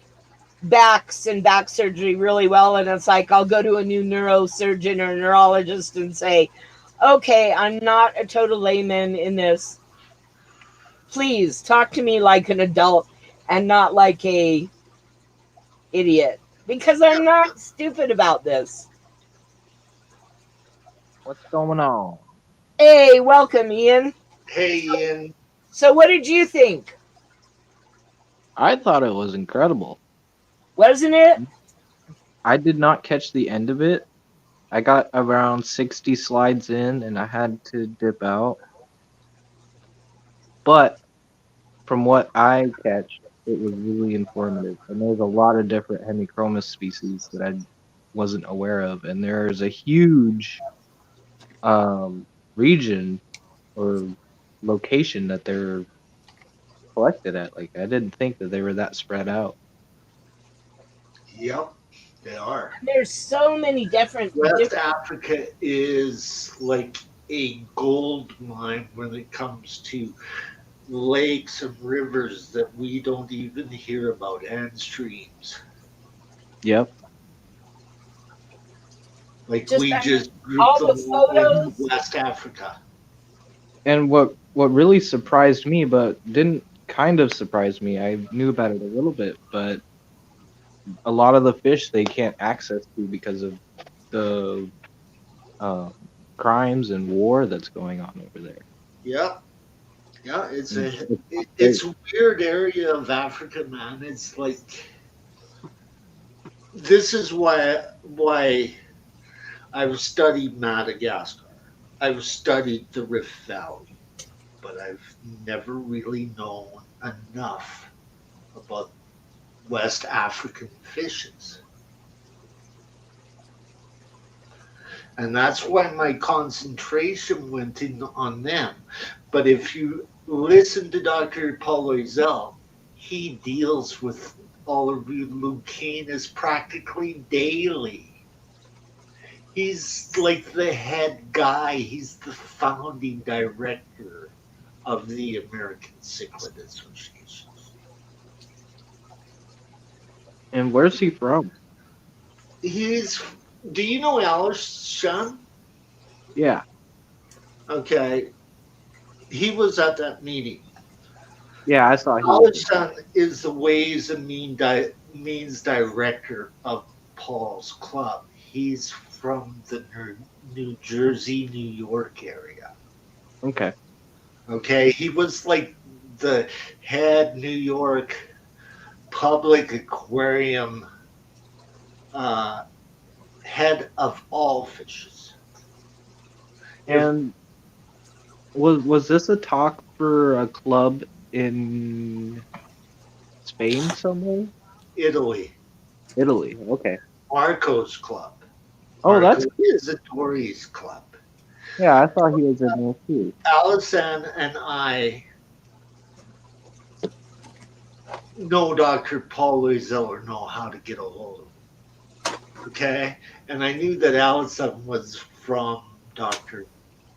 backs and back surgery really well, and it's like I'll go to a new neurosurgeon or neurologist and say, okay, I'm not a total layman in this. Please talk to me like an adult and not like a idiot. Because I'm not stupid about this. What's going on? Hey, welcome, Ian. Hey, Ian. So, what did you think? I thought it was incredible. Wasn't it? I did not catch the end of it. I got around 60 slides in and I had to dip out. But from what I catch, it was really informative. And there's a lot of different hemichromis species that I wasn't aware of. And there's a huge region or location that they're collected at. Like, I didn't think that they were that spread out. Yep, they are. There's so many different. West Africa is like a gold mine when it comes to lakes and rivers that we don't even hear about, and streams. Yep. Like Just we that- just all grouped the them all in photos. West Africa. And what really surprised me, but didn't kind of surprise me, I knew about it a little bit, but a lot of the fish they can't access to because of the uh, crimes and war that's going on over there. Yep. Yeah, it's It's it's a weird area of Africa, man. It's like this is why I've studied Madagascar. I've studied the Rift Valley, but I've never really known enough about West African fishes. And that's why my concentration went in on them. But if you listen to Dr. Poeseewi, he deals with Olivulcanus practically daily. He's like the head guy. He's the founding director of the American Cichlid Association. And where's he from? He's. Do you know Alice Shun? Yeah. Okay, he was at that meeting. Yeah, I saw him. Alice Shun is the Ways and Means director of Paul's Club. He's from the New Jersey, New York area. Okay. Okay, he was like the head New York public aquarium head of all fishes. And was this a talk for a club in Spain somewhere? Italy, Italy. Okay. Marco's club. Oh, Marco that's good. Isatori's club. Yeah, I thought he was in there too. Allison and I know Dr. Paul Loiseau know how to get a hold of him. Okay? And I knew that Allison was from Dr.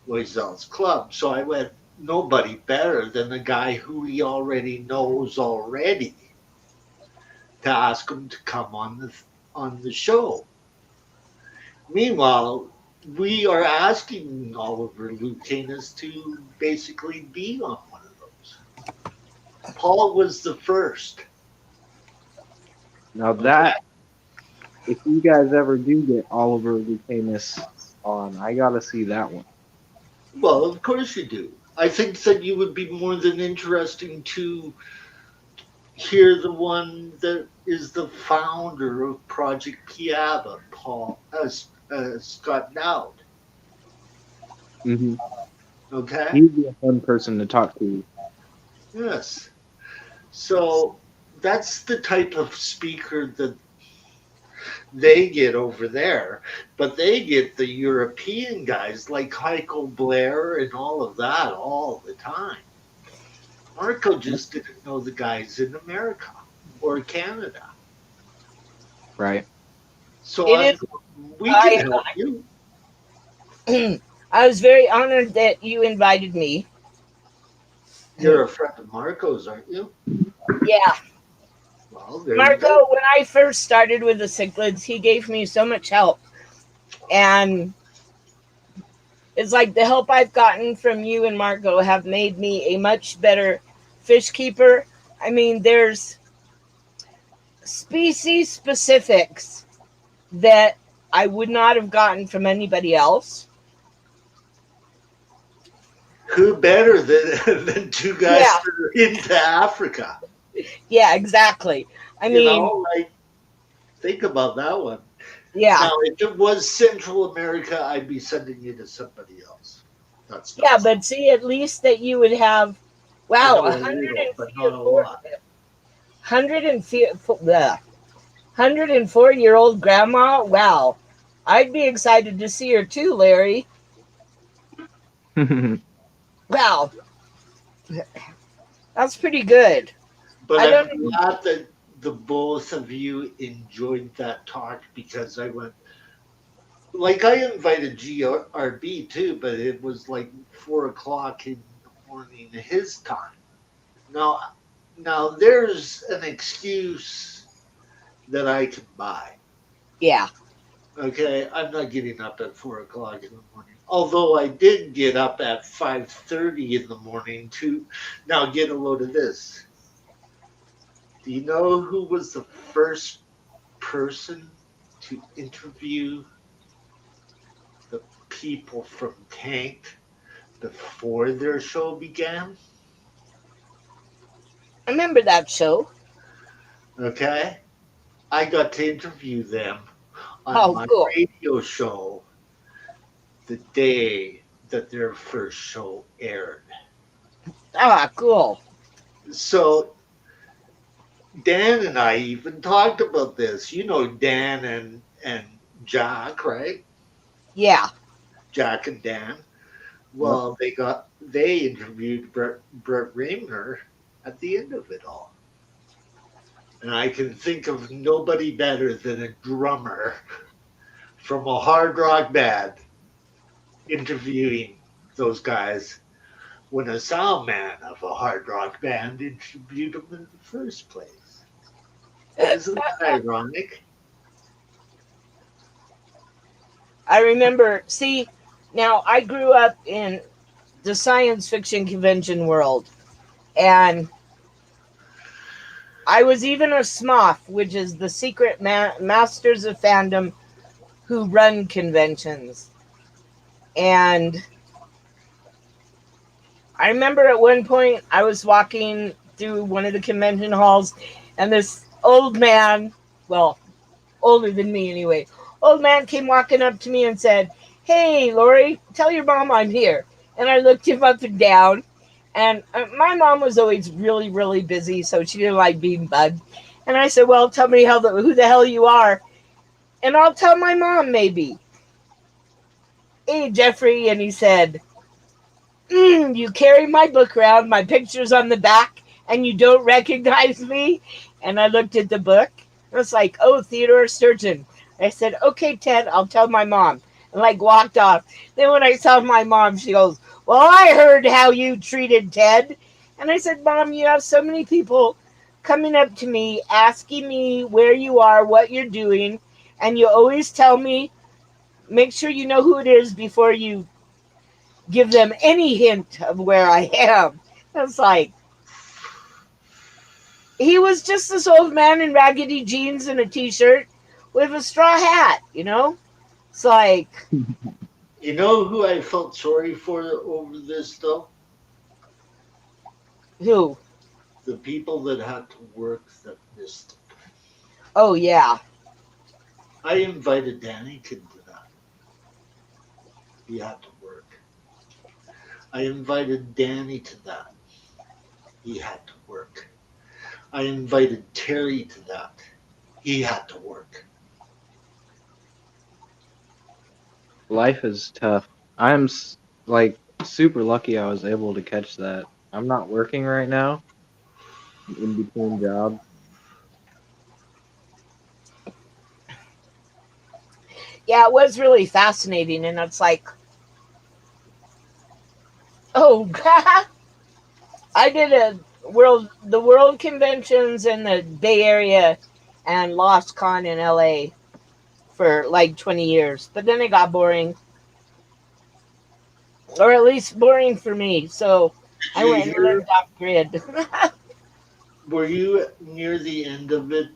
Loiseau's club. So I went, nobody better than the guy who he already knows already to ask him to come on the show. Meanwhile, we are asking Oliver Lucanus to basically be on one of those. Paul was the first. Now that, if you guys ever do get Oliver Lucanus on, I gotta see that one. Well, of course you do. I think that you would be more than interesting to hear the one that is the founder of Project Piaba, Scott Dowd. Mm-hmm. Okay? He'd be a fun person to talk to. Yes. So that's the type of speaker that they get over there, but they get the European guys like Heiko Blair and all of that all the time. Marco just didn't know the guys in America or Canada. Right. So It we can help you. I was very honored that you invited me. You're a friend of Marco's, aren't you? Yeah. Well, there you Marco, go. when I first started with the cichlids, he gave me so much help. And it's like the help I've gotten from you and Marco have made me a much better fish keeper. I mean, there's species specifics that I would not have gotten from anybody else. Who better than two guys Yeah, that are into Africa? yeah, exactly. I You mean, know, like think about that one. yeah, Now, if it was Central America, I'd be sending you to somebody else. That's yeah, not. but see, at least that you would have, I wow, know a little, but not a lot. 104-year-old grandma. Wow, I'd be excited to see her too, Larry. Wow, that's pretty good. But I I'm don't. glad that the both of you enjoyed that talk because I went like I invited GRB too, but it was like 4 o'clock in the morning his time. Now, now there's an excuse that I can buy. Yeah, Okay, I'm not getting up at 4 o'clock in the morning. Although I did get up at 5:30 in the morning to now get a load of this. Do you know who was the first person to interview the people from Tank before their show began? I remember that show. Okay, I got to interview them on Oh, my cool. radio show the day that their first show aired. Ah, cool. So Dan and I even talked about this. You know Dan and Jack, right? Yeah. Jack and Dan. Yep. Well, they interviewed Brett Raymer at the end of it all. And I can think of nobody better than a drummer from a hard rock band interviewing those guys when a sound man of a hard rock band interviewed them in the first place. Isn't that ironic? I remember, see, now I grew up in the science fiction convention world, and I was even a SMOF, which is the secret masters of fandom who run conventions. And I remember at one point I was walking through one of the convention halls, and this old man, well, older than me anyway, old man came walking up to me and said, "Hey, Lori, tell your mom I'm here." And I looked him up and down, and my mom was always really, really busy, so she didn't like being bugged. And I said, "Well, tell me who the hell you are, and I'll tell my mom maybe." "Hey, Jeffrey," and he said, "You carry my book around, my picture's on the back, and you don't recognize me?" And I looked at the book. I was like, "Oh, Theodore Sturgeon." I said, "Okay, Ted, I'll tell my mom." And like walked off. Then when I saw my mom, she goes, "Well, I heard how you treated Ted." And I said, "Mom, you have so many people coming up to me, asking me where you are, what you're doing, and you always tell me, make sure you know who it is before you give them any hint of where I am." It's like, he was just this old man in raggedy jeans and a t-shirt with a straw hat. It's like, You know who I felt sorry for over this though? who? The people that had to work that missed it. Oh, yeah. I invited Danny to that. He had to work. I invited Danny to that. He had to work. I invited Terry to that. He had to work. Life is tough. I'm like super lucky I was able to catch that. I'm not working right now, in between jobs. Yeah, it was really fascinating. And it's like, oh, I did the world conventions in the Bay Area and Lost Con in LA for like 20 years. But then it got boring, or at least boring for me. So I Did went you and lived hear? off grid. Were you near the end of it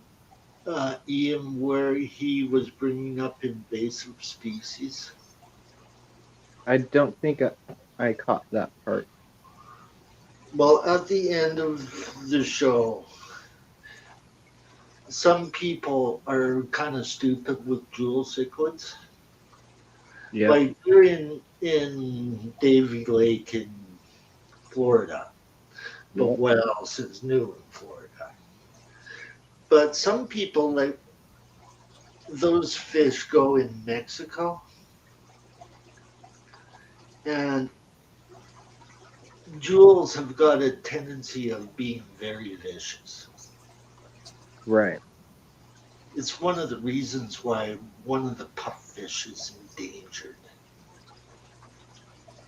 Ian, where he was bringing up invasive species? I don't think I caught that part. Well, at the end of the show, some people are kind of stupid with jewel cichlids. Yeah. Like you're in Davy Lake in Florida, but Yep. what else is new in Florida? But some people like those fish go in Mexico, and jewels have got a tendency of being very vicious. Right. It's one of the reasons why one of the pupfish is endangered.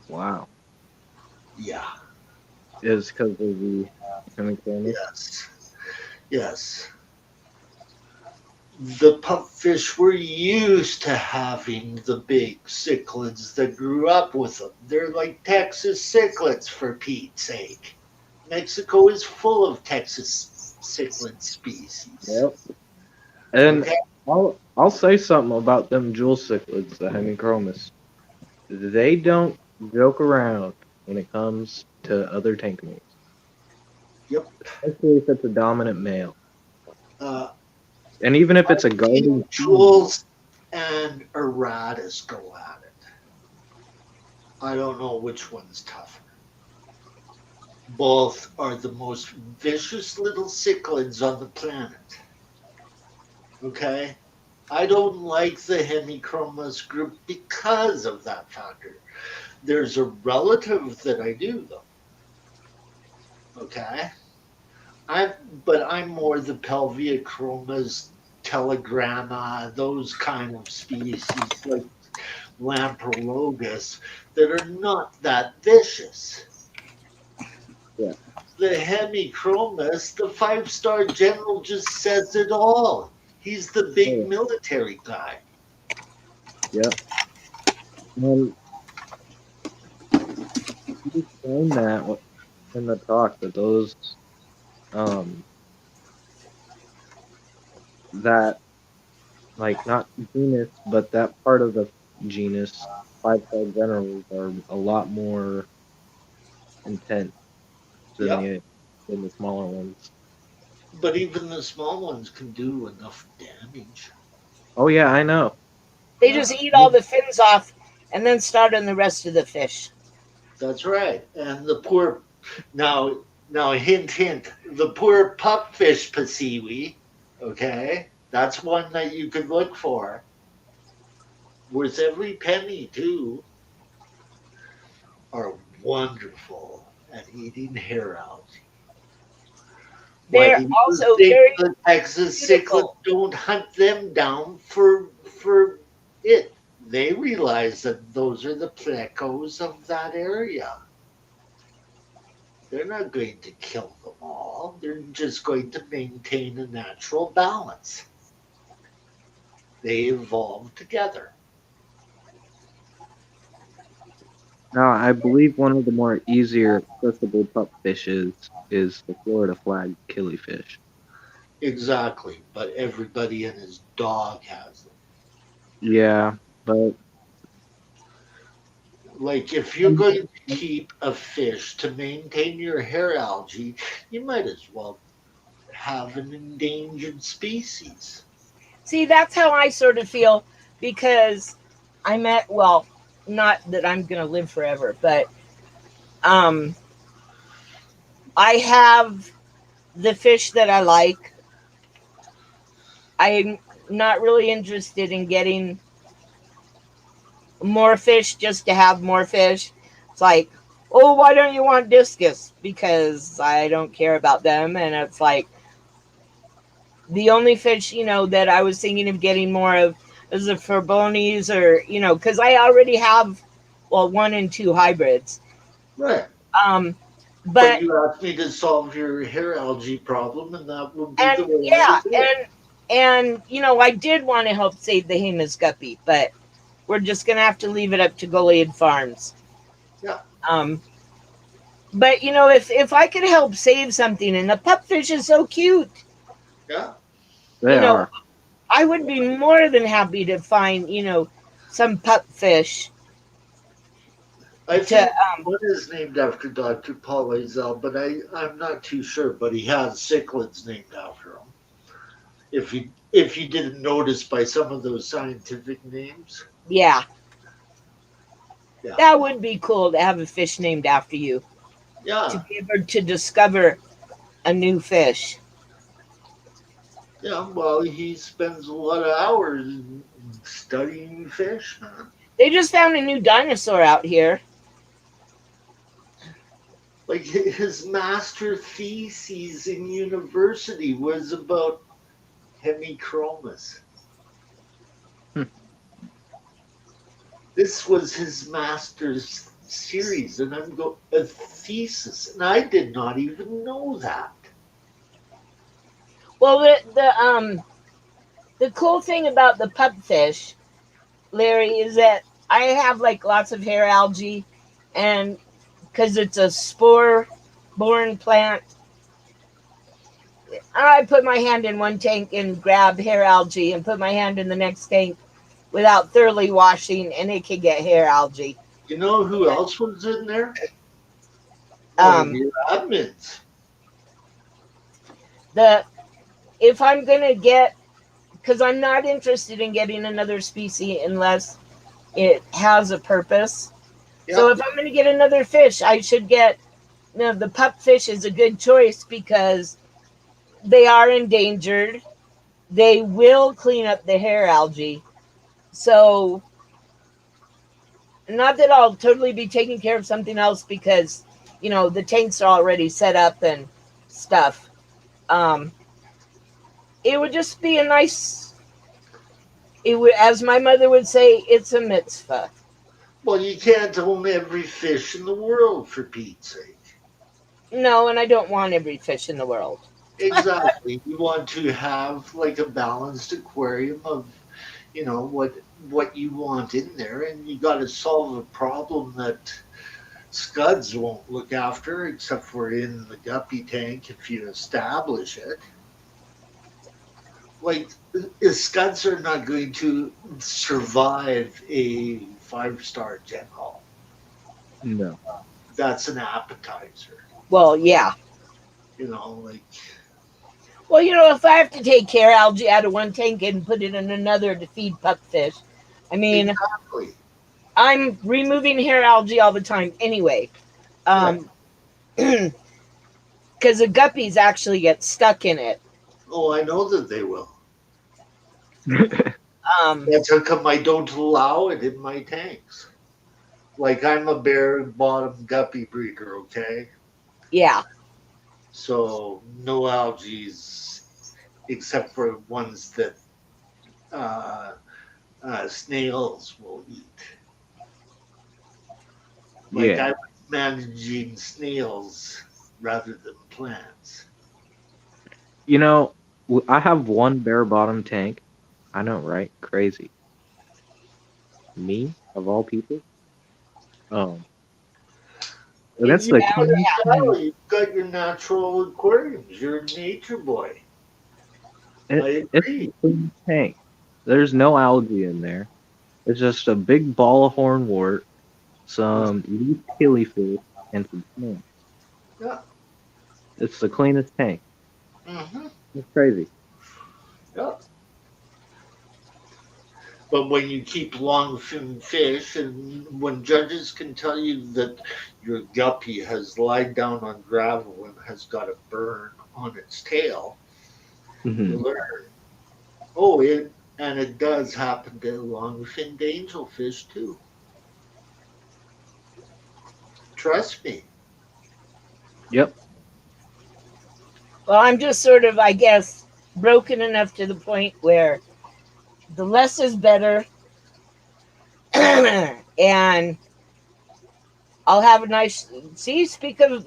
Wow. Yeah, Is because of the chemical. yes, yes. The pupfish were used to having the big cichlids that grew up with them. They're like Texas cichlids, for Pete's sake. Mexico is full of Texas cichlid species. Yep. And Okay? I'll say something about them jewel cichlids, the hemichromis. They don't joke around when it comes to other tank mates, Yep. especially if it's a dominant male. Uh, And even if it's a guardian female. Jules and Aratus go at it. I don't know which one's tougher. Both are the most vicious little cichlids on the planet. Okay? I don't like the Hemichromis group because of that factor. There's a relative that I do, though. Okay? I'm more the Pelviochromis, Telegramma, those kind of species, like Lamprologus, that are not that vicious. Yeah. The Hemichromis, the 5-star general just says it all. He's the big military guy. Yep. And you explained that in the talk that those that like not genus but that part of the genus 5-star generals are a lot more intense than Yep. the smaller ones. But even the small ones can do enough damage. Oh yeah, I know. They just eat all the fins off and then start on the rest of the fish. That's right. And the poor now hint hint, the poor pupfish Poeseewi, okay? That's one that you could look for. Worth every penny too. Are wonderful at eating hair algae. What They're do you also think very the Texas cichlids beautiful. don't hunt them down for it? They realize that those are the plecos of that area. They're not going to kill them all. They're just going to maintain a natural balance. They evolved together. Now I believe one of the more easier accessible pup fishes is the Florida flag killifish. Exactly. But everybody and his dog has them. Yeah, but Like if you're going to keep a fish to maintain your hair algae, you might as well have an endangered species. See, that's how I sort of feel because well, not that I'm going to live forever, but um, I have the fish that I like. I'm not really interested in getting more fish just to have more fish. It's like, oh, why don't you want discus? Because I don't care about them. And it's like, the only fish, that I was thinking of getting more of is the Furbonis or, because I already have, well, 1 and 2 hybrids. Right. Um, But but, you asked me to solve your hair algae problem, and that would be the and way I yeah, would do it. and, I did want to help save the Hemus guppy, but we're just going to have to leave it up to Goliad Farms. Yeah. But, if I could help save something, and the pupfish is so cute. Yeah. They are. I would be more than happy to find, some pupfish I to think one is named after Dr. Poeseewi, but I'm not too sure. But he has cichlids named after him. If you didn't notice by some of those scientific names, yeah, yeah, that would be cool to have a fish named after you, to yeah, be able to discover a new fish. yeah. Well, he spends a lot of hours studying fish. Huh? They just found a new dinosaur out here. Like his master thesis in university was about hemichromis. Hmm. This was his master's series, and I'm go a thesis, and I did not even know that. Well, the cool thing about the pupfish, Larry, is that I have like lots of hair algae, and because it's a spore-borne plant, I put my hand in one tank and grab hair algae, and put my hand in the next tank without thoroughly washing, and it can get hair algae. You know who else was in there? One of Um, your admins. the if I'm gonna get, because I'm not interested in getting another species unless it has a purpose. So Yeah, if I'm going to get another fish, I should get, the pupfish is a good choice because they are endangered. They will clean up the hair algae. So not that I'll totally be taking care of something else because, the tanks are already set up and stuff. Um, it would just be a nice, it would, as my mother would say, it's a mitzvah. well, you can't own every fish in the world for Pete's sake. No, and I don't want every fish in the world. Exactly. You want to have like a balanced aquarium of, what you want in there, and you got to solve a problem that scuds won't look after, except for in the guppy tank if you establish it. Like, scuds are not going to survive a 5-star general. No. That's an appetizer. Well, yeah. Like, Well, if I have to take hair algae out of one tank and put it in another to feed pupfish, I mean, exactly. I'm removing hair algae all the time anyway. Yeah. Because the guppies actually get stuck in it. Oh, I know that they will. Um, That's how come I don't allow it in my tanks. Like, I'm a bare bottom guppy breeder, okay? yeah. So no algae except for ones that snails will eat. Like, Yeah. I'm managing snails rather than plants. I have one bare bottom tank. I know, right? Crazy. Me, of all people. Um, and Is that's your the outer cleanest tank. Well, you've got your natural aquariums. You're a nature boy. I It's the agree. cleanest tank. There's no algae in there. It's just a big ball of hornwort, some leaf killifish, and some snails. Yeah. It's the cleanest tank. Hmm. It's crazy. Yeah. But when you keep long fin fish, and when judges can tell you that your guppy has lied down on gravel and has got a burn on its tail, you Hmm. learn. Oh, it does happen to long-finned angelfish too. Trust me. Yep. well, I'm just sort of, I guess, broken enough to the point where the less is better. And I'll have a nice. See, speak of.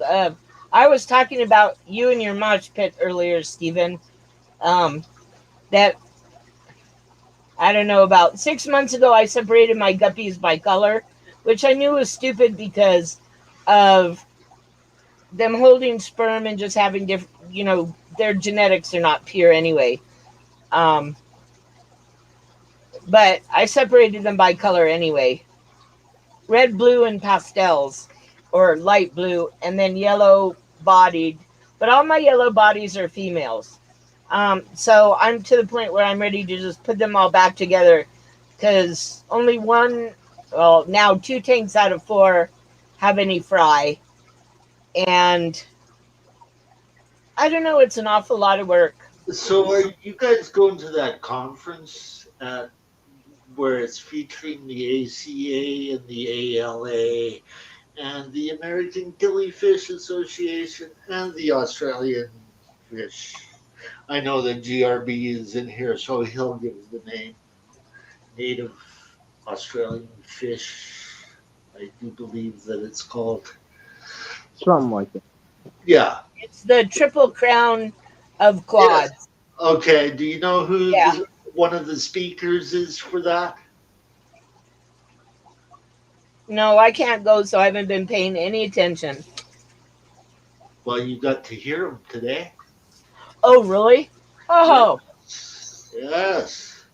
I was talking about you and your mosh pit earlier, Stephen. Um, that I don't know, about 6 months ago, I separated my guppies by color, which I knew was stupid because of them holding sperm and just having different. Their genetics are not pure anyway. Um, but I separated them by color anyway. Red, blue, and pastels, or light blue, and then yellow bodied. But all my yellow bodies are females. So I'm to the point where I'm ready to just put them all back together because only one, well, now 2 tanks out of 4 have any fry. And I don't know, it's an awful lot of work. So are you guys going to that conference where it's featuring the ACA and the ALA and the American Killifish Association and the Australian Fish? I know that GRB is in here, so he'll give the name. Native Australian Fish, I do believe that it's called. Something like that. Yeah. It's the Triple Crown of Yes. quads. Okay. Do you know who Yeah. one of the speakers is for that? No, I can't go, so I haven't been paying any attention. Well, you got to hear him today. Oh, really? Oh, Yes.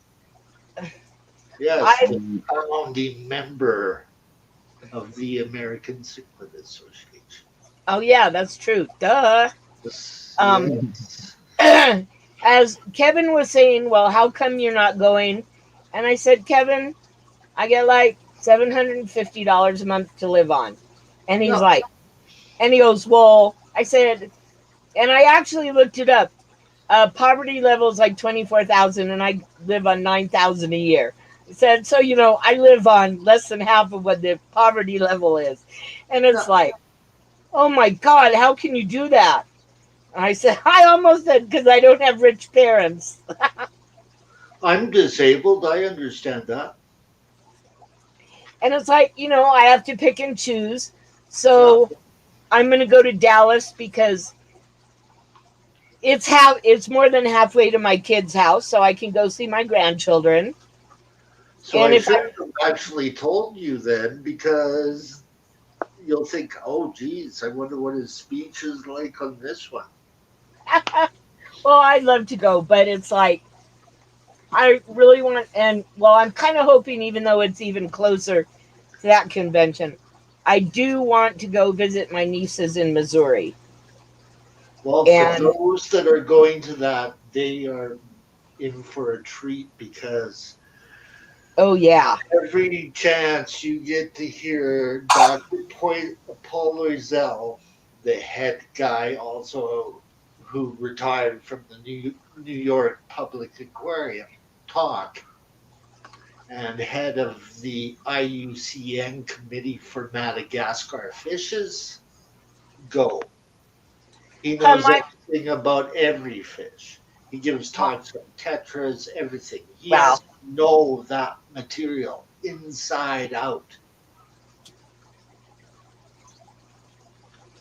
Yes. I The founding member of the American Cichlid Association. oh yeah, that's true. Duh. Yes. Um, Yes. as Kevin was saying, well, how come you're not going? And I said, Kevin, I get like $750 a month to live on. And he's Yeah. like, and he goes, well, I said, and I actually looked it up. Poverty level is like 24,000, and I live on 9,000 a year. He said, so I live on less than half of what the poverty level is, and it's Yeah. like, oh my God, how can you do that? And I said, I almost said because I don't have rich parents, I'm disabled. I understand that. and it's like I have to pick and choose. Yeah. So I'm going to go to Dallas because it's more than halfway to my kid's house, so I can go see my grandchildren. So And I if should have actually told you then because you'll think, oh, geez, I wonder what his speech is like on this one. well, I'd love to go, but it's like I really want, and well, I'm kind of hoping, even though it's even closer to that convention, I do want to go visit my nieces in Missouri. Well, for And those that are going to that, they are in for a treat because oh yeah, every chance you get to hear Dr. Paul Loisel, the head guy also who retired from the New York Public Aquarium, talk, and head of the IUCN Committee for Madagascar Fishes, go. He knows my everything about every fish. He gives talks on tetras, everything. He wow. has to know that material inside out.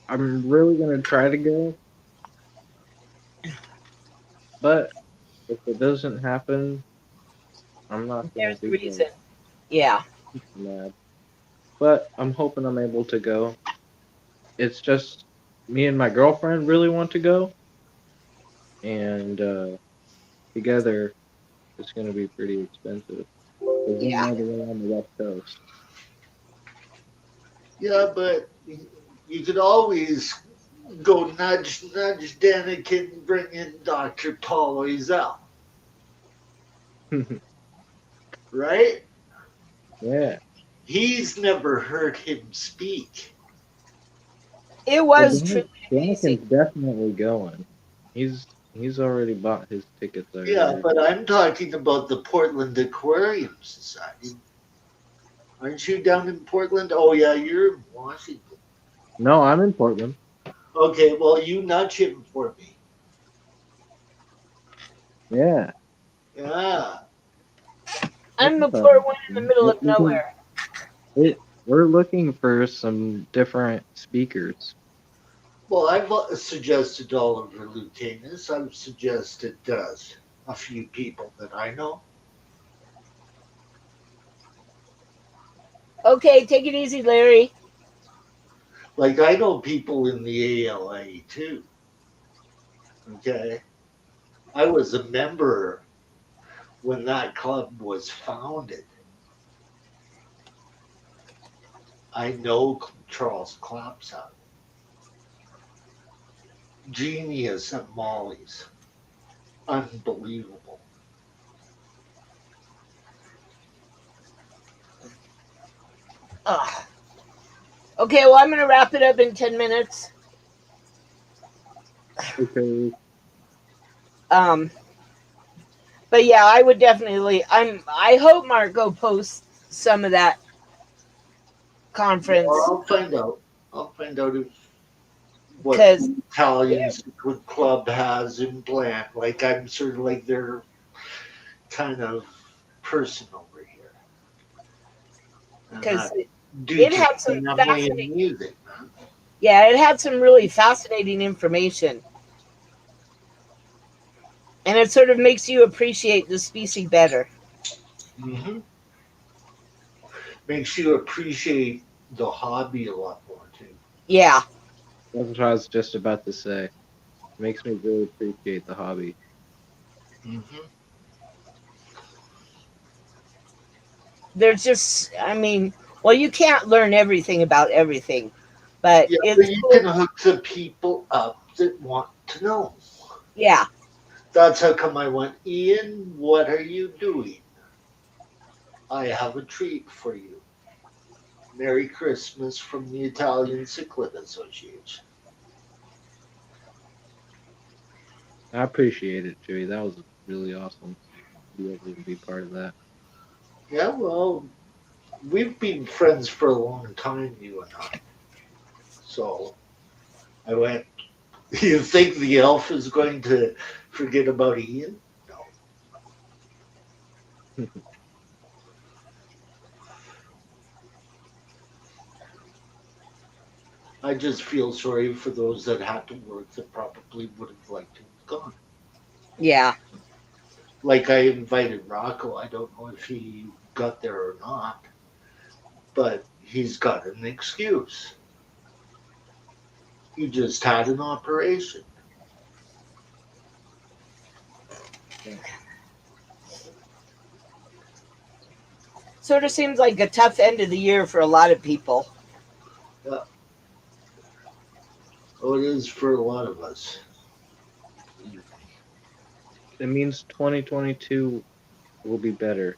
I'm really gonna try to go, but if it doesn't happen, I'm not gonna There's the be reason. Yeah. mad. But I'm hoping I'm able to go. It's just me and my girlfriend really want to go, and together it's gonna be pretty expensive. Because we're Yeah. all the way on the west coast. Yeah, but you could always go nudge, nudge Daniken and bring in Dr. Paul Oizel, right? Yeah. He's never heard him speak. It Well, was truly amazing. Daniken's definitely going. He's already bought his tickets. I Yeah, heard. but I'm talking about the Portland Aquarium Society. Aren't you down in Portland? Oh, yeah, you're in Washington. No, I'm in Portland. Okay, well, you nudge him for me. Yeah. Yeah. I'm the poor one in the middle of We can- nowhere. We're looking for some different speakers. Well, I've suggested Oliver Lucanus. I've suggested a few people that I know. Okay, take it easy, Larry. Like, I know people in the ALA too. Okay. I was a member when that club was founded. I know Charles Clapsack. Genius at Molly's. Unbelievable. Ugh. Okay, well, I'm going to wrap it up in 10 minutes. Okay. But yeah, I would definitely. I hope Marco posts some of that conference Well, I'll find out. I'll find out if what because the Italian Secret Club has in plan. Like I'm sort of like their kind of person over here. And because that due it to had some family and fascinating. music, man. Yeah, it had some really fascinating information, and it sort of makes you appreciate the species better. Hmm. Makes you appreciate the hobby a lot more too. Yeah, That's what I was just about to say. It makes me really appreciate the hobby. Hmm. there's just. I mean, well, you can't learn everything about everything, but Yeah, but it's you can cool. hook the people up that want to know. Yeah, That's how come I went, Ian, what are you doing? I have a treat for you. Merry Christmas from the Italian Cichlid Association. I appreciate it, Joey. That was really awesome to be able to be part of that. Yeah, well, we've been friends for a long time, you and I. So I went, you think the elf is going to forget about Ian? No. I just feel sorry for those that had to work that probably would have liked to have gone. yeah. Like I invited Rocco. I don't know if he got there or not, but he's got an excuse. He just had an operation. Sort of seems like a tough end of the year for a lot of people. Yeah. Oh, it is for a lot of us. It means 2022 will be better.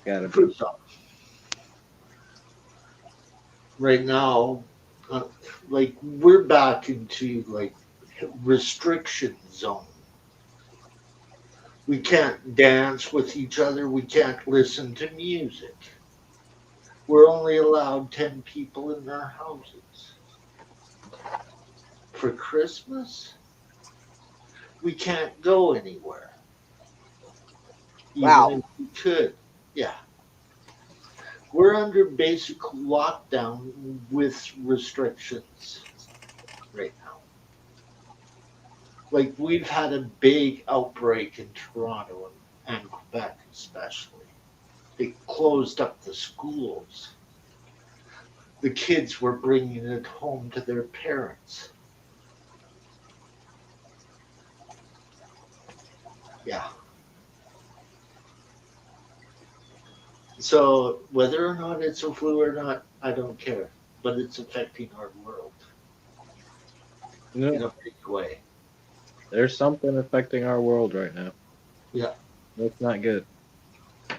Gotta For be. some. Right now, uh, like we're back into like restriction zone. We can't dance with each other. We can't listen to music. We're only allowed 10 people in our houses. For Christmas, we can't go anywhere, even Wow. if we could. Yeah. We're under basic lockdown with restrictions right now. Like, we've had a big outbreak in Toronto and Quebec, especially. They closed up the schools. The kids were bringing it home to their parents. Yeah. So whether or not it's a flu or not, I don't care. But it's affecting our world You in know, a big way. there's something affecting our world right now. Yeah, That's not good.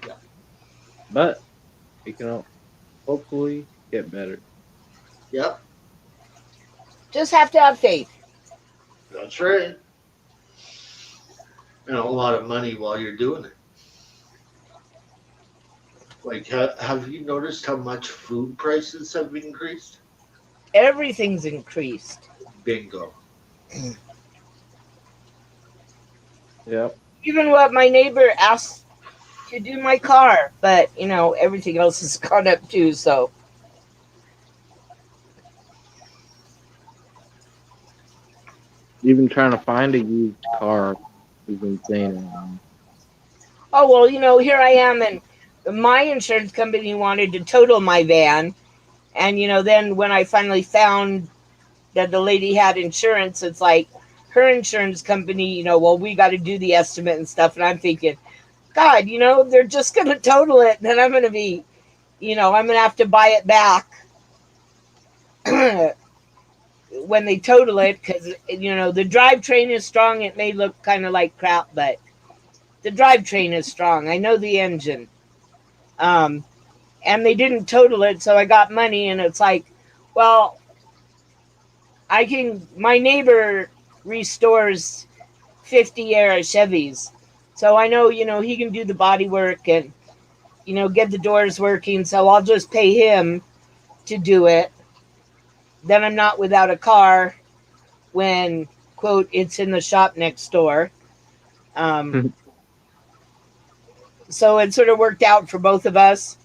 yeah, But we can hopefully get better. yeah. Just have to have faith. That's right. And a lot of money while you're doing it. Like, have you noticed how much food prices have increased? Everything's increased. Bingo. Yep. Even what my neighbor asked to do my car, but everything else has gone up too. So Even trying to find a used car is insane. oh well, here I am, and my insurance company wanted to total my van, and then when I finally found that the lady had insurance, it's like, her insurance company, well, we got to do the estimate and stuff. And I'm thinking, God, they're just going to total it. And then I'm going to be, I'm going to have to buy it back when they total it because, the drivetrain is strong. It may look kind of like crap, but the drivetrain is strong. I know the engine. And they didn't total it, so I got money. And it's like, well, my neighbor restores 50-era Chevys. So I know, he can do the body work and, get the doors working. So I'll just pay him to do it. Then I'm not without a car when, quote, it's in the shop next door. So it sort of worked out for both of us.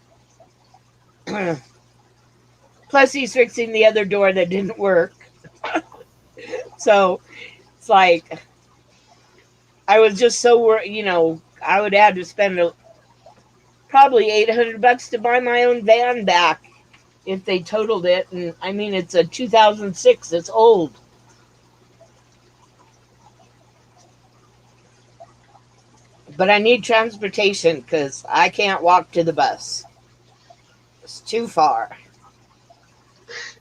Plus, he's fixing the other door that didn't work. So it's like, I was just so worried, I would have to spend probably $800 to buy my own van back if they totaled it. And I mean, it's a 2006, it's old. But I need transportation because I can't walk to the bus. It's too far.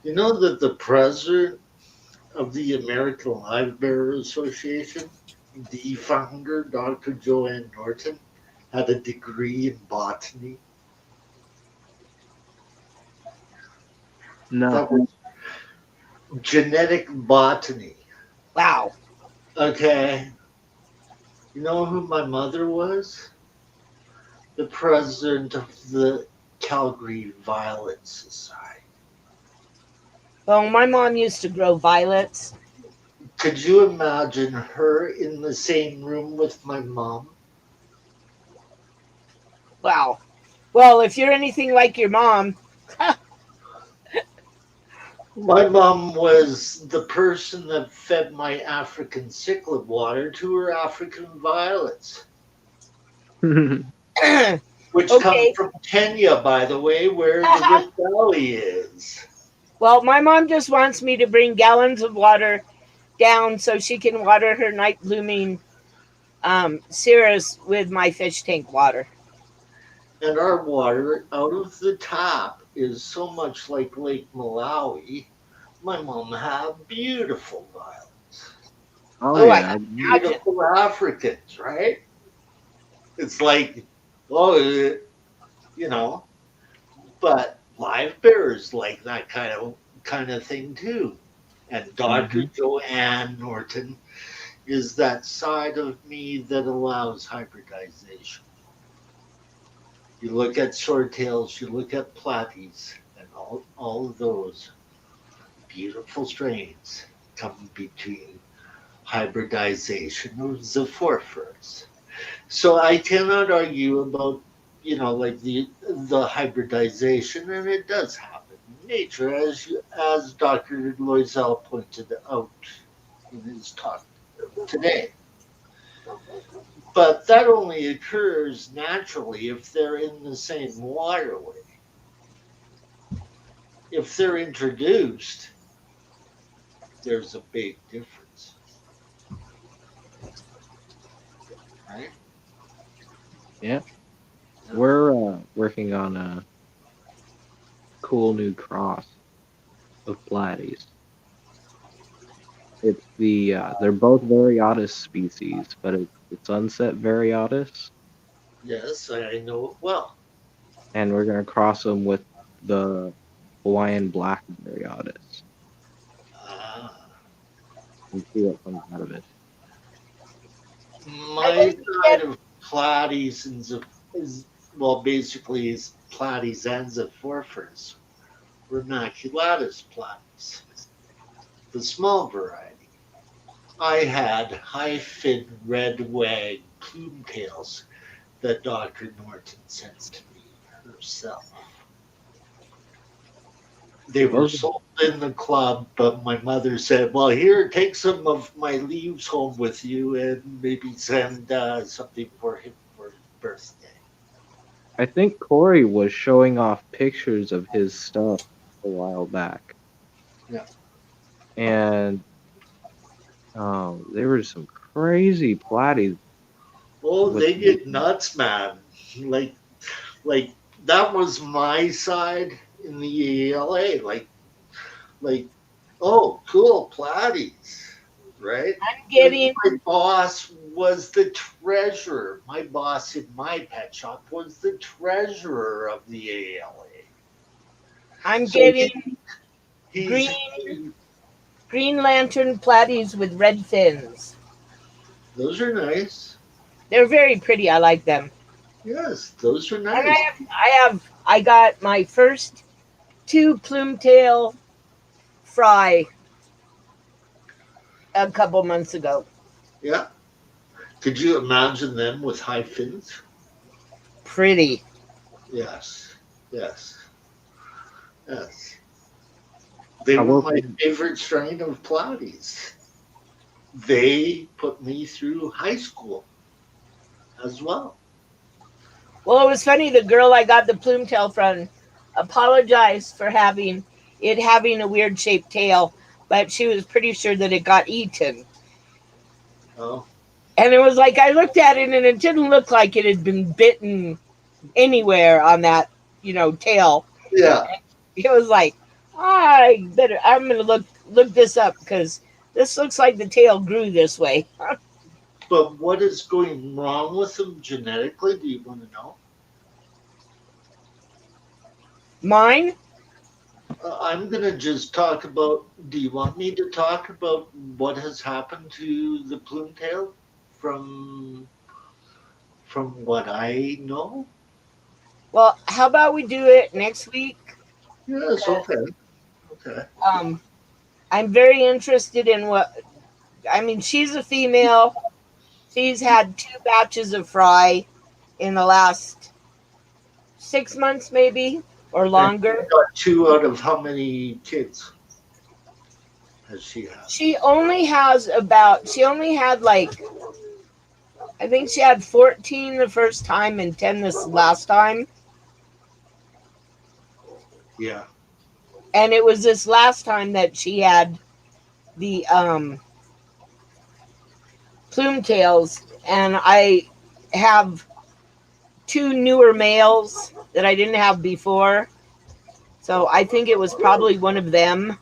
You know that the president of the American Live Bearer Association, the founder, Dr. Joanne Norton, had a degree in botany. No. That was genetic botany. Wow. Okay. You know who my mother was? The president of the Calgary Violet Society. Well, my mom used to grow violets. Could you imagine her in the same room with my mom? Wow. Well, if you're anything like your mom, My mom was the person that fed my African cichlid water to her African violets, which come okay. from Kenya, by the way, where the Rift Valley is. Well, my mom just wants me to bring gallons of water down so she can water her night blooming cirrus with my fish tank water. And our water out of the tap is so much like Lake Malawi. My mom had beautiful violets. Oh, yeah. Beautiful Africans, right? It's like, oh, you know, but live bears like that kind of thing too. And Dr. Joanne Norton is that side of me that allows hybridization. You look at swordtails, you look at platies, and all of those beautiful strains come between hybridization of Zephyrus. So I cannot argue about, like the hybridization, and it does happen in nature, as Dr. Loisel pointed out in his talk today. But that only occurs naturally if they're in the same waterway. If they're introduced, there's a big difference. Right? Yeah. We're working on a cool new cross of platies. It's they're both Variotis species, but it's the sunset Variotis, Yes, I know it well. and we're gonna cross them with the Hawaiian black Variotis Ah. and see what comes out of it. My side of platies is basically is platies and Zephyrus, Vermiculatus platies, the small variety. I had high-fin red wag plume-tails that Dr. Norton sent to me herself. They were sold in the club, but my mother said, well, here, take some of my leaves home with you and maybe send something for him for his birthday. I think Corey was showing off pictures of his stuff a while back. Yeah. And There were some crazy platies Oh, with. they get nuts, man. Like, like that was my side in the ELA. Like, oh, cool, platies, right? I'm But getting my boss was the treasurer. My boss in my pet shop was the treasurer of the ALA. I'm So getting he's green Green Lantern platies with red fins. those are nice. They're very pretty. I like them. Yes, those are And nice. I got my first two plume-tail fry a couple months ago. Yeah. Could you imagine them with high fins? Pretty. Yes. Yes. Yes. They I were will my favorite strain of platies. They put me through high school as well. Well, it was funny. The girl I got the plume-tail from apologized for having a weird shaped tail, but she was pretty sure that it got eaten. Oh, And it was like I looked at it and it didn't look like it had been bitten anywhere on that, tail. yeah. It was like, I'm gonna look this up because this looks like the tail grew this way. But what is going wrong with them genetically? Do you want to know? Mine? I'm going to just talk about. Do you want me to talk about what has happened to the plume-tail from what I know? Well, how about we do it next week? Yes. Okay. Okay. Um, I'm very interested in what. I mean, she's a female. She's had two batches of fry in the last 6 months, maybe or And longer. got two out of how many kids has she had? She only had like, I think she had 14 the first time and 10 this last time. Yeah. And it was this last time that she had the plume tails, and I have two newer males that I didn't have before. So I think it was probably one of them.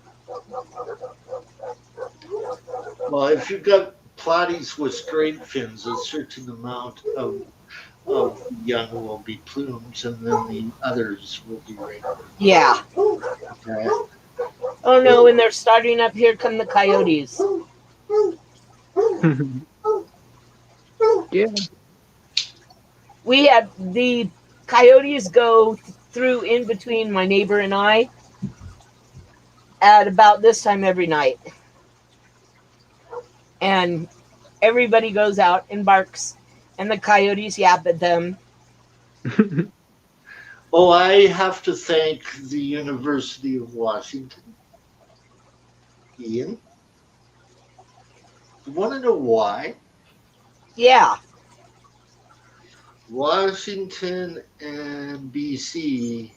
Well, if you've got platies with straight fins, a certain amount of young will be plumes, and then the others will be regular. Yeah. Okay. Oh no, and they're starting up. Here come the coyotes. Yeah. We had the coyotes go through in between my neighbor and I at about this time every night. And everybody goes out and barks, and the coyotes yap at them. Oh, I have to thank the University of Washington. Ian, you want to know why? Yeah. Washington and BC,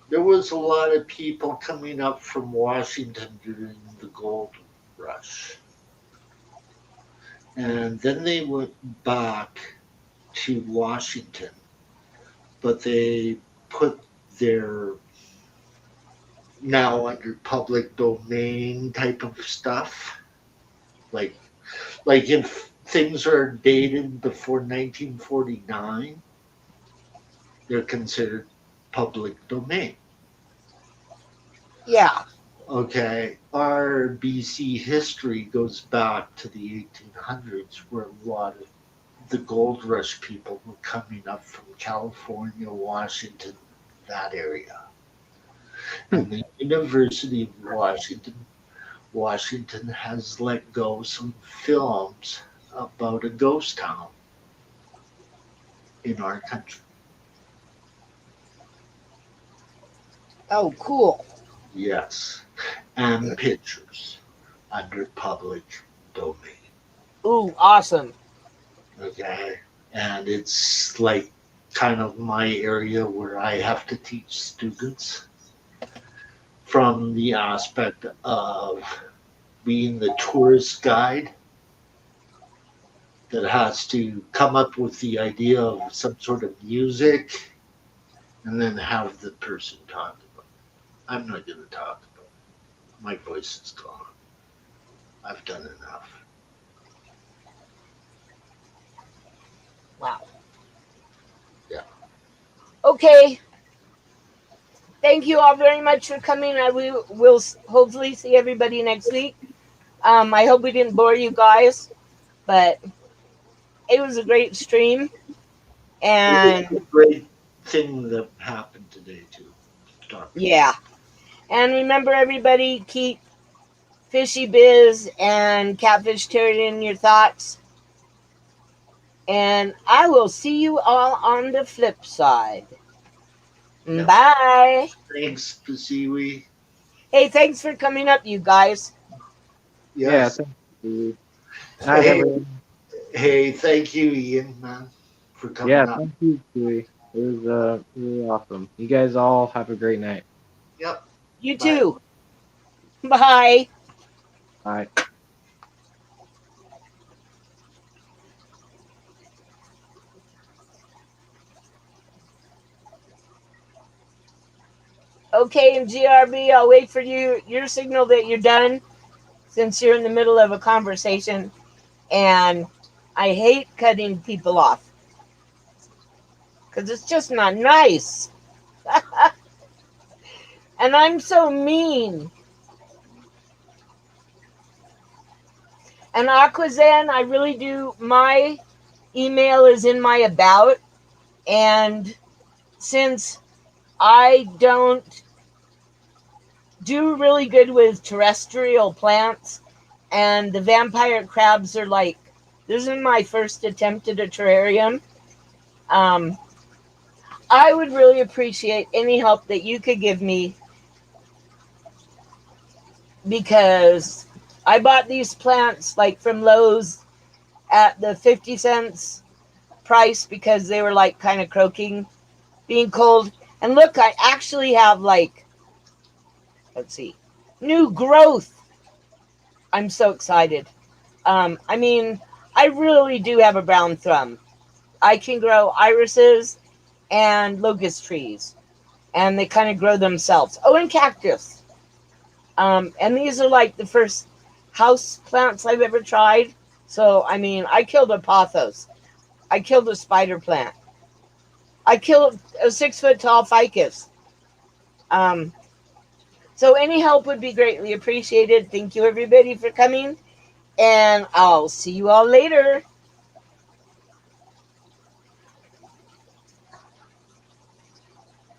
there was a lot of people coming up from Washington during the gold rush. And then they went back to Washington, but they put their now under public domain type of stuff. Like if things are dated before 1949, they're considered public domain. Yeah. Okay, our BC history goes back to the 1800s, where a lot of the gold rush people were coming up from California, Washington, that area. And the University of Washington has let go some films about a ghost town in our country. Oh, cool. Yes, and pictures under public domain. Ooh, awesome. Okay, and it's like kind of my area where I have to teach students from the aspect of being the tourist guide that has to come up with the idea of some sort of music and then have the person talk about it. I'm not going to talk about it. My voice is gone. I've done enough. Wow. Yeah. Okay. Thank you all very much for coming. We will hopefully see everybody next week. I hope we didn't bore you guys, but it was a great stream. It was a And great thing that happened today, too. Talk. yeah. And remember, everybody, keep Fishy Biz and Catfish Terry in your thoughts. And I will see you all on the flip side. Yeah. Bye. Thanks, Poeseewi. Hey, thanks for coming up, you guys. Yeah, Yes. thank you. Night, Hey, everyone. hey, thank you, Ian, man, for coming Yeah, up. thank you, Chewy. It was really awesome. You guys all have a great night. Yep. You Bye. too. Bye. Bye. Okay, and GRB, I'll wait for your signal that you're done since you're in the middle of a conversation. And I hate cutting people off because it's just not nice. And I'm so mean. And Aquazen, I really do. My email is in my about. And since I don't do really good with terrestrial plants, and the vampire crabs are like, this is my first attempt at a terrarium. I would really appreciate any help that you could give me because I bought these plants like from Lowe's at the 50 cents price because they were like kind of croaking, being cold. And look, I actually have like, let's see, new growth. I'm so excited. I mean, I really do have a brown thumb. I can grow irises and locust trees, and they kind of grow themselves. Oh, and cactus. And these are like the first house plants I've ever tried. So, I mean, I killed a pothos. I killed a spider plant. I killed a 6 foot tall ficus. Um, so, any help would be greatly appreciated. Thank you, everybody, for coming. And I'll see you all later.